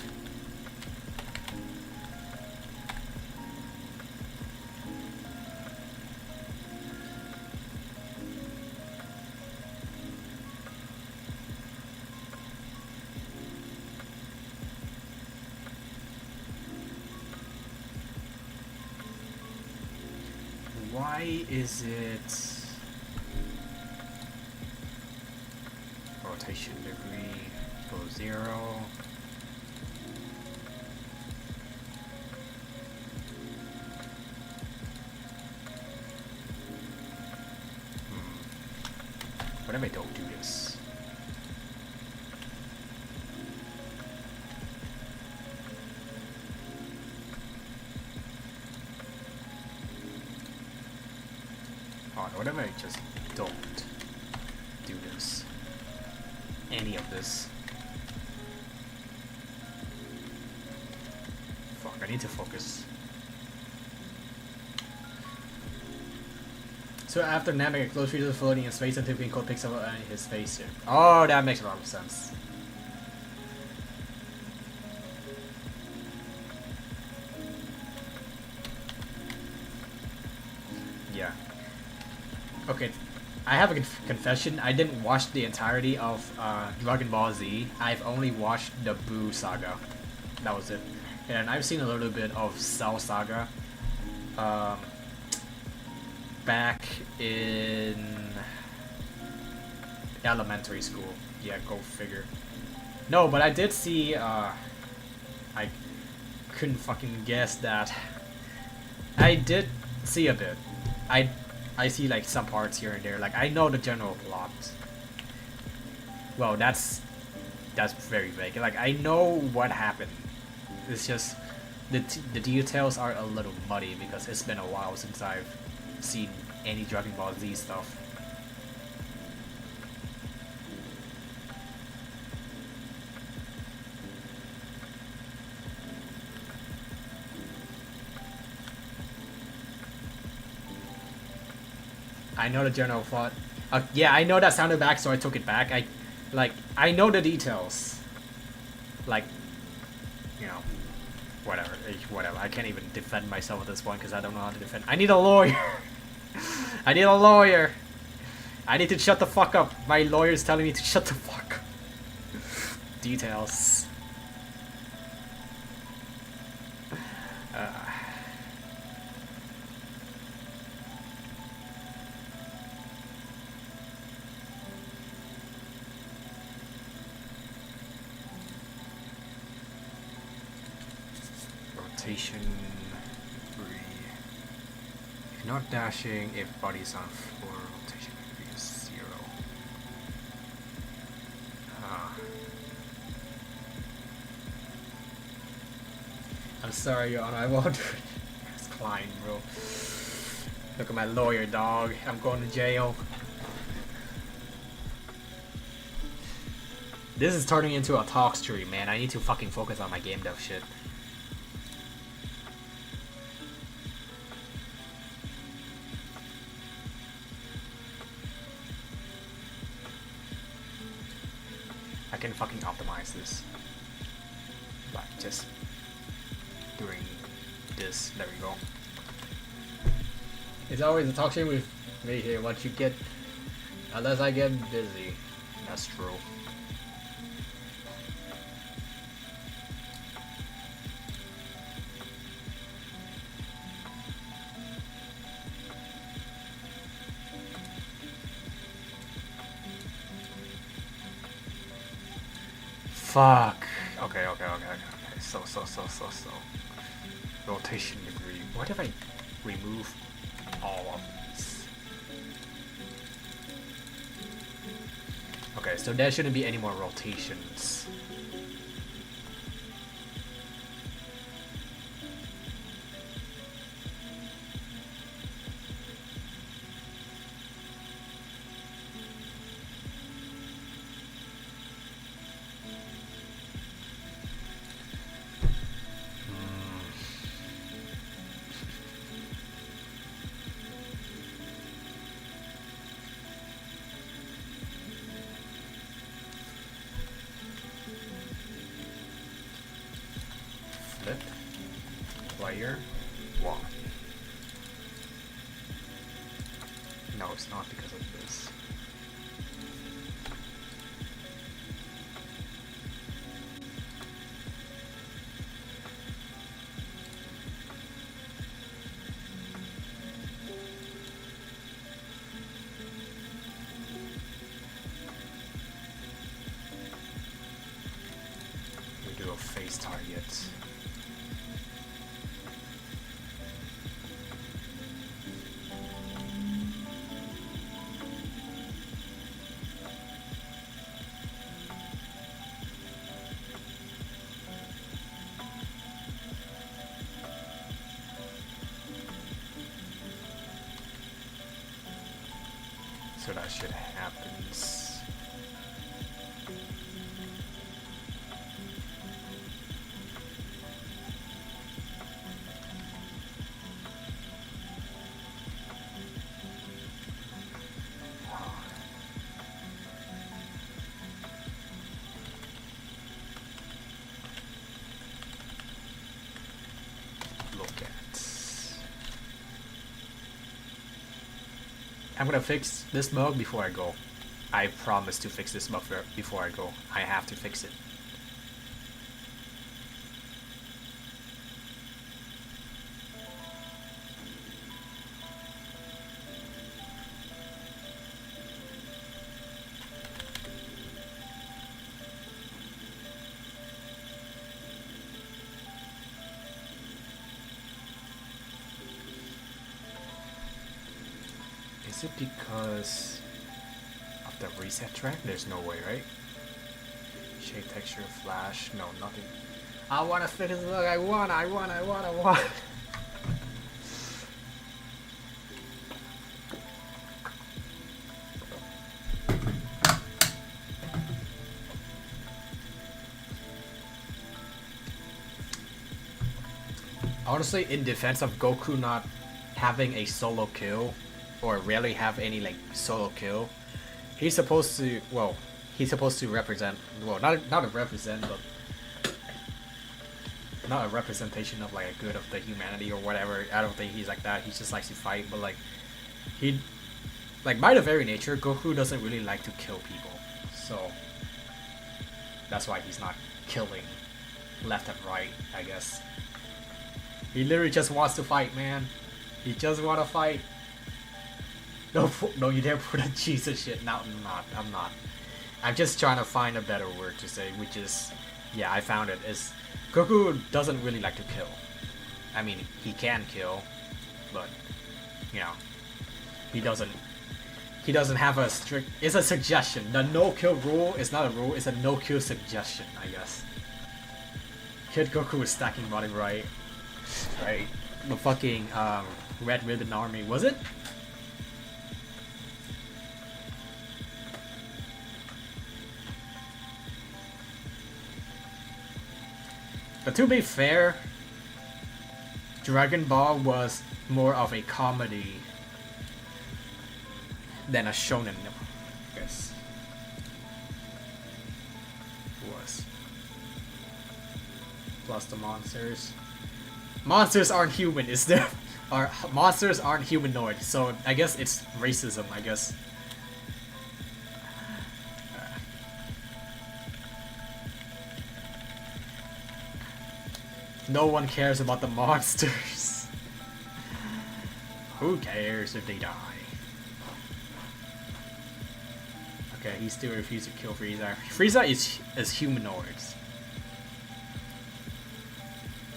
Why is it rotation degree go 0? What if I don't do this? What if I just don't do this? Any of this? Fuck, I need to focus. So after Namek explodes, Frieza is floating in space until Piccolo picks up his face here. Oh, that makes a lot of sense. Yeah. Okay, I have a confession. I didn't watch the entirety of Dragon Ball Z. I've only watched the Buu saga. That was it. And I've seen a little bit of Cell Saga. Back in elementary school. Yeah, go figure. No, but I did see, I couldn't fucking guess that. I did see a bit. I see like some parts here and there. Like I know the general plot. Well, that's very vague. Like I know what happened. It's just the details are a little muddy because it's been a while since I've seen any Dragon Ball Z stuff. I know the general plot. Yeah, I know that sounded back, so I took it back. I know the details. Like, you know, whatever. I can't even defend myself at this point because I don't know how to defend. I need a lawyer. I need a lawyer. I need to shut the fuck up. My lawyer's telling me to shut the fuck up. Details. Rotation 3. If not dashing, if body's on floor, rotation degree is 0. I'm sorry, Your Honor, I won't do it. It's Klein, bro. Look at my lawyer, dog. I'm going to jail. This is turning into a talk stream, man. I need to fucking focus on my game dev shit. I can fucking optimize this. But just doing this. There we go. It's always a talk stream with me here. Once you get, unless I get busy. That's true. fuck. Okay. So. Rotation degree. What if I remove all of this? Okay, so there shouldn't be any more rotations. Flip. Player 1. No, it's not because of this. We do a face target. So that should happen. Look at. I'm gonna fix this bug before I go. I promise to fix this bug before I go. I have to fix it. Is it because of the reset track? There's no way, right? Shape, texture, flash, no, nothing. I wanna fix this bug, I want. Honestly, in defense of Goku not having a solo kill, or rarely have any like solo kill, he's supposed to represent, well, not a represent, but not a representation of like a good of the humanity or whatever. I don't think he's like that. He just likes to fight, but like he, like by the very nature, Goku doesn't really like to kill people, so that's why he's not killing left and right, I guess. He literally just wants to fight, man. He just want to fight. No, you didn't put a Jesus shit. No, I'm not. I'm just trying to find a better word to say, which is, yeah, I found it. Is Goku doesn't really like to kill. I mean, he can kill, but you know, he doesn't have a strict. It's a suggestion. The no kill rule is not a rule. It's a no kill suggestion, I guess. Kid Goku is stacking body right. The fucking Red Ribbon Army, was it? But to be fair, Dragon Ball was more of a comedy than a shonen, I guess. It was. Plus the monsters. Monsters aren't human, is there? Or monsters aren't humanoid, so I guess it's racism, I guess. No one cares about the monsters. Who cares if they die? Okay, he still refused to kill Frieza. Frieza is humanoids.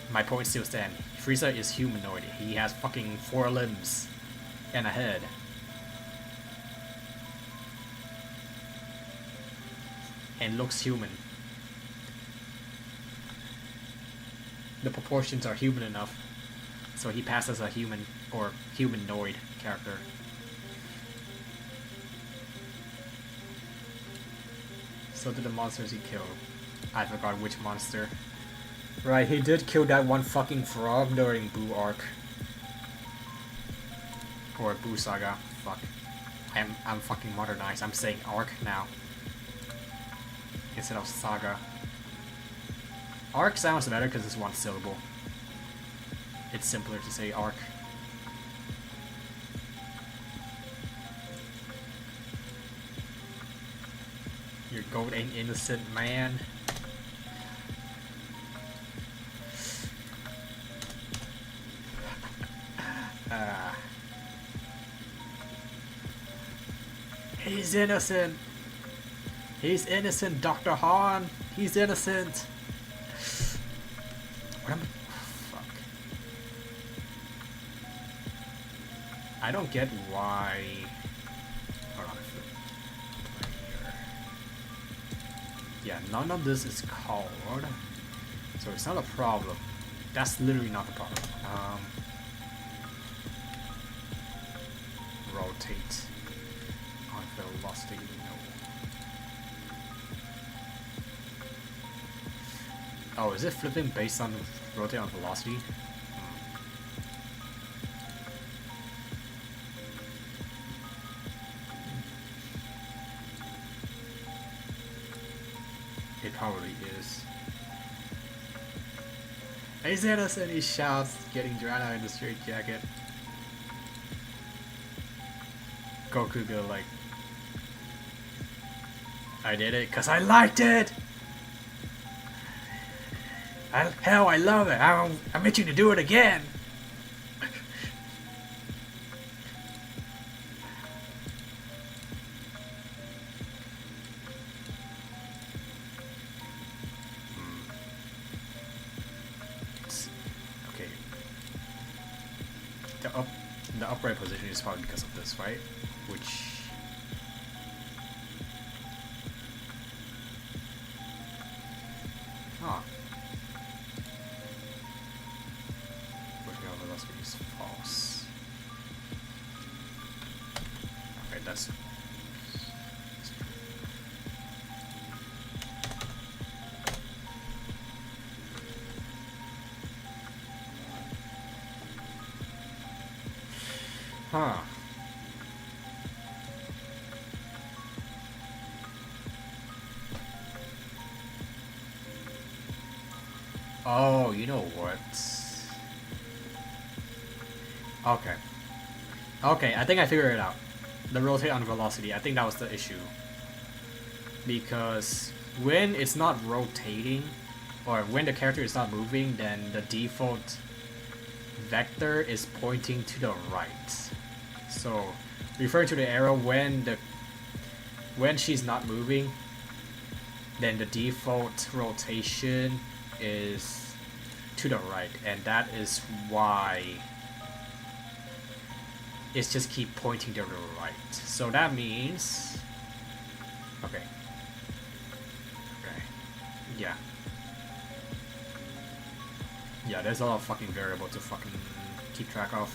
My point still stands. Frieza is humanoid. He has fucking 4 limbs and a head. And looks human. The proportions are human enough, so he passes a human or humanoid character. So did the monsters he killed. I forgot which monster. Right, he did kill that one fucking frog during Boo arc. Or Boo Saga. Fuck. I'm fucking modernized. I'm saying arc now. Instead of saga. Arc sounds better because it's one syllable. It's simpler to say arc. Your goat ain't innocent, man. He's innocent. He's innocent, Dr. Han. He's innocent. What am I? Fuck. I don't get why. Hold on. Right here. Yeah, none of this is called. So it's not a problem. That's literally not the problem. Rotate. On velocity, no. Oh, is it flipping based on rotate on velocity? It probably is. He's innocent, he shouts, getting drowned out in the straight jacket. Goku go like, I did it because I liked it! Hell, I love it! I'm itching to do it again! Okay. The upright position is probably because of this, right? Which... Huh. Vertical velocity is false. Okay, that's... Huh. Oh, you know what? Okay. Okay, I think I figured it out. The rotate on velocity, I think that was the issue. Because when it's not rotating, or when the character is not moving, then the default vector is pointing to the right. So, referring to the arrow, when she's not moving, then the default rotation is to the right, and that is why it's just keep pointing to the right. So that means, okay, yeah, there's a lot of fucking variable to fucking keep track of.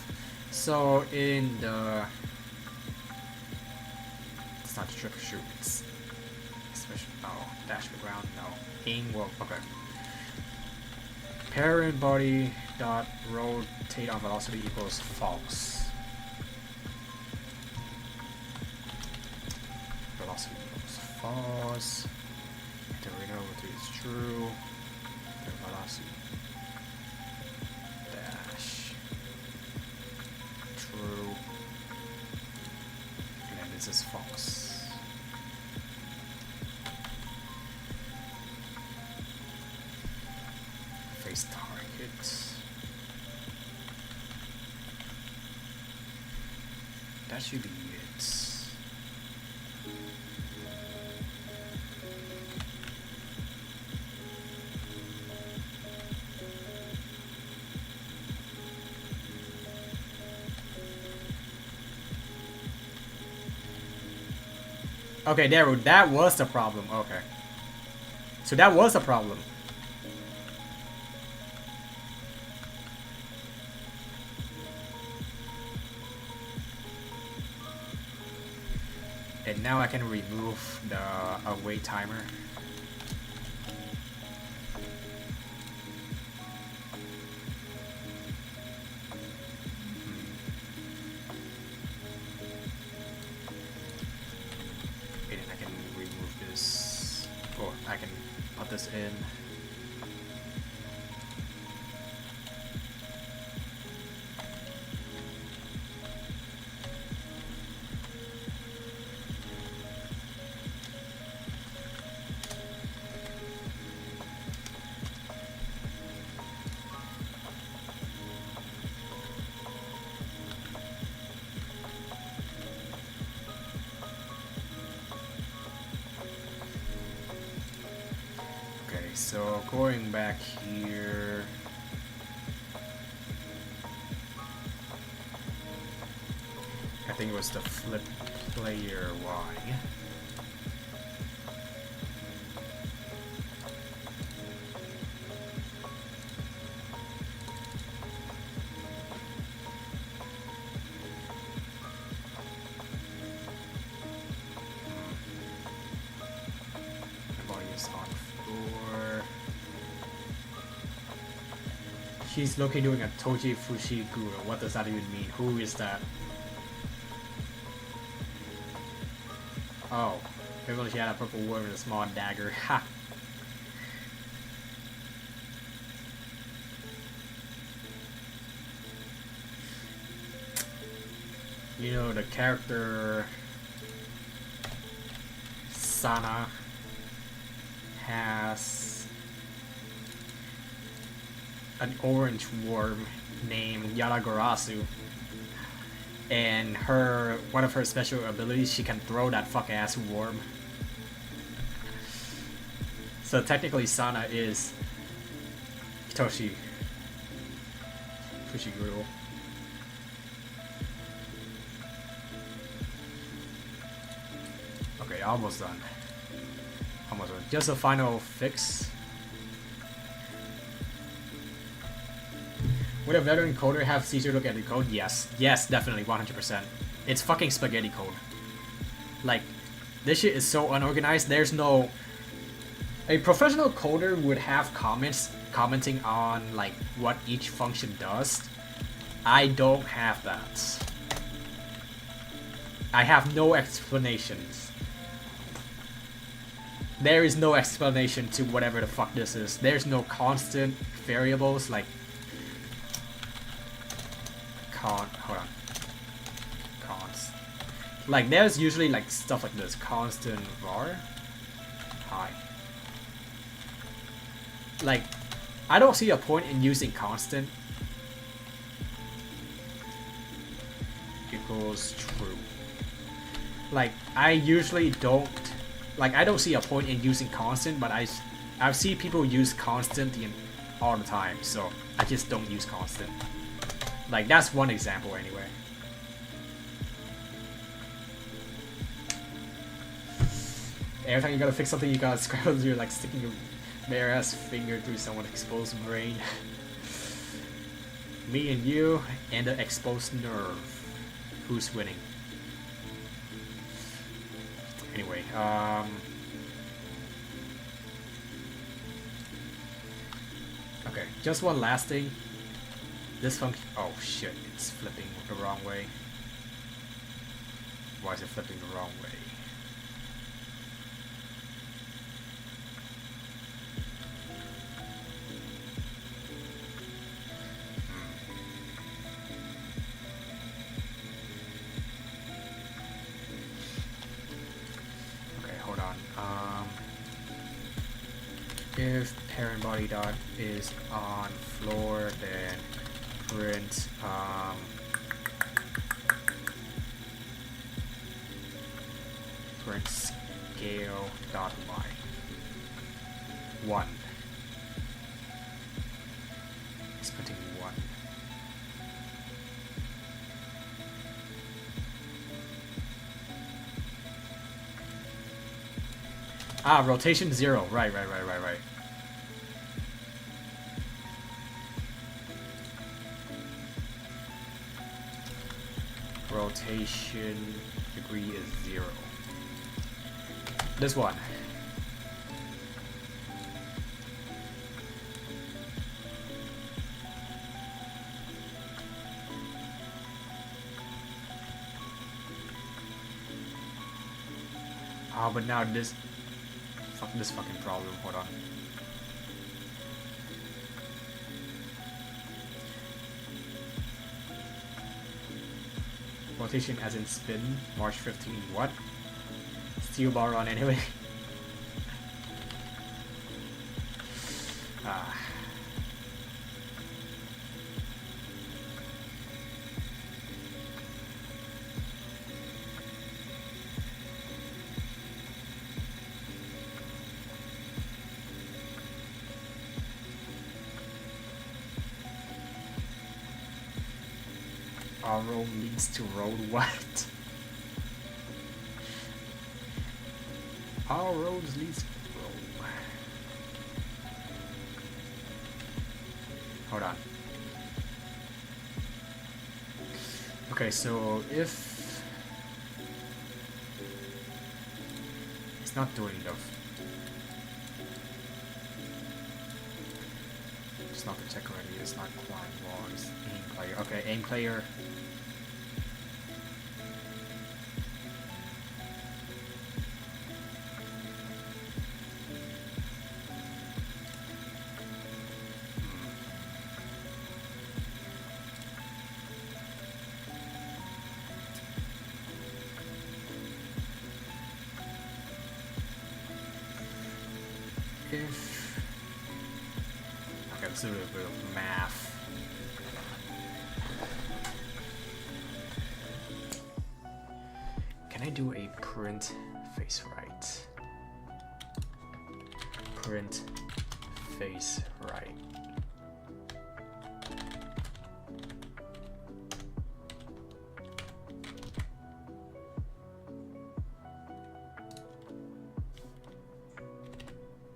So in the, it's not the trick shoot, it's special, no, dash to the ground, no, aim, well, okay. Parent body dot rotate on velocity equals false. Velocity equals false. The rate of rotate is true. The velocity dash true. And then this is false. Face target. That should be it. Okay, there. That was the problem. Okay. So that was the problem. And now I can remove the await timer. And then I can remove this, or I can put this in. So going back here, I think it was the flip player Y. Everybody is on the floor. She's looking doing a Toji Fushiguro. What does that even mean? Who is that? Oh, everyone, she had a purple word with a small dagger. Ha! You know, the character Sana has an orange worm named Yaragarasu. And one of her special abilities, she can throw that fuck ass worm. So technically Sana is Hitoshi Fushiguro. Okay, almost done. Almost done. Just a final fix. Would a veteran coder have Caesar look at the code? Yes. Yes, definitely, 100%. It's fucking spaghetti code. Like, this shit is so unorganized, there's no... A professional coder would have commenting on, like, what each function does. I don't have that. I have no explanations. There is no explanation to whatever the fuck this is. There's no constant variables, like... hold on. Like, there's usually, like, stuff like this. Constant var. Hi. Like, I don't see a point in using constant equals true. Like, I usually don't... Like, I don't see a point in using constant, but I see people use constant all the time, so I just don't use constant. Like, that's one example anyway. Every time you gotta fix something, you gotta scramble, you're like sticking your bare ass finger through someone's exposed brain. Me and you, and the exposed nerve. Who's winning? Anyway, okay, just one last thing. This function... Oh shit, it's flipping the wrong way. Why is it flipping the wrong way? Okay, hold on. If parent body dot is on floor, then print print scale dot y 1. It's printing 1. Ah, rotation 0. Right. Rotation degree is 0. This one. Oh, but now this... Fuck this fucking problem. Hold on. Rotation as in spin. March 15. What? Steel bar on anyway. Ah. Arrow leads to road. What? All roads leads to road. Hold on. Okay, so if it's not doing the, it's not the check already. It's not climb wall. It's aim player. Okay, aim player. If okay, let's do a bit of math. Can I do a print face right? Print face right.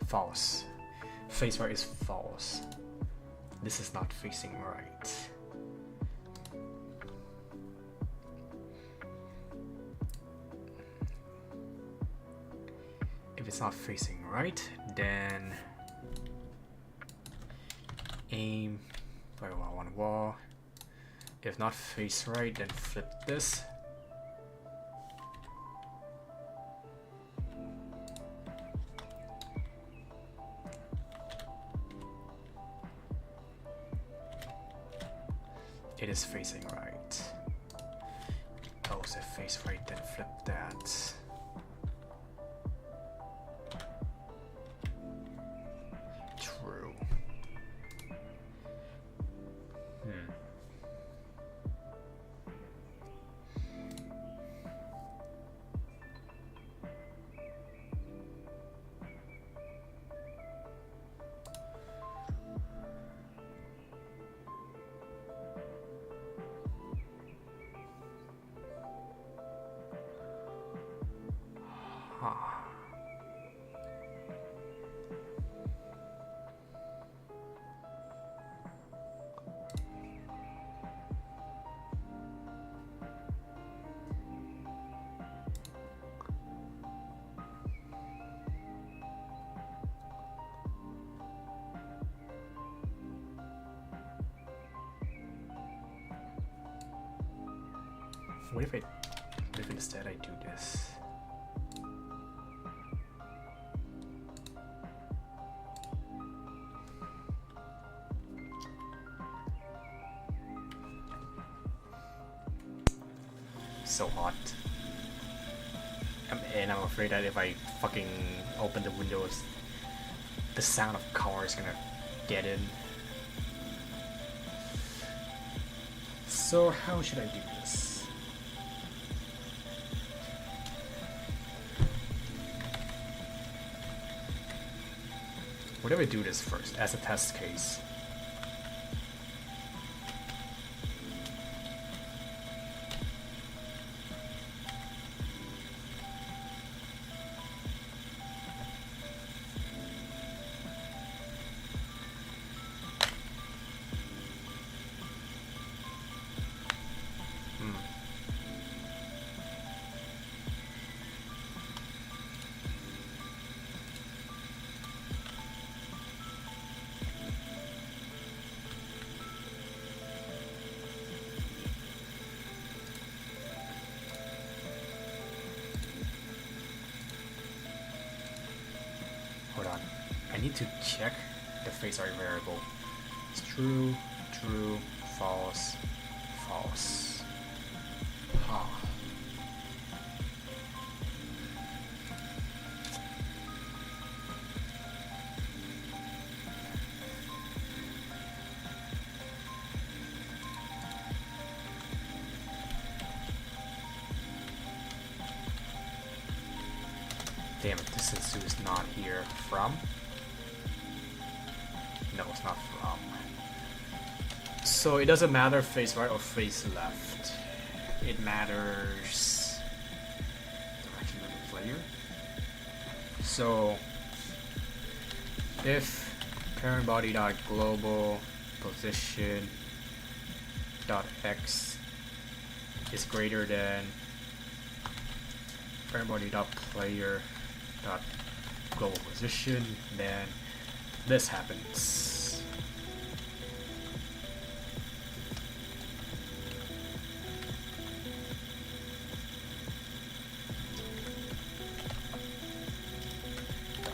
False. Face right is false. This is not facing right. If it's not facing right, then aim firewall on wall. If not face right, then flip this. It is facing right. Oh, so face right, then flip that. True. What if instead I do this? So hot. And I'm afraid that if I fucking open the windows, the sound of cars is gonna get in. So how should I do this? What if I do this first as a test case? need to check the face array variable. It's true, true, false, false. Huh. Damn it, this is not here. From? No, it's not from. So it doesn't matter face right or face left. It matters direction of the player. So if parent body dot global position dot x is greater than parent body dot player dot global position, then this happens.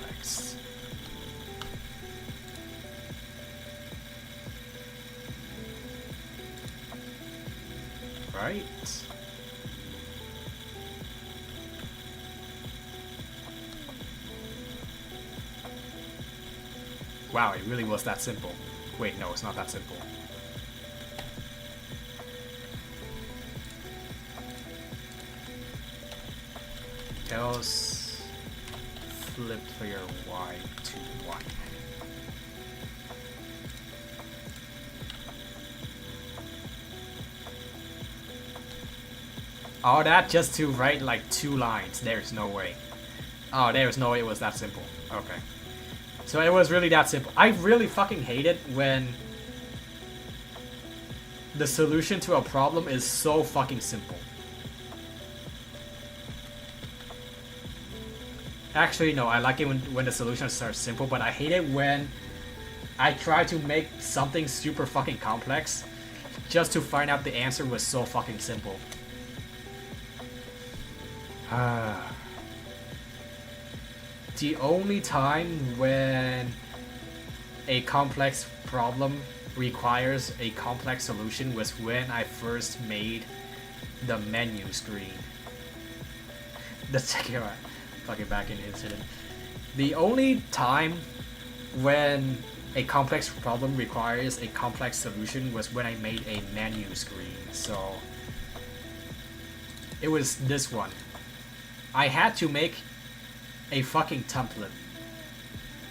X. Right. Wow, it really was that simple. Wait, no, it's not that simple. Else flip player Y to 1. Oh, that just to write like 2 lines. There's no way. Oh, there's no way it was that simple. Okay. So it was really that simple. I really fucking hate it when the solution to a problem is so fucking simple. Actually, no, I like it when the solutions are simple, but I hate it when I try to make something super fucking complex just to find out the answer was so fucking simple. The only time when a complex problem requires a complex solution was when I first made the menu screen. The second one, fucking back in incident. The only time when a complex problem requires a complex solution was when I made a menu screen. So it was this one. I had to make a fucking template,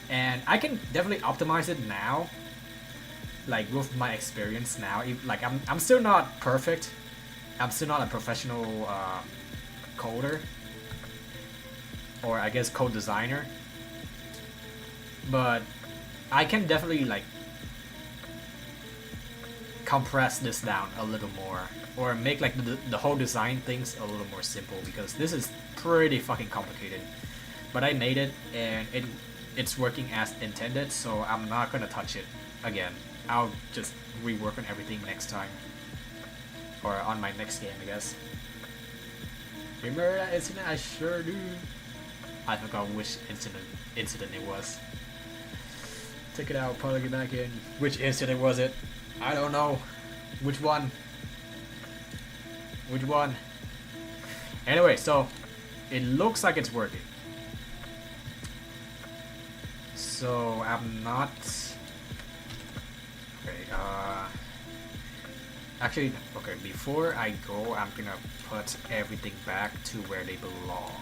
and I can definitely optimize it now, like with my experience now. Like I'm still not perfect, I'm still not a professional coder, or I guess code designer, but I can definitely like compress this down a little more, or make like the whole design things a little more simple, because this is pretty fucking complicated. But I made it, and it's working as intended, so I'm not gonna touch it again. I'll just rework on everything next time, or on my next game, I guess. Remember that incident? I sure do. I forgot which incident it was. Take it out, plug it back in. Which incident was it? I don't know. Which one? Which one? Anyway, so it looks like it's working. So I'm not. Okay. Actually, okay. Before I go, I'm gonna put everything back to where they belong.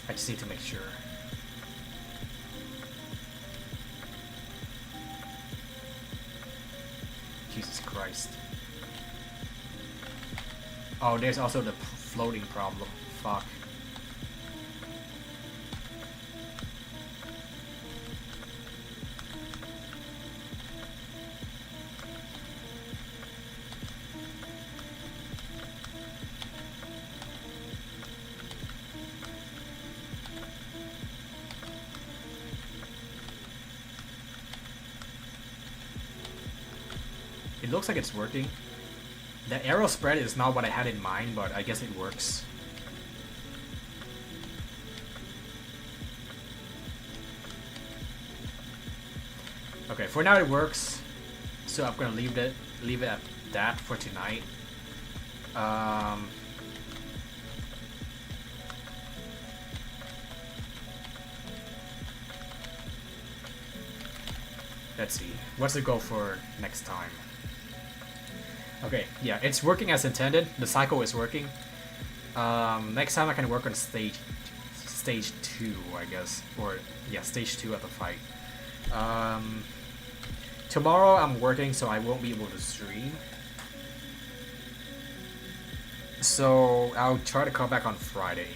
I just need to make sure. Jesus Christ. Oh, there's also the floating problem. Fuck. It looks like it's working. The arrow spread is not what I had in mind, but I guess it works. Okay, for now it works. So I'm gonna leave it at that for tonight. Let's see. What's the goal for next time? Okay, yeah, it's working as intended. The cycle is working. Next time I can work on stage 2, I guess. Or, yeah, stage 2 of the fight. Tomorrow I'm working, so I won't be able to stream. So I'll try to come back on Friday.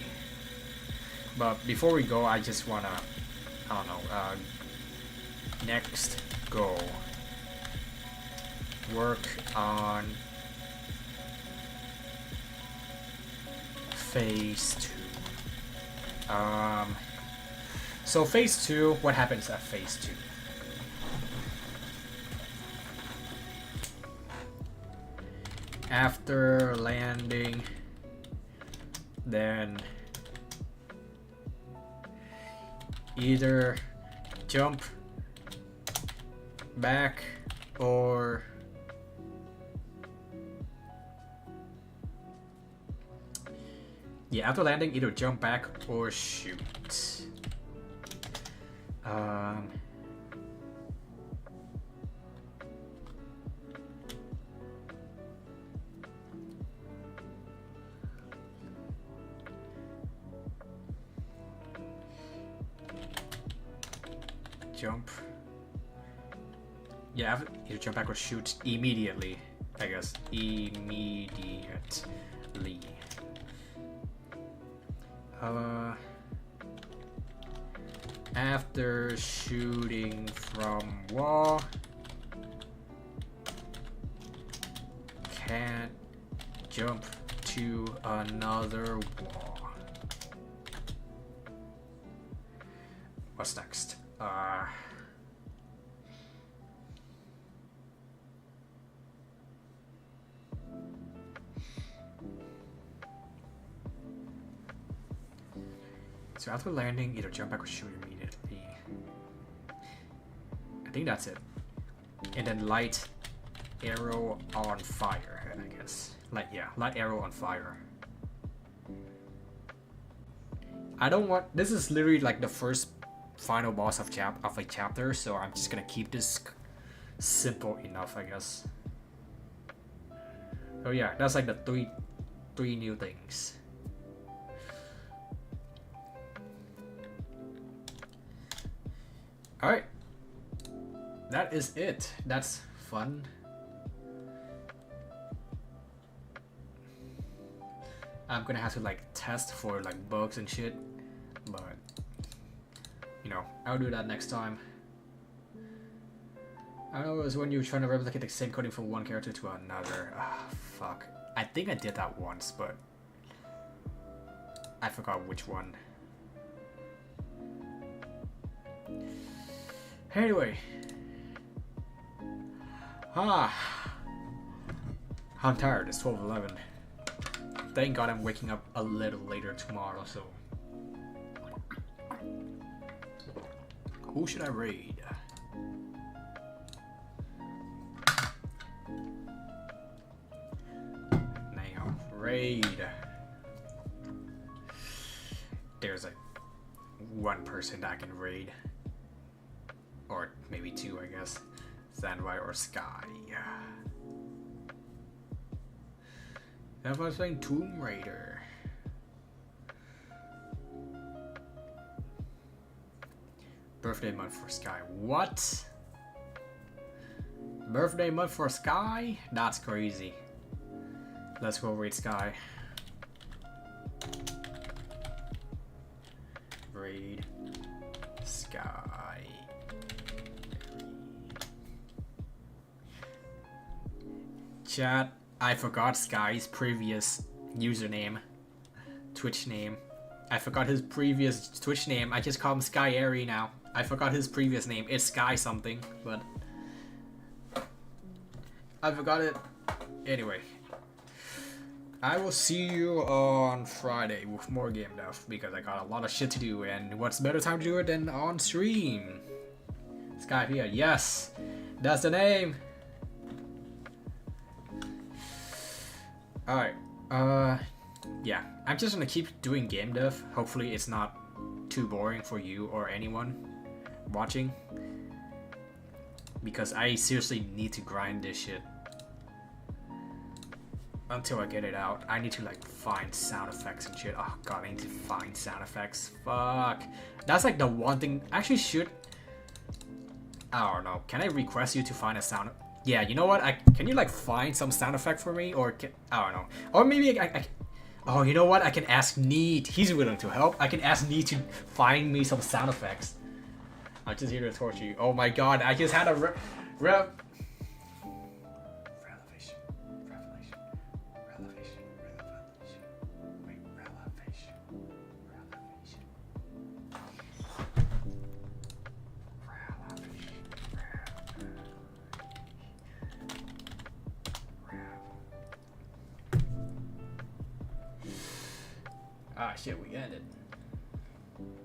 But before we go, I just wanna, I don't know, next goal. Work on phase 2. So phase 2, what happens at phase 2? After landing, then either jump back or yeah, after landing, either jump back or shoot. Jump. Yeah, either jump back or shoot immediately. I guess immediately. After shooting from wall, can't jump to another wall. What's next? So after landing, either jump back or shoot immediately. I think that's it. And then light arrow on fire, I guess. Light arrow on fire. I don't want. This is literally like the first final boss of a chapter, so I'm just gonna keep this simple enough, I guess. Oh yeah, that's like the three new things. Alright. That is it. That's fun. I'm gonna have to like test for like bugs and shit, but you know, I'll do that next time. I know it was when you were trying to replicate the same coding from one character to another. Ah, fuck. I think I did that once, but I forgot which one. Anyway. I'm tired. It's 12:11. Thank God I'm waking up a little later tomorrow, so. Who should I raid? Now, raid. There's like one person that I can raid. Or maybe two, I guess. Sandwire or Sky. If I was playing Tomb Raider. Birthday month for Sky. What? Birthday month for Sky? That's crazy. Let's go raid Sky. Raid Sky. Chat, I forgot Sky's previous username, Twitch name. I forgot his previous Twitch name. I just call him Sky Airy now. I forgot his previous name. It's Sky something, but I forgot it. Anyway, I will see you on Friday with more game dev because I got a lot of shit to do, and what's better time to do it than on stream? Skype here, yes, that's the name. Alright, yeah, I'm just gonna keep doing game dev. Hopefully it's not too boring for you or anyone watching, because I seriously need to grind this shit until I get it out. I need to like find sound effects and shit. Oh god, I need to find sound effects. Fuck, that's like the one thing. Actually, should I don't know. Can I request you to find a sound? Yeah, you know what? Can you like find some sound effect for me, or I don't know. Or maybe oh, you know what? I can ask Neat. He's willing to help. I can ask Neat to find me some sound effects. I'm just here to torture you. Oh my god, I just had a revelation. Ah shit, we ended.